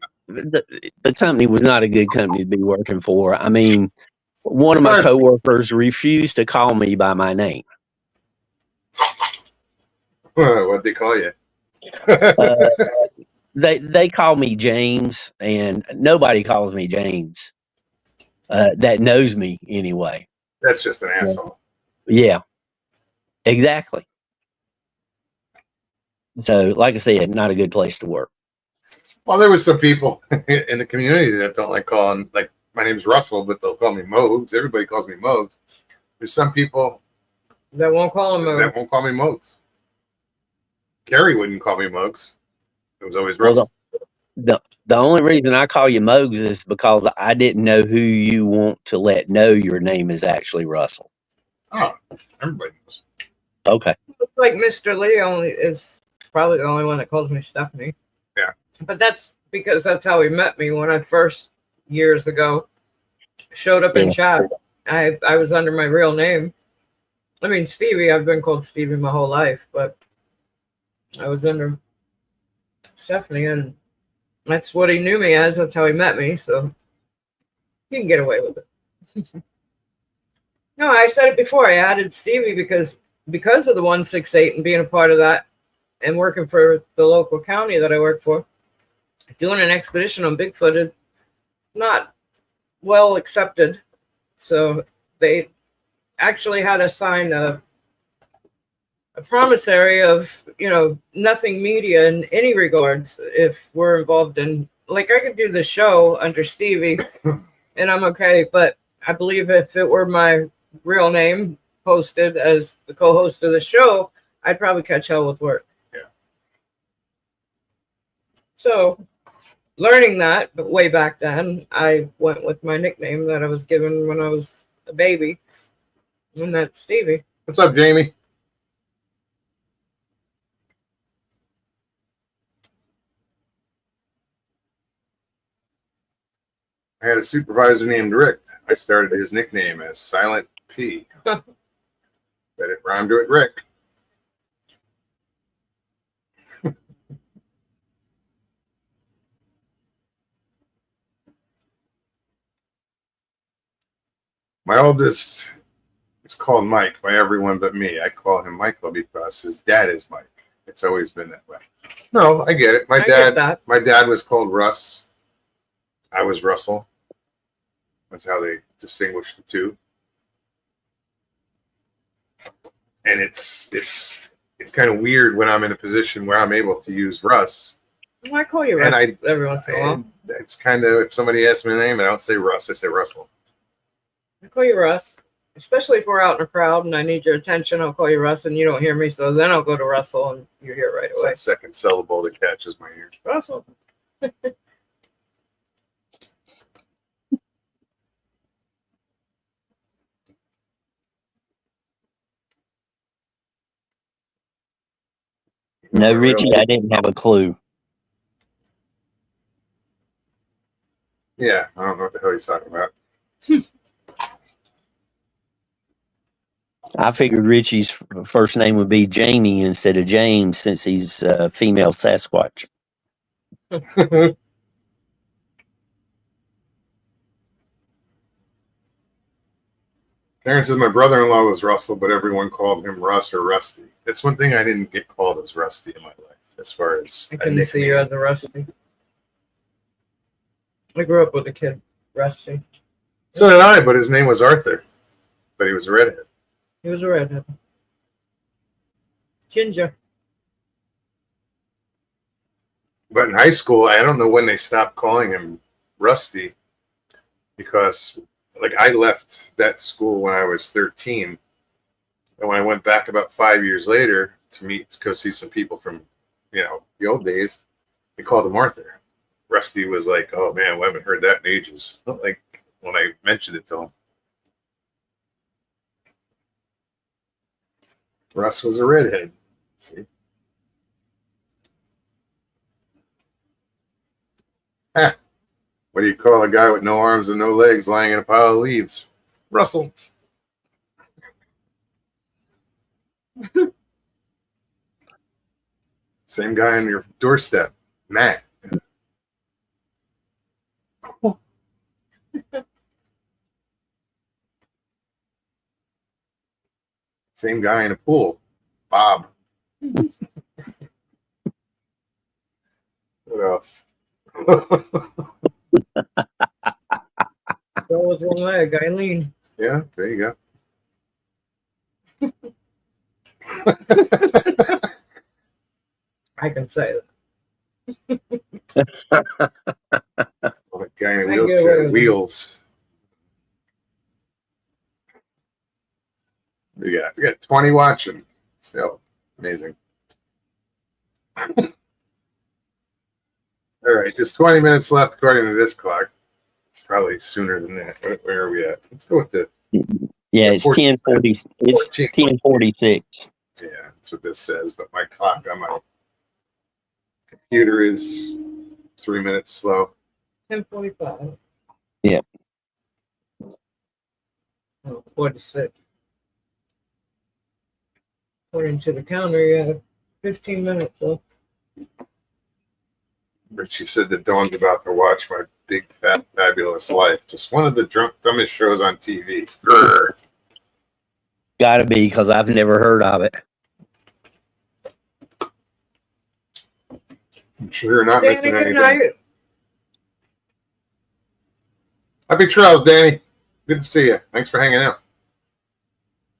company was not a good company to be working for. I mean, one of my coworkers refused to call me by my name. What'd they call you? They call me James, and nobody calls me James that knows me anyway. That's just an asshole. Yeah, exactly. So, like I said, not a good place to work. Well, there was some people in the community that don't like calling, like, my name's Russell, but they'll call me Mogs. Everybody calls me Mogs. There's some people That won't call him that won't call me Mogs. Carrie wouldn't call me Mugs. It was always Well, Russell. the only reason I call you Mogs is because I didn't know who you want to let know your name is actually Russell. Oh, everybody knows. Okay. Looks like Mr. Lee only is probably the only one that calls me Stephanie. Yeah. But that's because that's how he met me when I first years ago showed up in Yeah. chat. I was under my real name. I mean Stevie, I've been called Stevie my whole life, but I was under Stephanie, and that's what he knew me as. That's how he met me, so he can get away with it. No, I said it before. I added Stevie because of the 168 and being a part of that and working for the local county that I work for, doing an expedition on Bigfoot is not well accepted. So they actually had to sign a promissory of, nothing media in any regards if we're involved in, like, I could do the show under Stevie and I'm okay, but I believe if it were my real name posted as the co-host of the show, I'd probably catch hell with work. Yeah. So learning that, but way back then, I went with my nickname that I was given when I was a baby, and that's Stevie. What's up, Jamie? I had a supervisor named Rick. I started his nickname as Silent P. But it rhymed with Rick. My oldest is called Mike by everyone but me. I call him Michael because his dad is Mike. It's always been that way. No, I get it. I get that. My dad was called Russ. I was Russell. That's how they distinguish the two. And it's kind of weird when I'm in a position where I'm able to use Russ. Well, I call you Russ every once in a while. It's kind of, if somebody asks me a name and I don't say Russ, I say Russell. I call you Russ, especially if we're out in a crowd and I need your attention. I'll call you Russ and you don't hear me, so then I'll go to Russell and you hear right It's away. that second syllable that catches my ear. Russell. No, Richie, I didn't have a clue. Yeah, I don't know what the hell he's talking about. I figured Richie's first name would be Jamie instead of James since he's a female Sasquatch. Karen says my brother-in-law was Russell, but everyone called him Russ or Rusty. That's one thing I didn't get called as Rusty in my life, as far as I couldn't see you as a Rusty. I grew up with a kid, Rusty. So did I, but his name was Arthur. But he was a redhead. He was a redhead. Ginger. But in high school, I don't know when they stopped calling him Rusty, because like I left that school when I was 13. And when I went back about 5 years later to go see some people from, the old days, they called him Arthur. Rusty was like, oh man, we haven't heard that in ages. Like when I mentioned it to him. Russ was a redhead. See? What do you call a guy with no arms and no legs lying in a pile of leaves? Russell. Same guy on your doorstep, Matt. Same guy in a pool, Bob. What else? So was one leg, Eileen. Yeah, there you go. I can say that. Oh, that guy in a I get away wheelchair, with it. wheels. We got 20 watching. Still amazing. All right, there's 20 minutes left according to this clock. It's probably sooner than that. Where are we at? Let's go with the Yeah, it's 14. 10:40. It's 10:46. Yeah, that's what this says. But my clock on my computer is 3 minutes slow. 10:45. Yeah. Oh, 46. According to the calendar, you have 15 minutes left. Richie said that Dawn's about to watch My Big Fat Fabulous Life. Just one of the dumbest shows on TV. Grr. Gotta be, because I've never heard of it. I'm sure you're not Danny, missing good anything. night. Happy trails, Danny. Good to see you. Thanks for hanging out.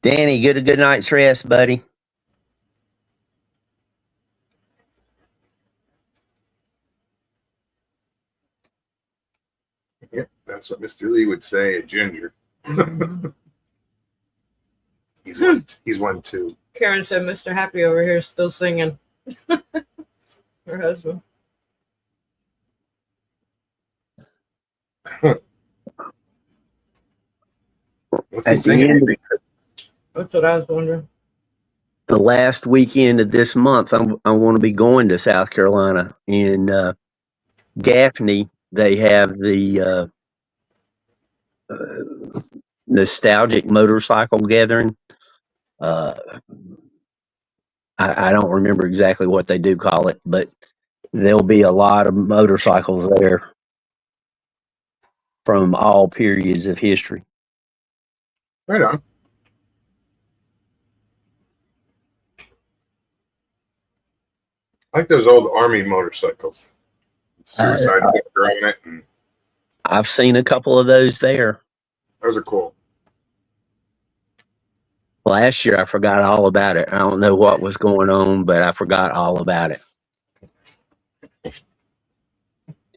Danny, get a good night's rest, buddy. Yep, that's what Mr. Lee would say, a ginger. He's one too. Karen said Mr. Happy over here is still singing. Her husband. What's he At the singing? end of That's what I was wondering. the last weekend of this month, I want to be going to South Carolina. In Gaffney, they have the nostalgic motorcycle gathering. I don't remember exactly what they do call it, but there'll be a lot of motorcycles there from all periods of history. Right on. I like those old army motorcycles. Suicide picture on it. And I've seen a couple of those there. those are cool. Last year, I forgot all about it. I don't know what was going on, but I forgot all about it.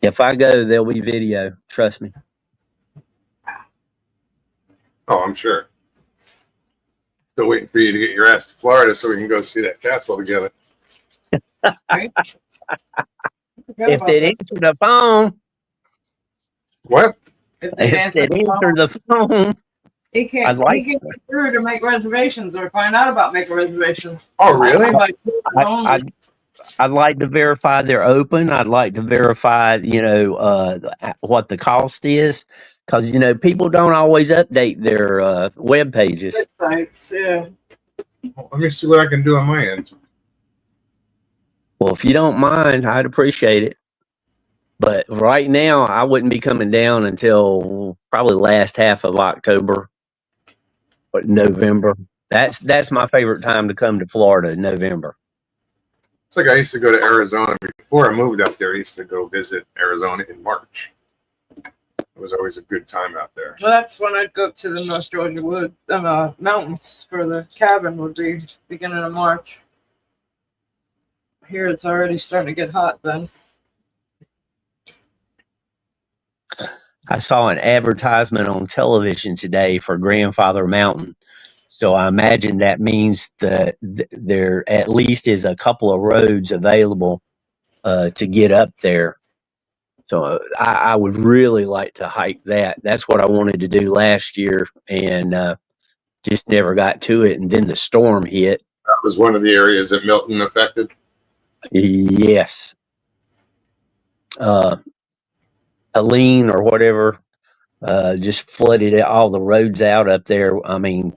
If I go, there'll be video. Trust me. Oh, I'm sure. Still waiting for you to get your ass to Florida so we can go see that castle together. If they'd answer the phone, What? If they if answer they'd the answer phone, the phone, he can't. I'd like he can't get through to make reservations or find out about making reservations. Oh, really? Like, I'd like to verify they're open. I'd like to verify, what the cost is, because people don't always update their web pages. websites, yeah. Let me see what I can do on my end. Well, if you don't mind, I'd appreciate it. But right now, I wouldn't be coming down until probably last half of October or November. That's my favorite time to come to Florida, November. It's like I used to go to Arizona before I moved up there. I used to go visit Arizona in March. It was always a good time out there. Well, that's when I'd go up to the North Georgia mountains for the cabin. Would be beginning of March. Here it's already starting to get hot then. I saw an advertisement on television today for Grandfather Mountain. So I imagine that means that there at least is a couple of roads available to get up there. So I would really like to hike that. That's what I wanted to do last year and just never got to it. And then the storm hit. That was one of the areas that Milton affected. Yes. Helene or whatever just flooded all the roads out up there. I mean,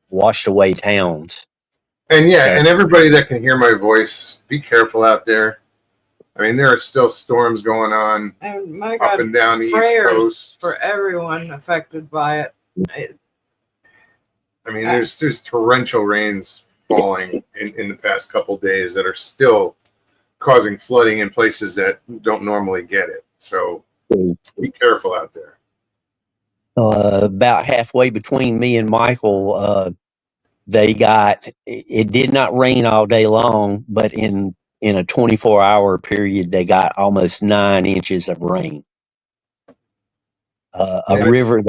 washed away towns. And and everybody that can hear my voice, be careful out there. I mean, there are still storms going on And my up God, and down the East prayers Coast. for everyone affected by it. I mean, there's torrential rains falling in the past couple of days that are still causing flooding in places that don't normally get it. So be careful out there. About halfway between me and Michael, it did not rain all day long, but in a 24-hour period, they got almost 9 inches of rain. A river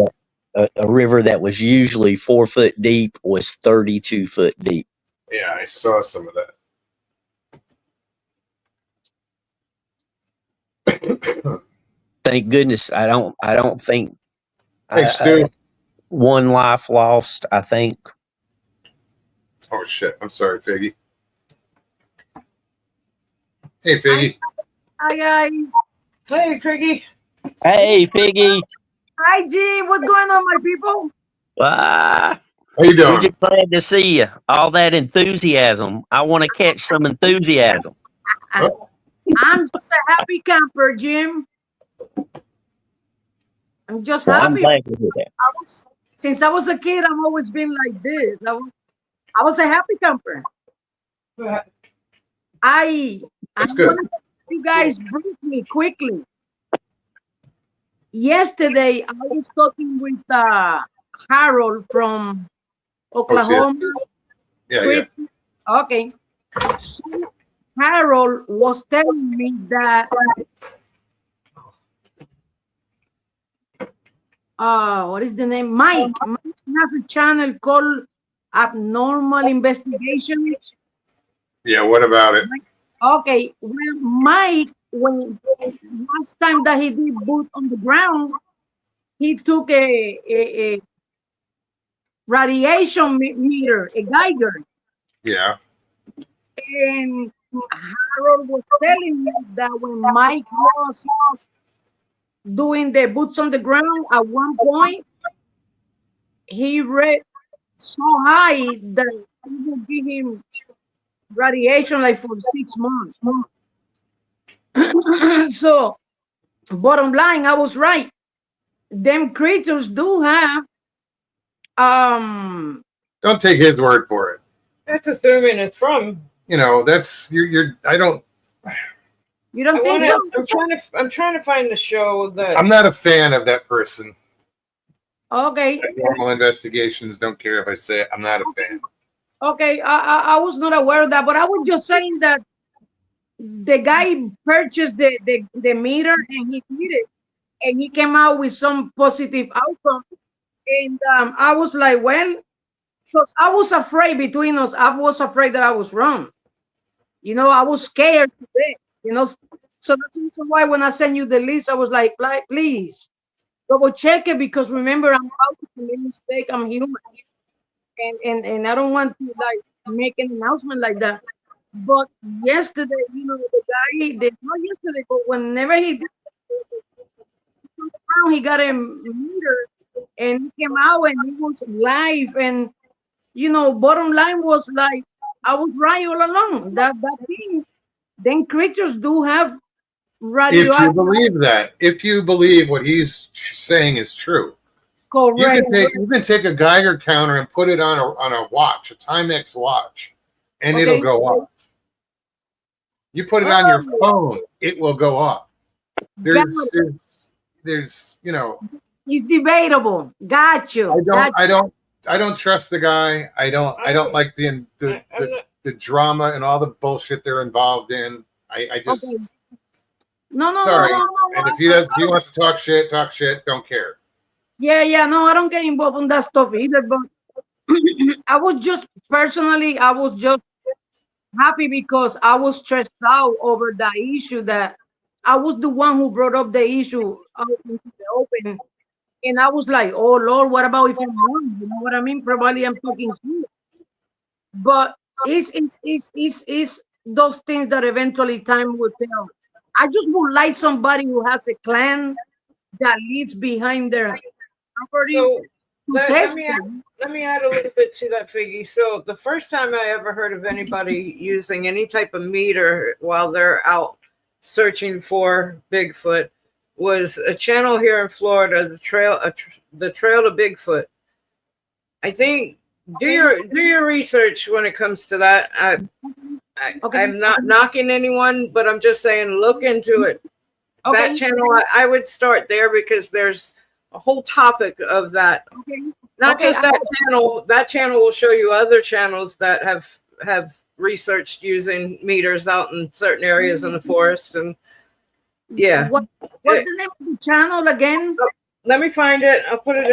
that was usually 4 foot deep was 32 foot deep. Yeah, I saw some of that. Thank goodness I don't think Hey, Stu. one life lost, I think. Oh shit! I'm sorry, Figgy. Hey, Figgy. Hi guys. Hey, Triggy. Hey, Piggy. Hi G. What's going on, my people? Ah, How you we're doing? just glad to see you. All that enthusiasm. I want to catch some enthusiasm. Oh, I'm just a happy camper, Jim. I'm just Well, I'm happy. glad to hear that. Since I was a kid, I've always been like this. I was a happy camper. I that's want good. to tell you guys briefly, quickly. Yesterday, I was talking with Harold from Oklahoma. Yeah. Okay. So Harold was telling me that what is the name? Mike has a channel called Abnormal Investigations. Yeah. What about it? Okay, well, Mike, when last time that he did boot on the ground, he took a radiation meter, a Geiger, Yeah. and Harold was telling me that when Mike was doing the boots on the ground, at one point he read so high that it would give him radiation like for 6 months. So, bottom line, I was right. Them creatures do have Don't take his word for it. That's assuming it's from. You know, that's you're. I don't. you don't think so? I'm trying to find the show that. I'm not a fan of that person. Okay. Normal investigations. Don't care if I say it. I'm not a fan. Okay, I was not aware of that, but I was just saying that the guy purchased the meter and he did it, and he came out with some positive outcome. And I was like, well, because I was afraid between us, I was afraid that I was wrong. You know, I was scared to death, you know. So that's the reason why when I sent you the list, I was like, please double check it, because remember, I'm out to make a mistake. I'm human. And I don't want to like make an announcement like that. But yesterday, you know, the guy, not yesterday, but whenever he did on the ground, he got a meter and he came out and it was live. And you know, bottom line was like I was right all along. That thing, then creatures do have If radioactive. you believe that, if you believe what he's saying is true, Correct. you can take a Geiger counter and put it on a watch, a Timex watch, and Okay. it'll go off. You put it on your phone, it will go off. There's you know. It's debatable. Got you. I don't trust the guy. I don't like the drama and all the bullshit they're involved in. I just Okay. No. sorry. And if he wants to talk shit, don't care. Yeah. No, I don't get involved in that stuff either. But I was just happy because I was stressed out over the issue that I was the one who brought up the issue out into the open. And I was like, oh Lord, what about if I'm wrong? You know what I mean? Probably I'm talking shit. But it's those things that eventually time will tell. I just would like somebody who has a clan that leads behind their property So to let test me them. let me add a little bit to that, Figgy. So the first time I ever heard of anybody using any type of meter while they're out searching for Bigfoot was a channel here in Florida, the Trail to Bigfoot. I think do your research when it comes to that. Okay. I'm not knocking anyone, but I'm just saying look into it. Okay. That channel, I would start there because there's a whole topic of that. Okay. Not Okay, just that channel. That channel will show you other channels that have researched using meters out in certain areas in the forest. And yeah, What's the name of the channel again? let me find it. I'll put it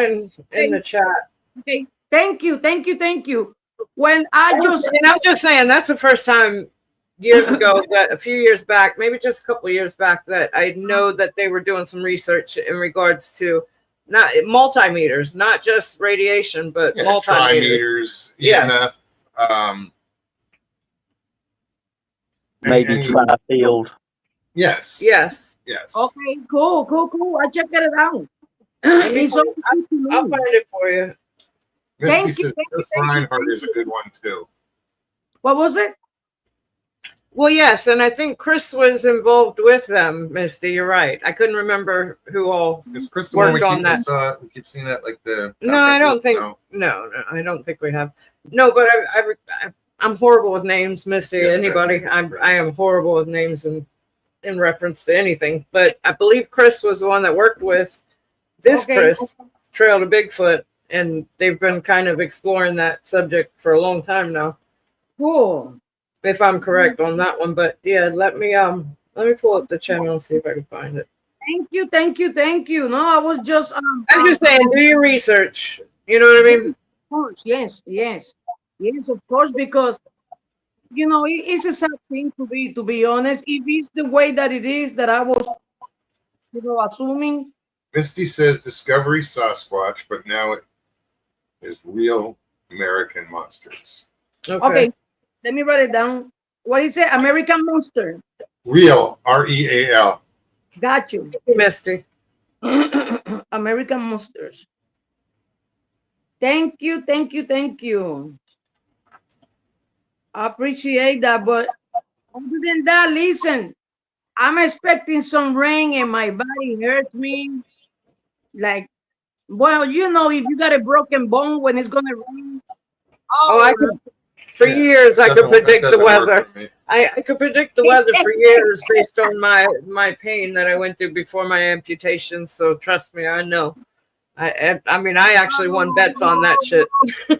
in the chat. Okay. Thank you. When I just And I'm just saying that's the first time years ago, that a few years back, maybe just a couple of years back, that I know that they were doing some research in regards to not multimeters, not just radiation, but Yeah, multimeters. trimeters, Yeah. EMF, and- Maybe and- Tri-Field. yes, Yes. yes. Okay, cool. I check it out. me It's find- all good to I'll know. find it for you. Misty Thank you, says thank you, Chris thank you, Reinhardt thank is a good one too. What was it? Well, yes, and I think Chris was involved with them, Misty. You're right. I couldn't remember who all. Is Chris the one we Worked on keep, we keep seeing at like the No, I don't conferences? think. No. No, I don't think we have. No, but I'm horrible with names, Misty. Yeah, Anybody? that's- I am horrible with names in reference to anything. But I believe Chris was the one that worked with this Okay. Chris, Trail to Bigfoot, and they've been kind of exploring that subject for a long time now, Cool. if I'm correct on that one. But yeah, let me pull up the channel and see if I can find it. Thank you. No, I was just I'm just saying, do your research. You know what I mean? Of course, yes, of course, because it's a sad thing to be honest. If it's the way that it is, that I was, assuming. Misty says Discovery Sasquatch, but now it is Real American Monsters. Okay, let me write it down. What is it? American Monster. Real, REAL. Got you. Misty. American Monsters. Thank you. I appreciate that, but other than that, listen, I'm expecting some rain and my body hurts me. Like, well, if you got a broken bone when it's gonna rain. Oh, I could. For Yeah, years, I could Doesn't- predict the doesn't work weather. for me. I could predict the weather for years based on my pain that I went through before my amputation. So trust me, I know. I mean, I actually won bets on that shit. You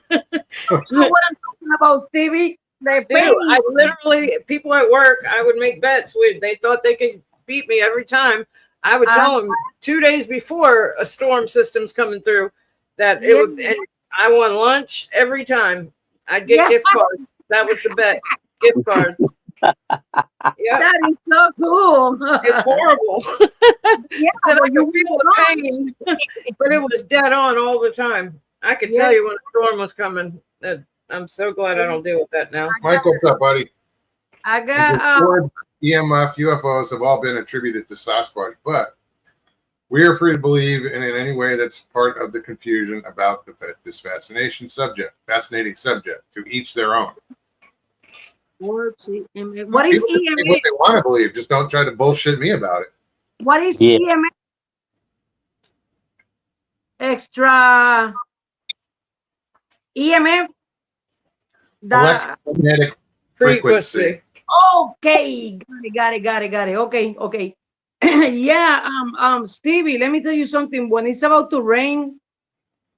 know what I'm talking about, Stevie? The Dude, pain. I literally, people at work, I would make bets with. They thought they could beat me every time. I would tell them 2 days before a storm system's coming through that it would. And I won lunch every time. I'd get gift cards. That was the bet. Gift cards. Yeah, That is so cool. it's horrible. Yeah, And I but you could feel the pain, but it was dead on all the time. I could tell you when a storm was coming. I'm so glad I don't deal with that now. Mike, what's up, buddy? I The got word EMF, UFOs have all been attributed to Sasquatch, but we are free to believe in any way that's part of the confusion about this fascinating subject. To each their own. what is People can say EMF? what they want to believe. Just don't try to bullshit me about it. What is Yeah. EMF? Extra EMF. Electromagnetic frequency. Okay, got it. Okay. Yeah, Stevie, let me tell you something. When it's about to rain,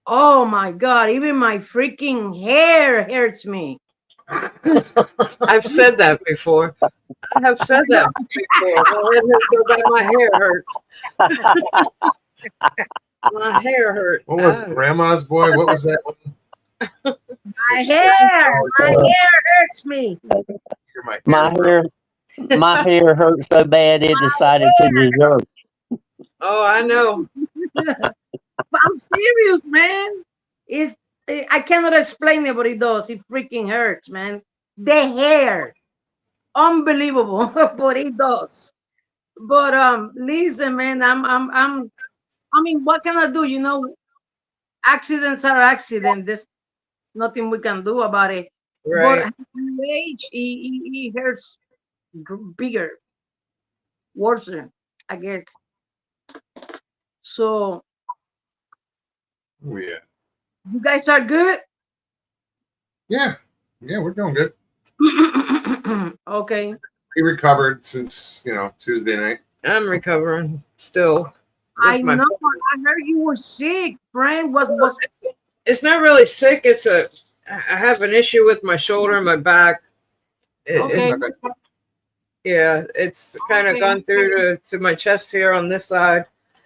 oh my God, even my freaking hair hurts me. I've said that before. I have said that before. My head hurts so bad my hair hurts. My hair hurts. What was Grandma's Boy? What was that one? My hair hurts me. You're my My hair hurt so bad it decided to desert. Oh, I know. But I'm serious, man. I cannot explain it, but it does. It freaking hurts, man. The hair, unbelievable, but it does. But listen, man, I mean, what can I do? Accidents are accidents. There's nothing we can do about it. Right. But at the age, it hurts bigger, worse, I guess. So Oh, yeah. you guys are good. Yeah, we're doing good. Okay. We recovered since Tuesday night. I'm recovering still. I know. I heard you were sick, friend. What was? It's not really sick. I have an issue with my shoulder and my back. Okay. Yeah, it's kind of gone through to my chest here on this side,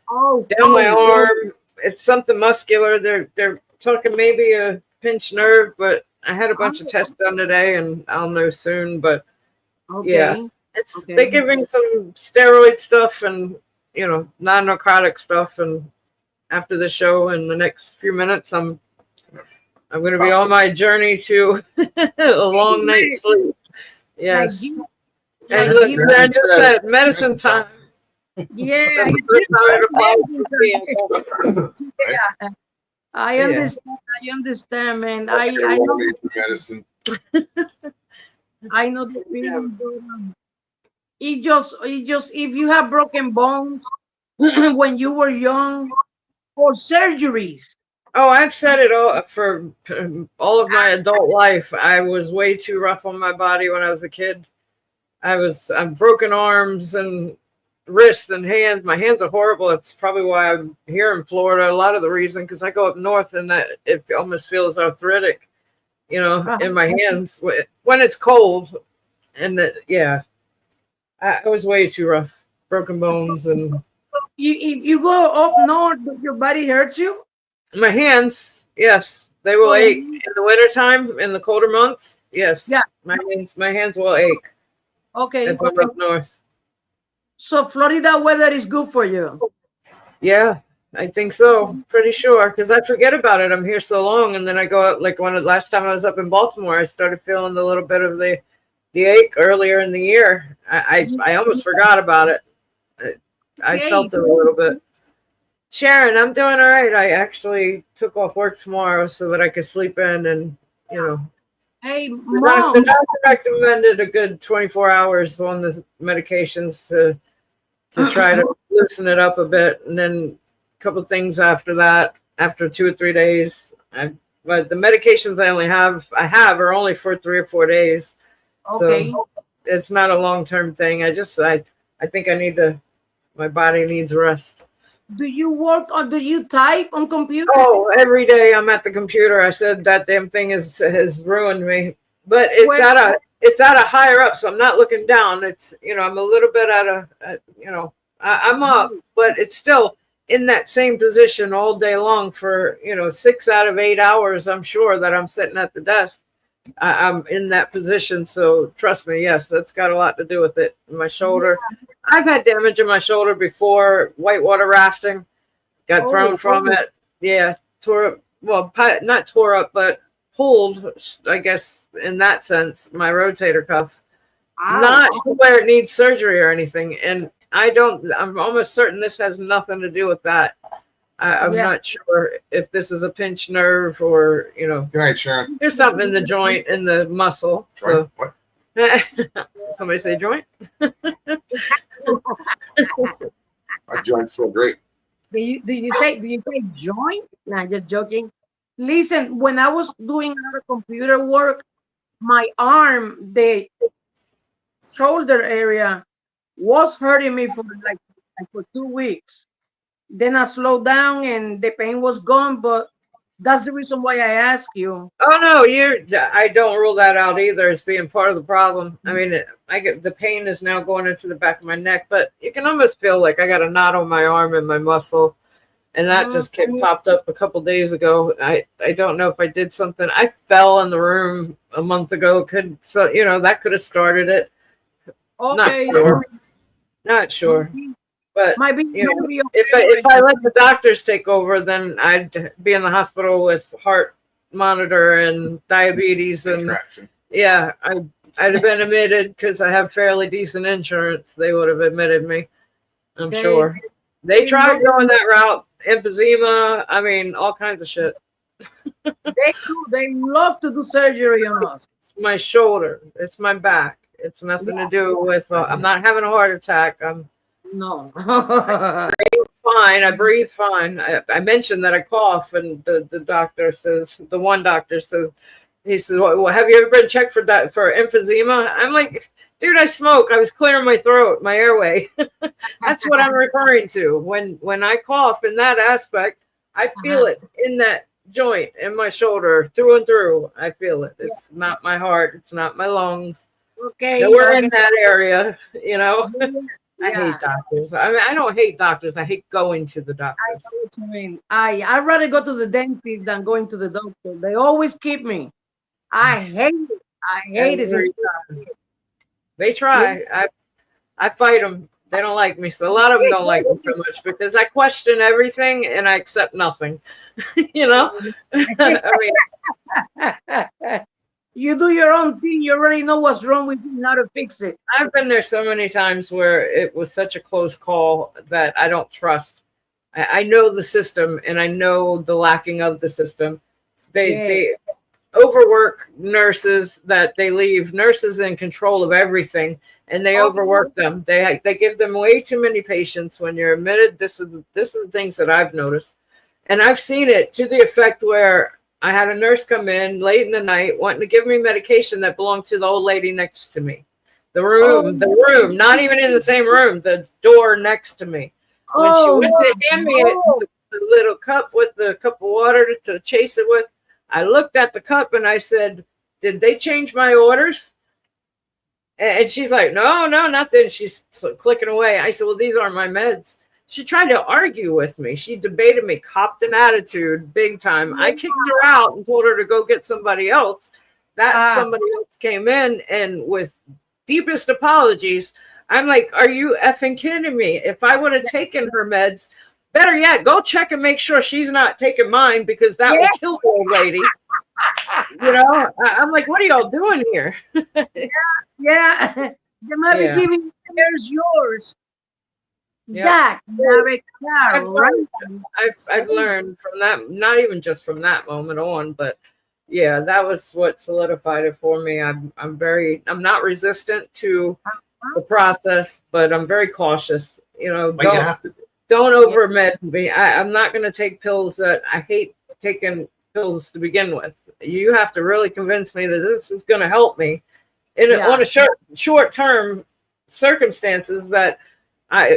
Oh, down my arm. It's something muscular. They're talking maybe a pinched nerve, but I had a bunch of tests done today, and I'll know soon. But Okay. It's Okay. they give me some steroid stuff and non-narcotic stuff, and after the show in the next few minutes, I'm going to be on my journey to a long night's sleep. Like Yes, you, and like look, you. I just said medicine time. Yeah, That's the you first time it do applies to me. Yeah, I Yeah. understand. I understand, man. I Everyone know. needs medicine. I know the feeling. But, it just, if you have broken bones when you were young, or surgeries. Oh, I've said it all for all of my adult life. I was way too rough on my body when I was a kid. I'm broken arms and wrists and hands. My hands are horrible. It's probably why I'm here in Florida. A lot of the reason, because I go up north and that it almost feels arthritic, in my hands when it's cold. And that, yeah, I was way too rough. Broken bones and If you go up north, does your body hurt you? my hands. Yes, they will ache in the wintertime, in the colder months. Yes, Yeah. my hands will ache Okay. if I'm up north. So Florida weather is good for you. Yeah, I think so. Pretty sure, because I forget about it. I'm here so long, and then I go out. Like last time I was up in Baltimore, I started feeling a little bit of the ache earlier in the year. I almost forgot about it. I felt it a little bit. Sharon, I'm doing all right. I actually took off work tomorrow so that I could sleep in, and Hey, the mom. doctor recommended a good 24 hours on the medications to try to loosen it up a bit, and then a couple things after that. After 2 or 3 days, but the medications I have are only for 3 or 4 days, Okay. so it's not a long-term thing. I think my body needs rest. Do you work or do you type on computer? Oh, every day I'm at the computer. I said that damn thing has ruined me. But it's at a higher up, so I'm not looking down. It's I'm a little bit I'm up, but it's still in that same position all day long for 6 out of 8 hours. I'm sure that I'm sitting at the desk. I'm in that position, so trust me. Yes, that's got a lot to do with it. My shoulder. I've had damage in my shoulder before. Whitewater rafting, got thrown from it. Yeah, tore up. Well, not tore up, but pulled. I guess in that sense, my rotator cuff. Not where it needs surgery or anything. And I'm almost certain this has nothing to do with that. I'm not sure if this is a pinched nerve or Good night, Sharon. there's something in the joint, in the muscle. Joint? So What? somebody say joint. My joints feel great. Do you say joint? Nah, just joking. Listen, when I was doing other computer work, my arm, the shoulder area, was hurting me for like for 2 weeks. Then I slowed down and the pain was gone. But that's the reason why I ask you. Oh no, I don't rule that out either as being part of the problem. I mean, I get the pain is now going into the back of my neck, but you can almost feel like I got a knot on my arm and my muscle, and that just popped up a couple days ago. I don't know if I did something. I fell in the room a month ago. That could have started it. Okay. Not sure. But Might be, if I let the doctors take over, then I'd be in the hospital with heart monitor and diabetes, and Contraction. yeah, I'd have been admitted because I have fairly decent insurance. They would have admitted me, I'm sure. They tried going that route, emphysema. I mean, all kinds of shit. They do. They love to do surgery on us. It's my shoulder. It's my back. It's nothing to do with. I'm not having a heart attack. I'm No. fine. I breathe fine. I mentioned that I cough, and the doctor says, the one doctor says, he says, well, have you ever been checked for emphysema? I'm like, dude, I smoke. I was clearing my throat, my airway. That's what I'm referring to. When I cough in that aspect, I feel it in that joint in my shoulder through and through. I feel it. It's not my heart. It's not my lungs. Okay. Nowhere in that area, I Yeah. hate doctors. I mean, I don't hate doctors. I hate going to the doctors. I'd rather go to the dentist than going to the doctor. They always keep me. I hate it. I hate it. They try. I fight them. They don't like me. So a lot of them don't like me so much because I question everything and I accept nothing. You know, I mean, You do your own thing. You already know what's wrong with you, how to fix it. I've been there so many times where it was such a close call that I don't trust. I know the system and I know the lacking of the system. They overwork nurses, that they leave nurses in control of everything, and they overwork them. They give them way too many patients when you're admitted. This is the things that I've noticed, and I've seen it to the effect where I had a nurse come in late in the night wanting to give me medication that belonged to the old lady next to me. The room, not even in the same room, the door next to me. When she went to hand me the little cup with the cup of water to chase it with, I looked at the cup and I said, "Did they change my orders?" And she's like, "No, nothing." She's clicking away. I said, "Well, these aren't my meds." She tried to argue with me. She debated me, copped an attitude big time. I kicked her out and told her to go get somebody else. Somebody else came in, and with deepest apologies, I'm like, "Are you effing kidding me? If I would have taken her meds, better yet, go check and make sure she's not taking mine, because that will kill the old lady." You know, I'm like, "What are y'all doing here?" Yeah, they might be giving yours. Yeah. Right. I've learned from that, not even just from that moment on, but yeah, that was what solidified it for me. I'm not resistant to the process, but I'm very cautious. You know, don't over med me. I'm not going to take pills that I hate taking pills to begin with. You have to really convince me that this is going to help me on a short term circumstances that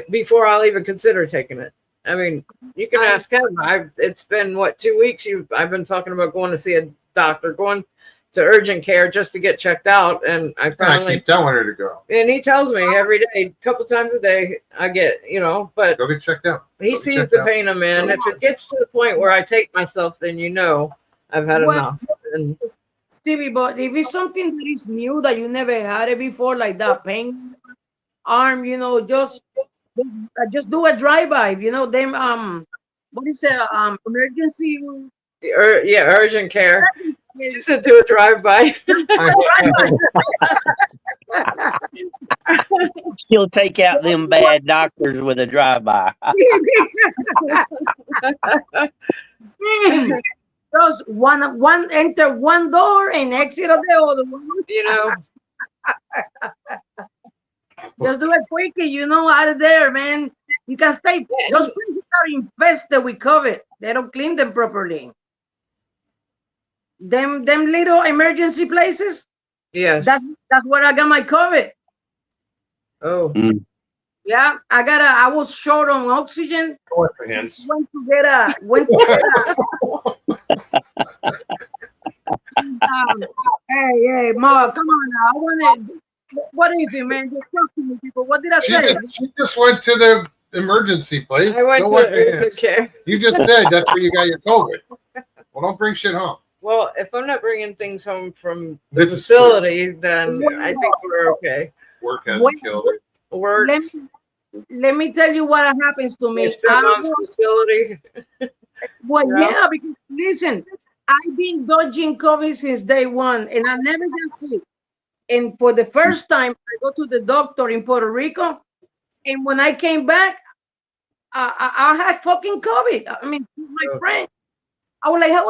before I'll even consider taking it. I mean, you can ask him. It's been 2 weeks. I've been talking about going to see a doctor, going to urgent care just to get checked out, and I finally keep telling her to go. And he tells me every day, a couple times a day, I get, but go get checked out. He sees the pain I'm in. If it gets to the point where I take myself, then I've had enough. And Stevie, but if it's something that is new that you never had it before, like that pain arm, just do a drive-by. Them what is it? Emergency. Urgent care. She said do a drive-by. She'll take out them bad doctors with a drive-by. Just one enter one door and exit of the other one. Just do it quickly, out of there, man. You can stay. Those places are infested with COVID. They don't clean them properly. Them little emergency places. Yes. That's where I got my COVID. Oh. Yeah, I was short on oxygen. Went to get a hey, Ma, come on now. What is it, man? Just talk to me, people. What did I say? She just went to the emergency place. I went to urgent care. You just said that's where you got your COVID. Well, don't bring shit home. Well, if I'm not bringing things home from the facility, then I think we're okay. Work hasn't killed it. Work. Let me tell you what happens to me. Facility. Well, yeah, because listen, I've been dodging COVID since day one, and I never got sick. And for the first time, I go to the doctor in Puerto Rico, and when I came back, I had fucking COVID. I mean, my friend, I was like, how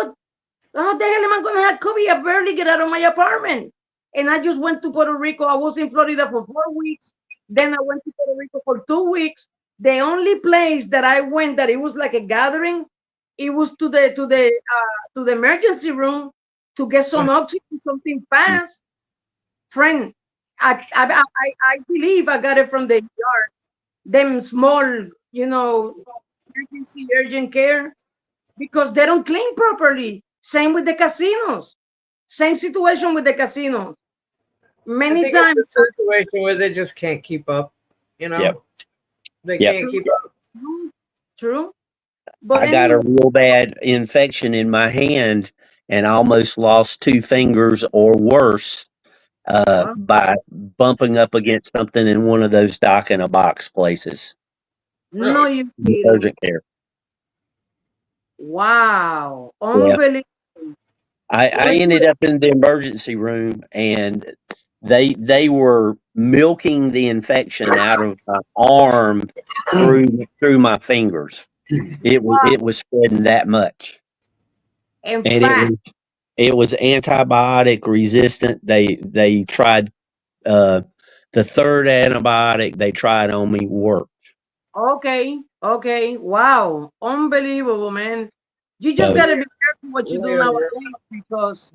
the hell am I going to have COVID? I barely get out of my apartment. And I just went to Puerto Rico. I was in Florida for 4 weeks. Then I went to Puerto Rico for 2 weeks. The only place that I went that it was like a gathering, it was to the emergency room to get some oxygen, something fast. Friend, I believe I got it from the yard. Them small, emergency urgent care, because they don't clean properly. Same with the casinos. Same situation with the casinos. Many times. It's a situation where they just can't keep up. They can't keep up. True. But I got a real bad infection in my hand and I almost lost 2 fingers or worse Wow. by bumping up against something in one of those dock in a box places. No, Really? you The kidding me. urgent care. Wow. Yeah. Unbelievable. I ended up in the emergency room, and they were milking the infection out of my arm through my fingers. It was spreading that much, In and fact, it was antibiotic resistant. They tried uh, the third antibiotic they tried on me worked. okay, okay. Wow. Unbelievable, man. You just So gotta be careful what you do Yeah, yeah. nowadays because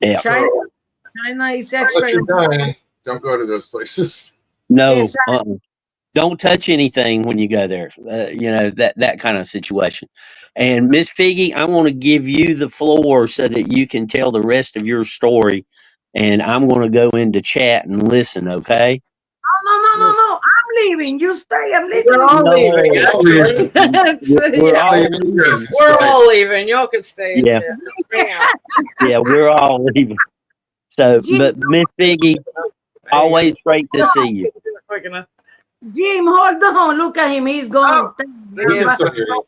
yeah, China So China is unless expert. you're dying, don't go to those places. no, Exactly. don't touch anything when you go there. You know that kind of situation. And Miss Piggy, I want to give you the floor so that you can tell the rest of your story. And I'm going to go into chat and listen. Okay? No. I'm leaving. You stay. I'm We're listening to all you. leaving, No, I'll leave. actually. we're Yeah, all You guys leaving. can we're stay. all leaving. Y'all can stay and Yeah, chat. Bam. yeah, we're all leaving. So, Jim, but Miss Piggy, There you always great to go. see you. Quick enough. Jim, hold on. Look at him. He's gone. Oh, We can yeah, still hear you.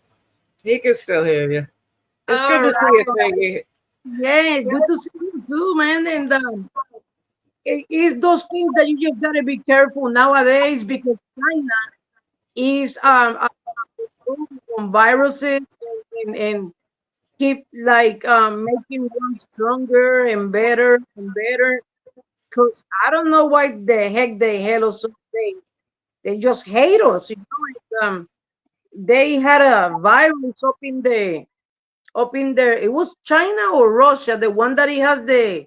he can still hear you. It's good All to see you, right. Peggy. Yes, good to see you too, man. And it's those things that you just gotta be careful nowadays because China is on viruses and keep like making one stronger and better and better. Cause I don't know why the heck they hate us. So they just hate us. You know, they had a virus up in there. It was China or Russia, the one that it has the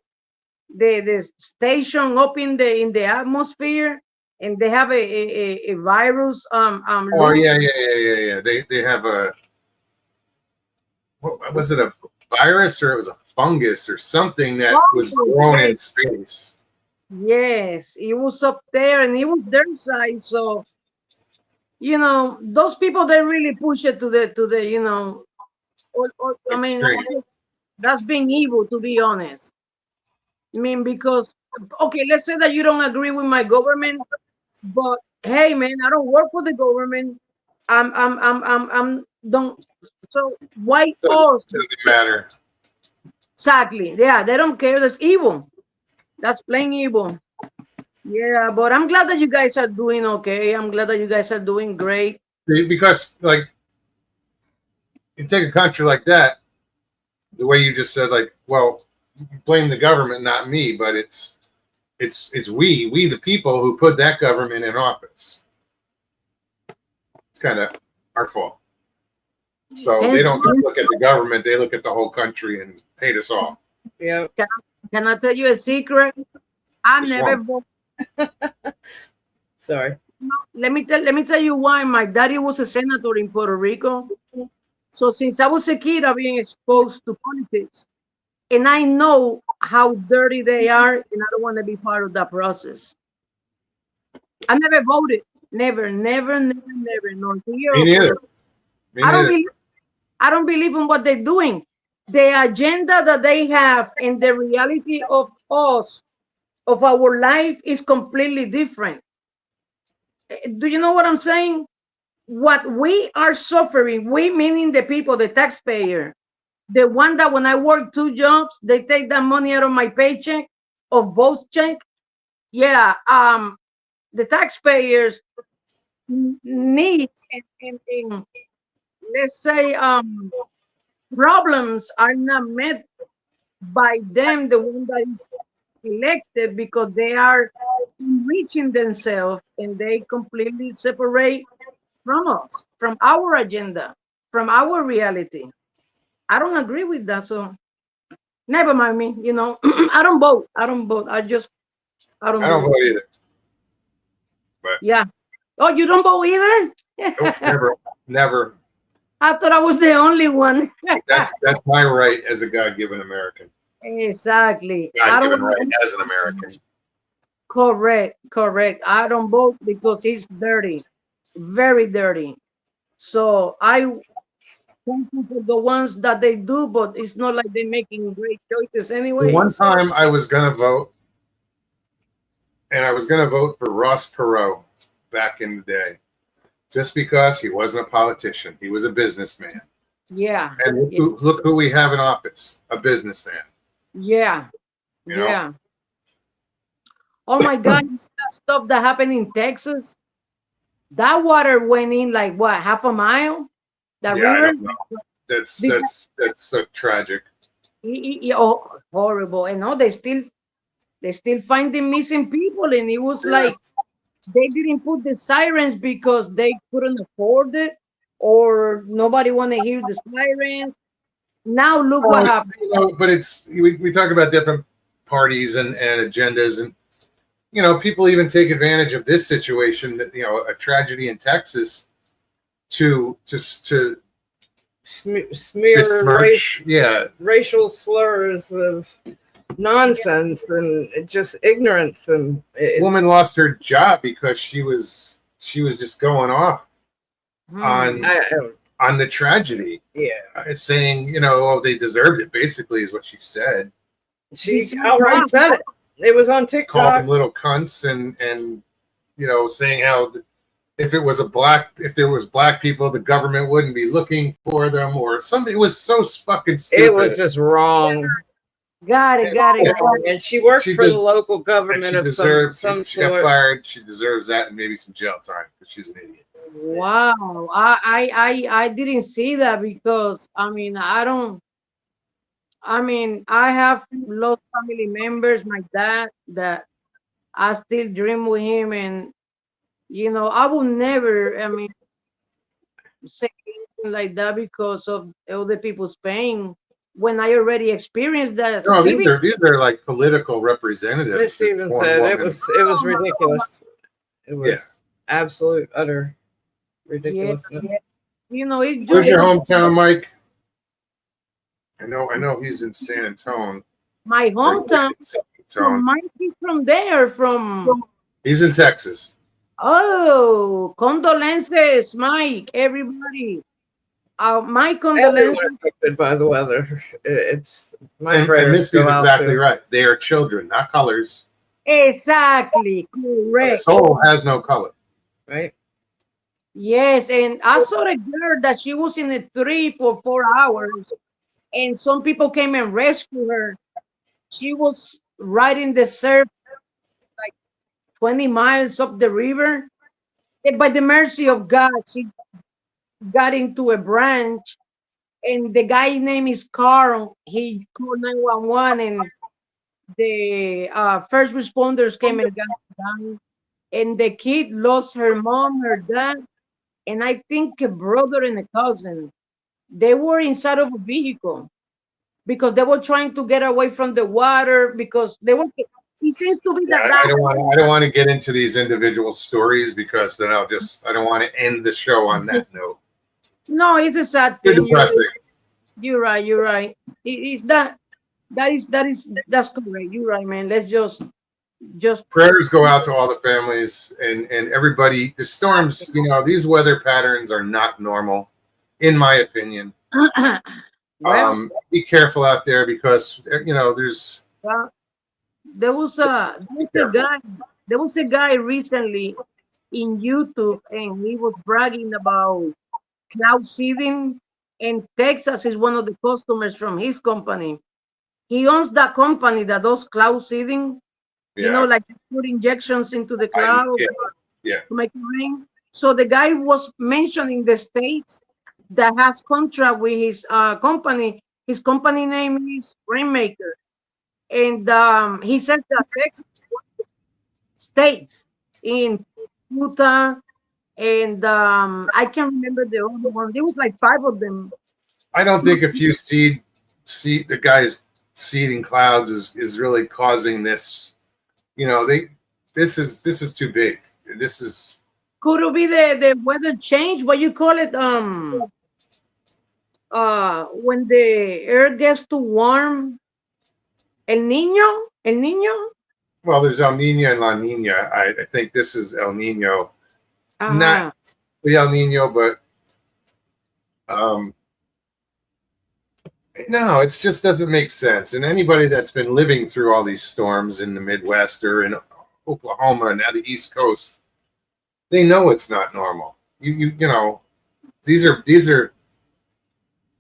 station up in the atmosphere, and they have a virus Oh loose. yeah. They have a what was it, a virus, or it was a fungus or something that was grown in space. Yes, it was up there and it was their side. So you know, those people they really push it to the you know, or I mean, Extreme. that's being evil to be honest. I mean, because okay, let's say that you don't agree with my government, but hey, man, I don't work for the government. I'm don't. So why us? Doesn't matter. Exactly. Yeah, they don't care. That's evil. That's plain evil. Yeah, but I'm glad that you guys are doing okay. I'm glad that you guys are doing great. Because like you take a country like that, the way you just said, like, well, you blame the government, not me, but it's we the people who put that government in office. It's kind of our fault. So Hence, they don't just look at the government; they look at the whole country and hate us all. Yeah. can I tell you a secret? I Just never one. voted. Sorry. Let me tell you why. My daddy was a senator in Puerto Rico. So since I was a kid, I've been exposed to politics. And I know how dirty they are, and I don't want to be part of that process. I never voted. Never. Nor here Me or neither. Me I don't neither. believe I don't believe in what they're doing. The agenda that they have and the reality of us, of our life, is completely different. Do you know what I'm saying? What we are suffering, we meaning the people, the taxpayer, the one that when I work two jobs, they take that money out of my paycheck, of both check. Yeah, the taxpayers need and let's say problems are not met by them, the one that is elected, because they are enriching themselves and they completely separate from us, from our agenda, from our reality. I don't agree with that. So never mind me, you know. I don't vote. I don't vote. I don't I don't vote. vote either. Yeah. Oh, you don't vote either? Nope, never. I thought I was the only one. That's my right as a God-given American. Exactly. I God-given don't right as an American. correct. I don't vote because it's dirty, very dirty. So I thank you for the ones that they do, but it's not like they're making great choices The anyway. one time I was gonna vote, and I was going to vote for Ross Perot back in the day, just because he wasn't a politician. He was a businessman. Yeah. And look who we have in office, a businessman. Yeah. You know? Yeah. Oh my God, you see that stuff that happened in Texas? That water went in like what, half a mile? The Yeah, I river? don't know. That's so tragic. Oh, horrible. And no, they still finding missing people, and it was like they didn't put the sirens because they couldn't afford it, or nobody want to hear the sirens. Now look what happened. You know, but we talk about different parties and agendas, and you know, people even take advantage of this situation, that, you know, a tragedy in Texas to Smear besmirch, racial slurs of nonsense and just ignorance, and woman lost her job because she was just going off on the tragedy, saying, you know, oh, they deserved it, basically is what she said. She outright said it. It was on TikTok. Called them little cunts, and you know, saying how if there was black people, the government wouldn't be looking for them or something. It was so fucking stupid. It was just wrong. Got it. And she worked for the local government of some she got sort. fired. She deserves that and maybe some jail time because she's an idiot. Wow, I didn't see that because I have lost family members, my dad, that I still dream with him, and you know, I will never, say anything like that because of other people's pain when I already experienced that. No, these are like political representatives. Miss Stevens said it was ridiculous. It was absolute utter ridiculousness. Yeah. You know, it Where's your hometown, Mike? I know he's in San Antonio. My hometown. Mike is from there. He's in Texas. Oh, condolences, Mike. Everybody. My condolences. Everyone affected by the weather. It's my And prayers Mitzi's go out exactly to- right. They are children, not colors. Exactly. A Correct. soul has no color. right. Yes, and I saw a girl that she was in a tree for 4 hours, and some people came and rescued her. She was riding the surf like 20 miles up the river. And by the mercy of God, she got into a branch, and the guy name is Carl. He called 911, and the first responders came and got her down. And the kid lost her mom, her dad, and I think a brother and a cousin. They were inside of a vehicle because they were trying to get away from the water because they were. It seems to be that. I don't want to get into these individual stories because then I don't want to end the show on that note. No, it's a sad It's thing. depressing. You're right. It's that's correct. You're right, man. Let's just Prayers go out to all the families and everybody. The storms, you know, these weather patterns are not normal, in my opinion. well, Be careful out there because you know there's. there was a guy recently in YouTube, and he was bragging about cloud seeding, and Texas is one of the customers from his company. He owns that company that does cloud seeding. Yeah. You know, like put injections into the cloud yeah. to make it rain. So the guy was mentioning the states that has contract with his company. His company name is Rainmaker, and he said that Texas states in Utah, and I can't remember the other one. There was like 5 of them. I don't think if you see the guys seeding clouds is really causing this. You know, this is too big. This is. Could it be the weather change? What you call it? When the air gets too warm. El Nino. Well, there's El Nino and La Nina. I think this is El Nino. Not the El Nino, but no, it just doesn't make sense. And anybody that's been living through all these storms in the Midwest or in Oklahoma and now the East Coast, they know it's not normal. You know,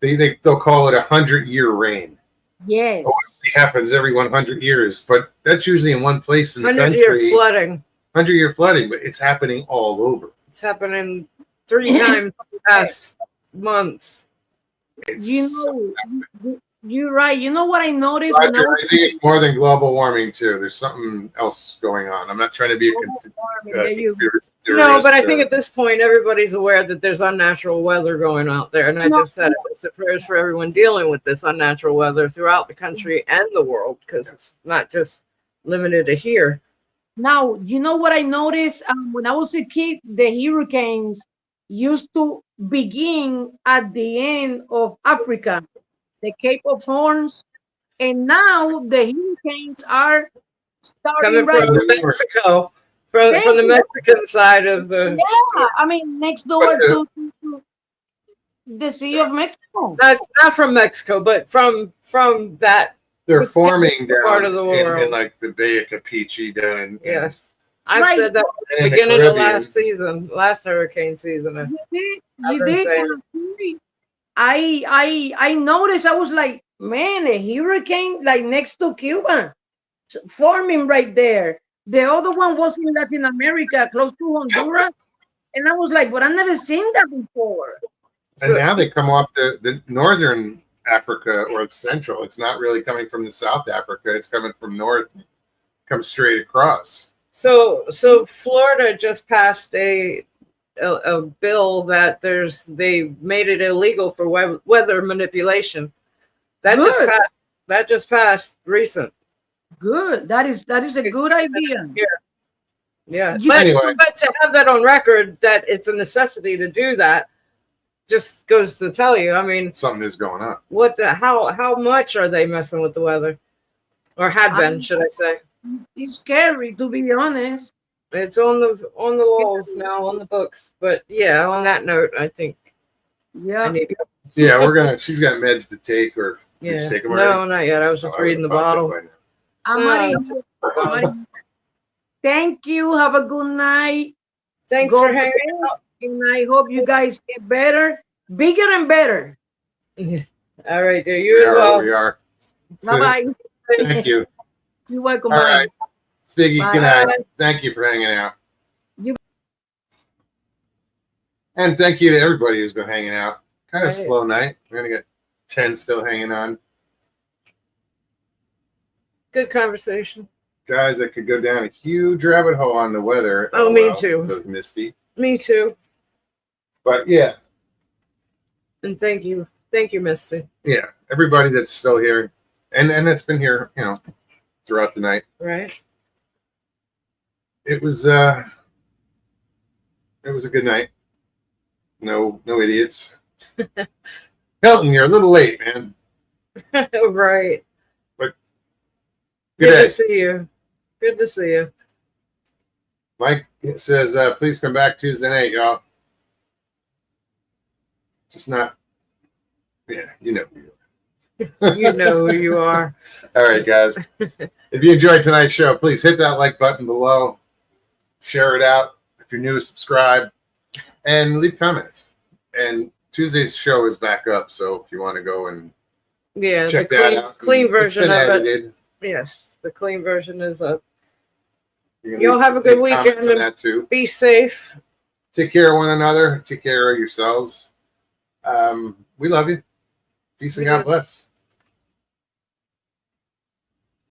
they'll call it 100-year rain. Yes. It happens every 100 years, but that's usually in one place in the 100-year country. flooding. 100-year flooding, but it's happening all over. It's happening 3 times in the past months. It's, You're right. You know what I noticed? When Roger, I think it's more than global warming too. There's something else going on. I'm not trying to be a conspiracy theorist. No, but I think at this point everybody's aware that there's unnatural weather going out there, and I just said it's the prayers for everyone dealing with this unnatural weather throughout the country and the world, because it's not just limited to here. Now, you know what I noticed? When I was a kid, the hurricanes used to begin at the end of Africa, the Cape of Horns, and now the hurricanes are starting Coming right from Mexico, from the Mexican side of the. Yeah, I mean, next door to the Sea of Mexico. That's not from Mexico, but from that. they're forming down part of the in world. like the Bay of Campeche down in Yes, I've Right. said that in the beginning of Caribbean. last hurricane season. You did. I noticed. I was like, man, a hurricane like next to Cuba, forming right there. The other one was in Latin America, close to Honduras, and I was like, but I've never seen that before. And now they come off the northern Africa or central. It's not really coming from the South Africa. It's coming from north, comes straight across. So Florida just passed a bill that they made it illegal for weather manipulation. That just passed recent. Good. That is a good idea. Yeah. Anyway. But to have that on record that it's a necessity to do that just goes to tell you. I mean, Something is going on. how much are they messing with the weather, or had been, should I say? It's scary, to be honest. It's on the walls now, on the books. But yeah, on that note, I think I Yeah. need to go. Yeah, she's got meds to take, or did Yeah. you take them No, already? not yet. I was just Oh, I reading the would've thought bottle. that by now. Amari, thank you. Have a good night. Thanks God for hanging bless, and I hope you guys get better, bigger and better. out. All right, dear. We You as are well. what we are. Bye bye. Thank you. You're welcome. All Bye. right. Figgy, Bye. good night. Thank you for hanging out. And thank you to everybody who's been hanging out. Kind of Right. slow night. We're going to get 10 still hanging on. Good conversation. Guys, I could go down a huge rabbit hole on the weather. Oh, me well, too. So it's misty. Me too. But yeah, And thank you, Misty. yeah. Everybody that's still here and that's been here, throughout the night. Right? It was a good night. No idiots. Hilton, you're a little late, man. Right. Good Good day. to see you. Good to see you. Mike says, please come back Tuesday night, y'all. Just not, yeah, you know. You know who you are. All right, guys. If you enjoyed tonight's show, please hit that like button below. Share it out. If you're new, subscribe. And leave comments. And Tuesday's show is back up, so if you want to go and Yeah, check the that out. clean It's version been of it. edited. Yes, the clean version is up. You can Y'all leave- have a good leave comments weekend on and- that too. Be safe. Take care of one another. Take care of yourselves. We love you. Peace and God bless.